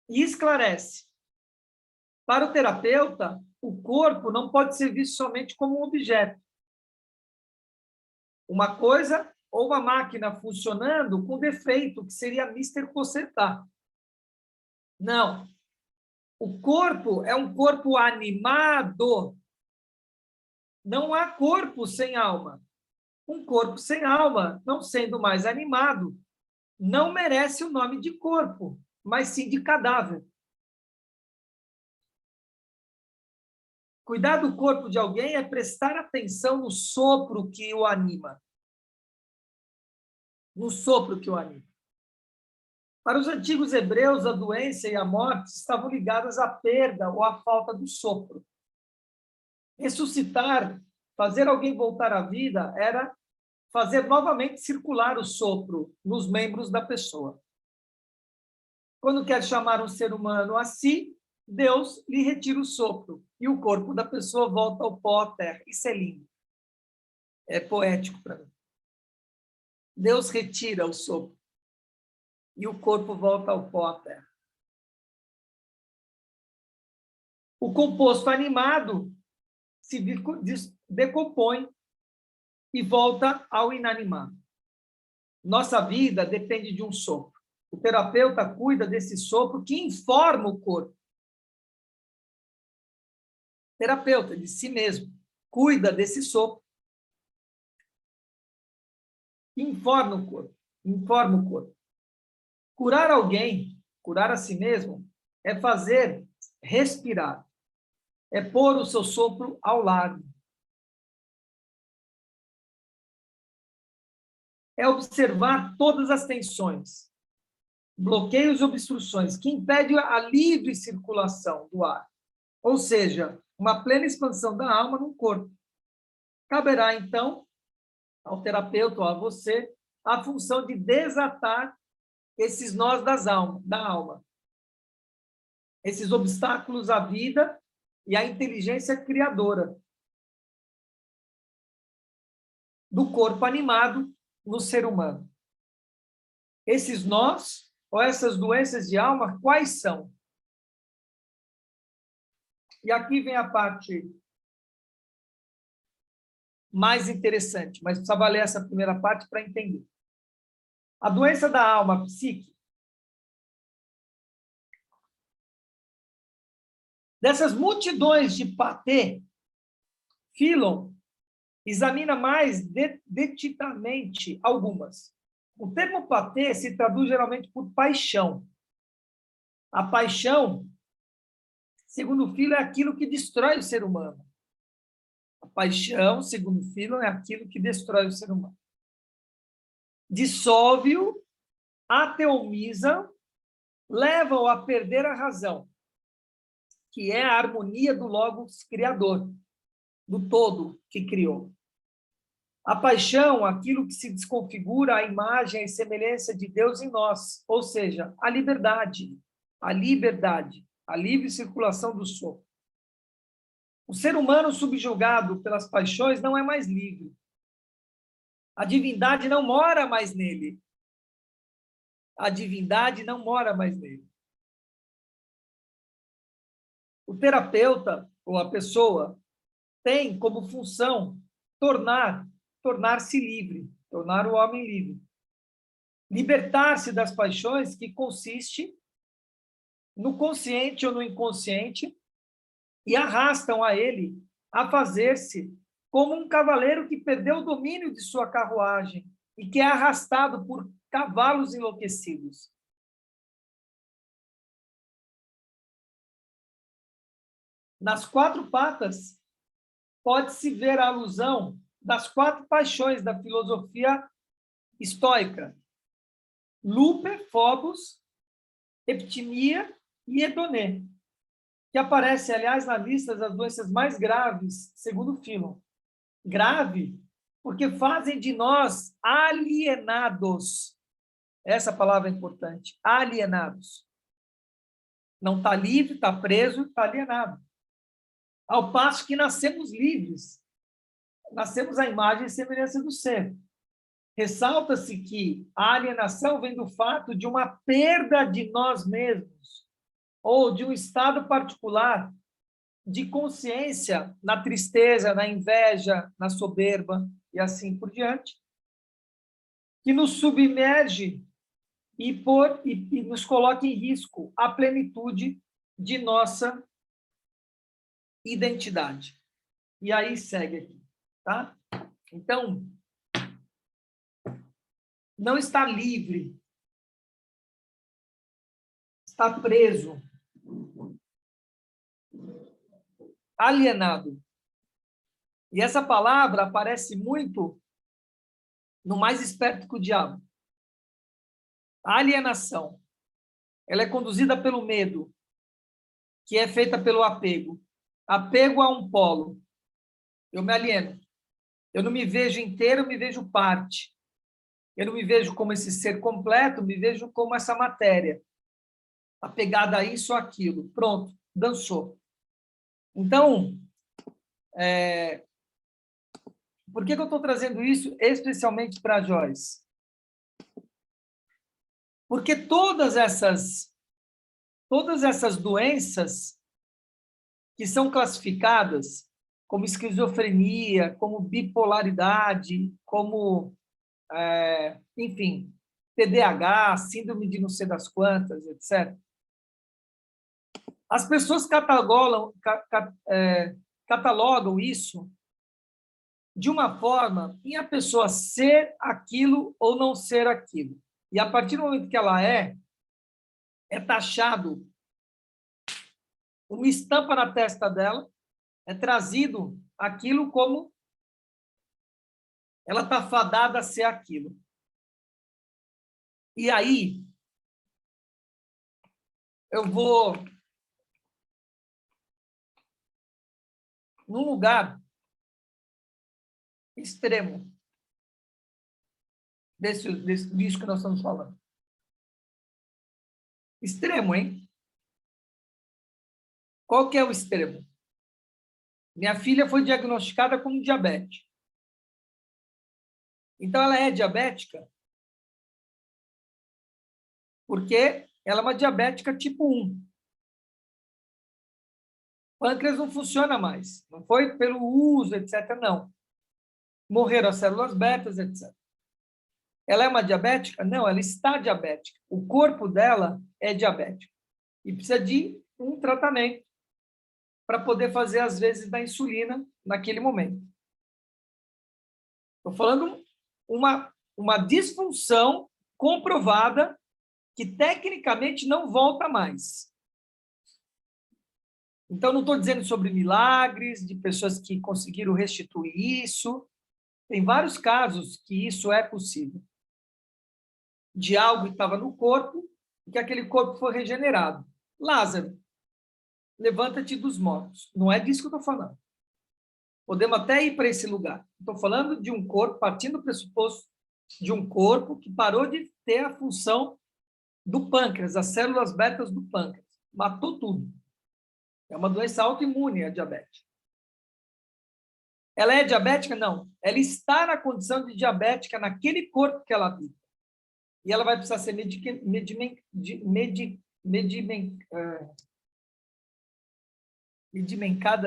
E esclarece, para o terapeuta, o corpo não pode ser visto somente como um objeto, uma coisa ou uma máquina funcionando com defeito, que seria Mr. Consertar. Não. O corpo é um corpo animado. Não há corpo sem alma. Um corpo sem alma, não sendo mais animado, não merece o nome de corpo, mas sim de cadáver. Cuidar do corpo de alguém é prestar atenção no sopro que o anima. No sopro que o anima. Para os antigos hebreus, a doença e a morte estavam ligadas à perda ou à falta do sopro. Ressuscitar, fazer alguém voltar à vida, era fazer novamente circular o sopro nos membros da pessoa. Quando quer chamar um ser humano a si, Deus lhe retira o sopro e o corpo da pessoa volta ao pó, à terra. Isso é lindo. É poético para mim. Deus retira o sopro e o corpo volta ao pó, à terra. O composto animado se decompõe e volta ao inanimado. Nossa vida depende de um sopro. O terapeuta cuida desse sopro que informa o corpo. Terapeuta de si mesmo cuida desse sopro que informa o corpo. Informa o corpo. Curar alguém, curar a si mesmo, é fazer respirar. É pôr o seu sopro ao largo. É observar todas as tensões, bloqueios e obstruções que impedem a livre circulação do ar, ou seja, uma plena expansão da alma no corpo. Caberá, então, ao terapeuta ou a você, a função de desatar esses nós da alma, esses obstáculos à vida e à inteligência criadora do corpo animado no ser humano. Esses nós, ou essas doenças de alma, quais são? E aqui vem a parte mais interessante, mas precisa valer essa primeira parte para entender. A doença da alma, a psique, dessas multidões de patê, Philon examina mais detidamente algumas. O termo patê se traduz geralmente por paixão. A paixão, segundo Philon, é aquilo que destrói o ser humano. A paixão, segundo Philon, é aquilo que destrói o ser humano. Dissolve-o, ateumiza, leva-o a perder a razão, que é a harmonia do Logos Criador, do todo que criou. A paixão, aquilo que se desconfigura a imagem e semelhança de Deus em nós, ou seja, a liberdade, a livre circulação do som. O ser humano subjugado pelas paixões não é mais livre. A divindade não mora mais nele. A divindade não mora mais nele. O terapeuta, ou a pessoa, tem como função tornar-se livre, tornar o homem livre. Libertar-se das paixões, que consiste no consciente ou no inconsciente, e arrastam a ele a fazer-se como um cavaleiro que perdeu o domínio de sua carruagem e que é arrastado por cavalos enlouquecidos. Nas 4 patas, pode-se ver a alusão das 4 paixões da filosofia estoica: Lupe, Phobos, Eptimia e Hedonê, que aparece, aliás, na lista das doenças mais graves, segundo Philon. Grave, porque fazem de nós alienados. Essa palavra é importante, alienados. Não está livre, está preso, está alienado. Ao passo que nascemos livres. Nascemos à imagem e semelhança do ser. Ressalta-se que a alienação vem do fato de uma perda de nós mesmos, ou de um estado particular de consciência na tristeza, na inveja, na soberba e assim por diante, que nos submerge e nos coloca em risco a plenitude de nossa identidade. E aí segue aqui, tá? Então, não está livre, está preso, alienado. E essa palavra aparece muito no Mais Esperto que o Diabo. A alienação, ela é conduzida pelo medo, que é feita pelo apego. Apego a um polo. Eu me alieno. Eu não me vejo inteiro, eu me vejo parte. Eu não me vejo como esse ser completo, me vejo como essa matéria. Apegada a isso ou aquilo. Pronto, dançou. Então, por que eu estou trazendo isso especialmente para a Joyce? Porque todas essas doenças que são classificadas como esquizofrenia, como bipolaridade, como, enfim, TDAH, síndrome de não sei das quantas, etc. As pessoas catalogam isso de uma forma em a pessoa ser aquilo ou não ser aquilo. E a partir do momento que ela é taxado uma estampa na testa dela, é trazido aquilo como ela está fadada a ser aquilo. E aí, eu vou num lugar extremo disso que nós estamos falando. Extremo, hein? Qual que é o extremo? Minha filha foi diagnosticada com diabetes. Então, ela é diabética porque ela é uma diabética tipo 1. pâncreas não funciona mais. Não foi pelo uso, etc. Não. Morreram as células betas, etc. Ela é uma diabética? Não, ela está diabética. O corpo dela é diabético. E precisa de um tratamento para poder fazer, às vezes, da insulina naquele momento. Estou falando uma disfunção comprovada que, tecnicamente, não volta mais. Então, não estou dizendo sobre milagres, de pessoas que conseguiram restituir isso. Tem vários casos que isso é possível. De algo que estava no corpo, e que aquele corpo foi regenerado. Lázaro, levanta-te dos mortos. Não é disso que eu estou falando. Podemos até ir para esse lugar. Estou falando de um corpo, partindo do pressuposto de um corpo que parou de ter a função do pâncreas, as células betas do pâncreas. Matou tudo. É uma doença autoimune, a diabetes. Ela é diabética? Não. Ela está na condição de diabética naquele corpo que ela habita. E ela vai precisar ser medicada,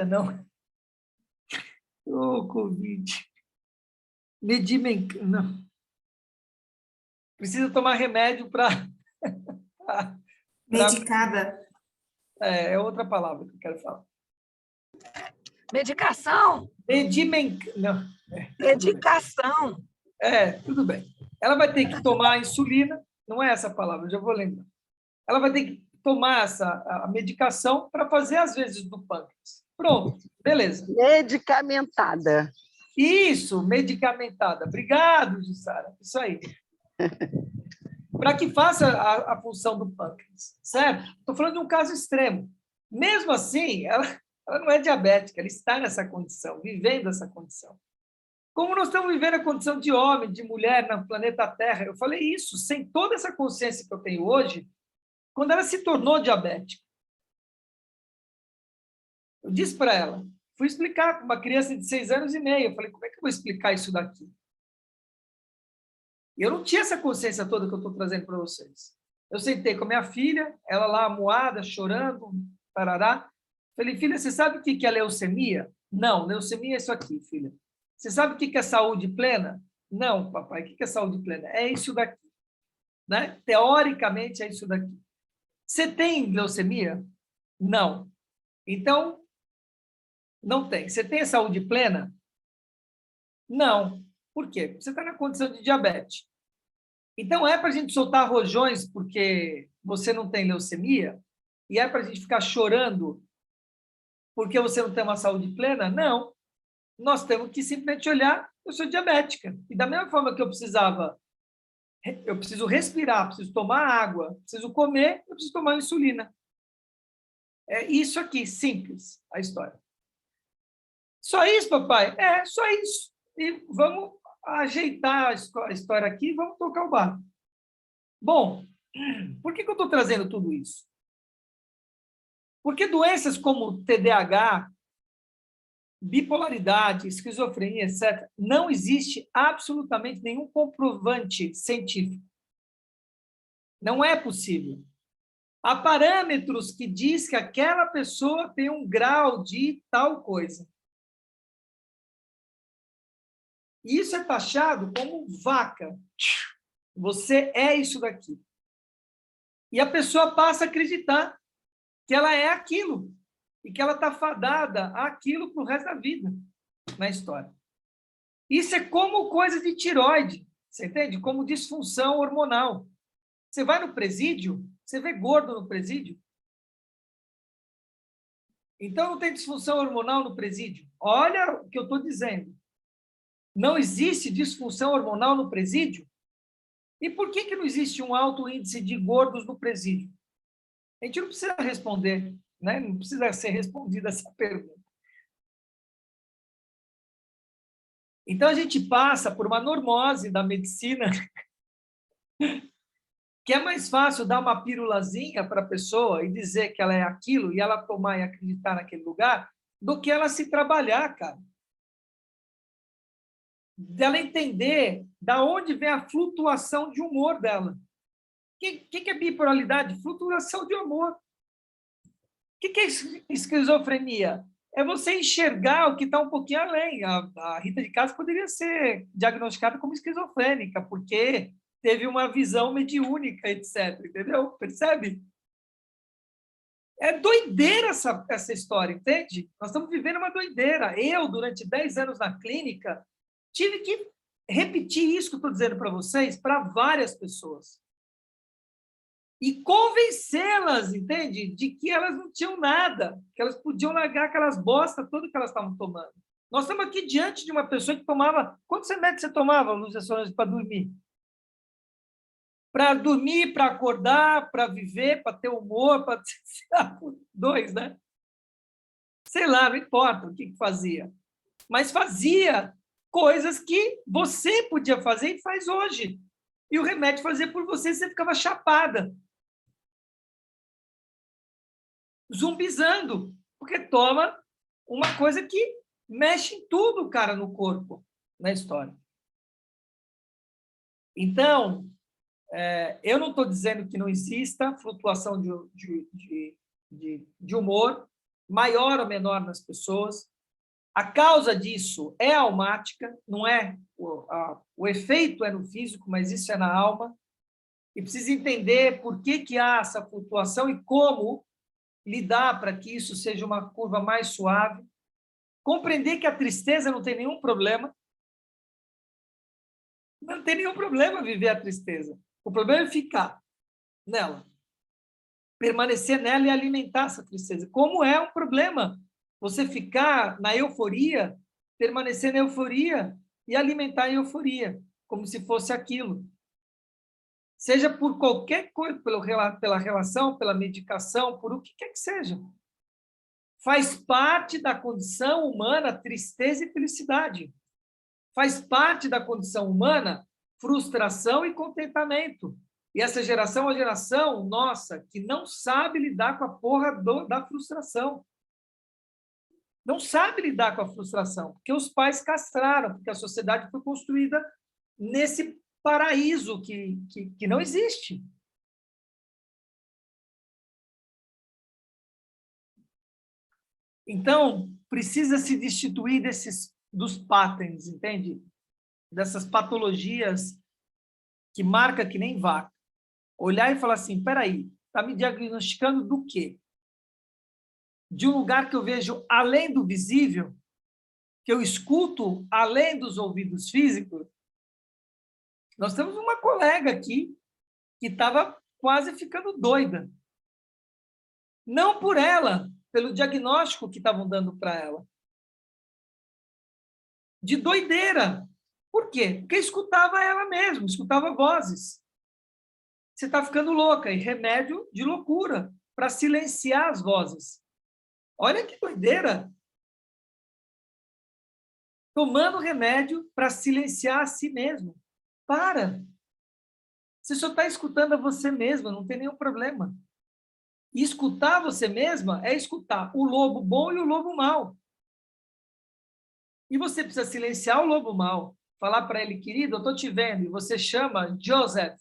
não. Covid. Não. Precisa tomar remédio para...
Medicada.
É outra palavra que eu quero falar.
Medicação.
Não.
Medicação.
Tudo bem. Ela vai ter que tomar insulina, não é essa palavra, já vou lembrar. Ela vai ter que tomar a medicação para fazer, às vezes, do pâncreas. Pronto, beleza.
Medicamentada.
Isso, medicamentada. Obrigado, Jussara. Isso aí. Para que faça a função do pâncreas, certo? Estou falando de um caso extremo. Mesmo assim, ela não é diabética, ela está nessa condição, vivendo essa condição. Como nós estamos vivendo a condição de homem, de mulher no planeta Terra, eu falei isso, sem toda essa consciência que eu tenho hoje, quando ela se tornou diabética. Eu disse para ela, fui explicar para uma criança de 6 anos e meio, eu falei, como é que eu vou explicar isso daqui? E eu não tinha essa consciência toda que eu estou trazendo para vocês. Eu sentei com a minha filha, ela lá amuada, chorando, parará. Falei, filha, você sabe o que é leucemia? Não, leucemia é isso aqui, filha. Você sabe o que é saúde plena? Não, papai, o que é saúde plena? É isso daqui. Né? Teoricamente, é isso daqui. Você tem leucemia? Não. Então, não tem. Você tem saúde plena? Não. Por quê? Você está na condição de diabetes. Então, é para a gente soltar rojões porque você não tem leucemia? E é para a gente ficar chorando porque você não tem uma saúde plena? Não. Nós temos que simplesmente olhar, eu sou diabética. E da mesma forma que eu preciso respirar, preciso tomar água, preciso comer, eu preciso tomar insulina. É isso aqui, simples, a história. Só isso, papai? É, só isso. E vamos ajeitar a história aqui e vamos tocar o barco. Bom, por que eu estou trazendo tudo isso? Porque doenças como TDAH, bipolaridade, esquizofrenia, etc., não existe absolutamente nenhum comprovante científico. Não é possível. Há parâmetros que diz que aquela pessoa tem um grau de tal coisa. E isso é taxado como vaca. Você é isso daqui. E a pessoa passa a acreditar que ela é aquilo. E que ela está fadada àquilo para o resto da vida, na história. Isso é como coisa de tireoide, você entende? Como disfunção hormonal. Você vai no presídio, você vê gordo no presídio. Então, não tem disfunção hormonal no presídio. Olha o que eu estou dizendo. Não existe disfunção hormonal no presídio? E por que não existe um alto índice de gordos no presídio? A gente não precisa responder, né? Não precisa ser respondida essa pergunta. Então, a gente passa por uma normose da medicina, que é mais fácil dar uma pílulazinha para a pessoa e dizer que ela é aquilo, e ela tomar e acreditar naquele lugar, do que ela se trabalhar, cara. Dela entender da onde vem a flutuação de humor dela. O que é bipolaridade? Flutuação de humor. que é esquizofrenia? É você enxergar o que está um pouquinho além. A Rita de Castro poderia ser diagnosticada como esquizofrênica, porque teve uma visão mediúnica, etc. Entendeu? Percebe? É doideira essa história, entende? Nós estamos vivendo uma doideira. Eu, durante 10 anos na clínica, tive que repetir isso que eu estou dizendo para vocês, para várias pessoas. E convencê-las, entende? De que elas não tinham nada, que elas podiam largar aquelas bostas todas que elas estavam tomando. Nós estamos aqui diante de uma pessoa que tomava... Quantos remédios você tomava, Lúcia Soares, para dormir? Para dormir, para acordar, para viver, para ter humor, para... 2, né? Sei lá, não importa o que fazia. Mas fazia coisas que você podia fazer e faz hoje. E o remédio fazia por você, você ficava chapada. Zumbizando, porque toma uma coisa que mexe em tudo, cara, no corpo, na história. Então, eu não estou dizendo que não exista flutuação de humor, maior ou menor nas pessoas. A causa disso é almática, não é o efeito é no físico, mas isso é na alma. E precisa entender por que há essa flutuação e como lidar para que isso seja uma curva mais suave. Compreender que a tristeza não tem nenhum problema. Não tem nenhum problema viver a tristeza. O problema é ficar nela. Permanecer nela e alimentar essa tristeza. Como é um problema você ficar na euforia, permanecer na euforia e alimentar a euforia, como se fosse aquilo. Seja por qualquer coisa, pela relação, pela medicação, por o que quer que seja. Faz parte da condição humana tristeza e felicidade. Faz parte da condição humana frustração e contentamento. E essa geração é uma geração, nossa, que não sabe lidar com a porra da frustração. Não sabe lidar com a frustração, porque os pais castraram, porque a sociedade foi construída nesse paraíso que não existe. Então, precisa se destituir dos patterns, entende? Dessas patologias que marca que nem vaca. Olhar e falar assim, espera aí, está me diagnosticando do quê? De um lugar que eu vejo além do visível, que eu escuto além dos ouvidos físicos. Nós temos uma colega aqui que estava quase ficando doida. Não por ela, pelo diagnóstico que estavam dando para ela. De doideira. Por quê? Porque escutava ela mesma, escutava vozes. Você está ficando louca, e remédio de loucura, para silenciar as vozes. Olha que doideira. Tomando remédio para silenciar a si mesmo. Para. Você só está escutando a você mesma, não tem nenhum problema. E escutar você mesma é escutar o lobo bom e o lobo mau. E você precisa silenciar o lobo mau. Falar para ele, querido, eu estou te vendo. E você chama Joseph.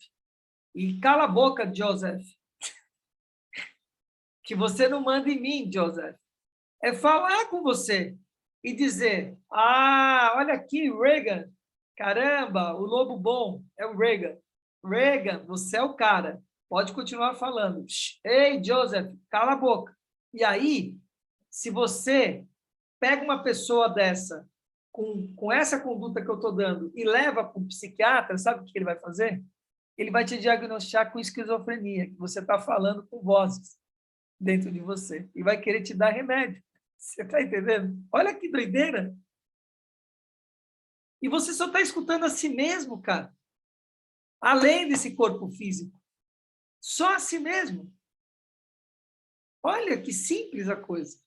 E cala a boca, Joseph. Que você não manda em mim, Joseph. É falar com você e dizer, olha aqui, Reagan. Caramba, o lobo bom é o Reagan. Reagan, você é o cara. Pode continuar falando. Ei, Joseph, cala a boca. E aí, se você pega uma pessoa dessa, com essa conduta que eu estou dando, e leva para um psiquiatra, sabe o que ele vai fazer? Ele vai te diagnosticar com esquizofrenia, que você está falando com vozes dentro de você, e vai querer te dar remédio. Você está entendendo? Olha que doideira. E você só está escutando a si mesmo, cara. Além desse corpo físico. Só a si mesmo. Olha que simples a coisa.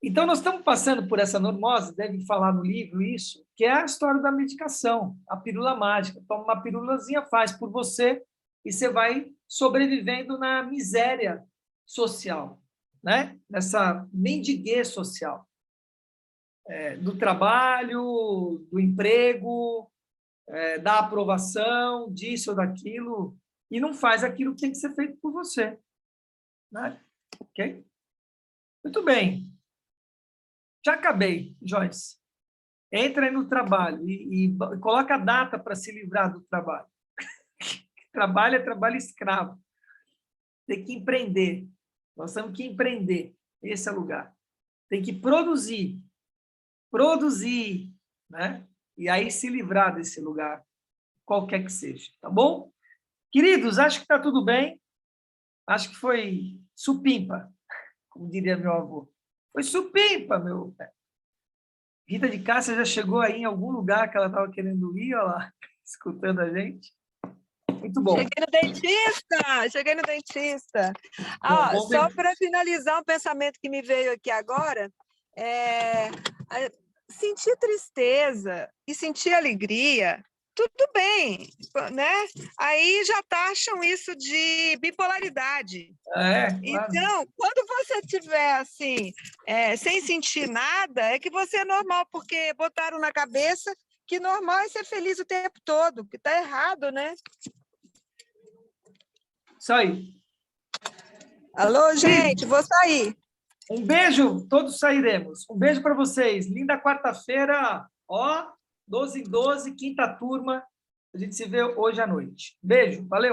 Então, nós estamos passando por essa normose, deve falar no livro isso, que é a história da medicação, a pílula mágica. Toma uma pílulazinha, faz por você, e você vai sobrevivendo na miséria social, né? Nessa mendiguez social. Do trabalho, do emprego, da aprovação, disso ou daquilo, e não faz aquilo que tem que ser feito por você. Né? Ok? Muito bem. Já acabei, Joyce. Entra aí no trabalho e coloca a data para se livrar do trabalho. Trabalho é trabalho escravo. Tem que empreender. Nós temos que empreender. Esse é o lugar. Tem que produzir. Produzir, né? E aí se livrar desse lugar, qualquer que seja. Tá bom? Queridos, acho que está tudo bem. Acho que foi supimpa, como diria meu avô. Foi supimpa, meu. Rita de Cássia já chegou aí em algum lugar que ela estava querendo ir, olha lá, escutando a gente. Muito bom.
Cheguei no dentista.
Bom, vamos
Só
ver.
para finalizar um pensamento que me veio aqui agora, sentir tristeza e sentir alegria, tudo bem, né? Aí já taxam isso de bipolaridade.
Claro.
Então, quando você estiver assim, sem sentir nada, é que você é normal, porque botaram na cabeça que normal é ser feliz o tempo todo, que está errado, né?
Isso aí.
Alô, gente, vou sair.
Um beijo, todos sairemos. Um beijo para vocês. Linda quarta-feira, 12 em 12, quinta turma. A gente se vê hoje à noite. Beijo, valeu.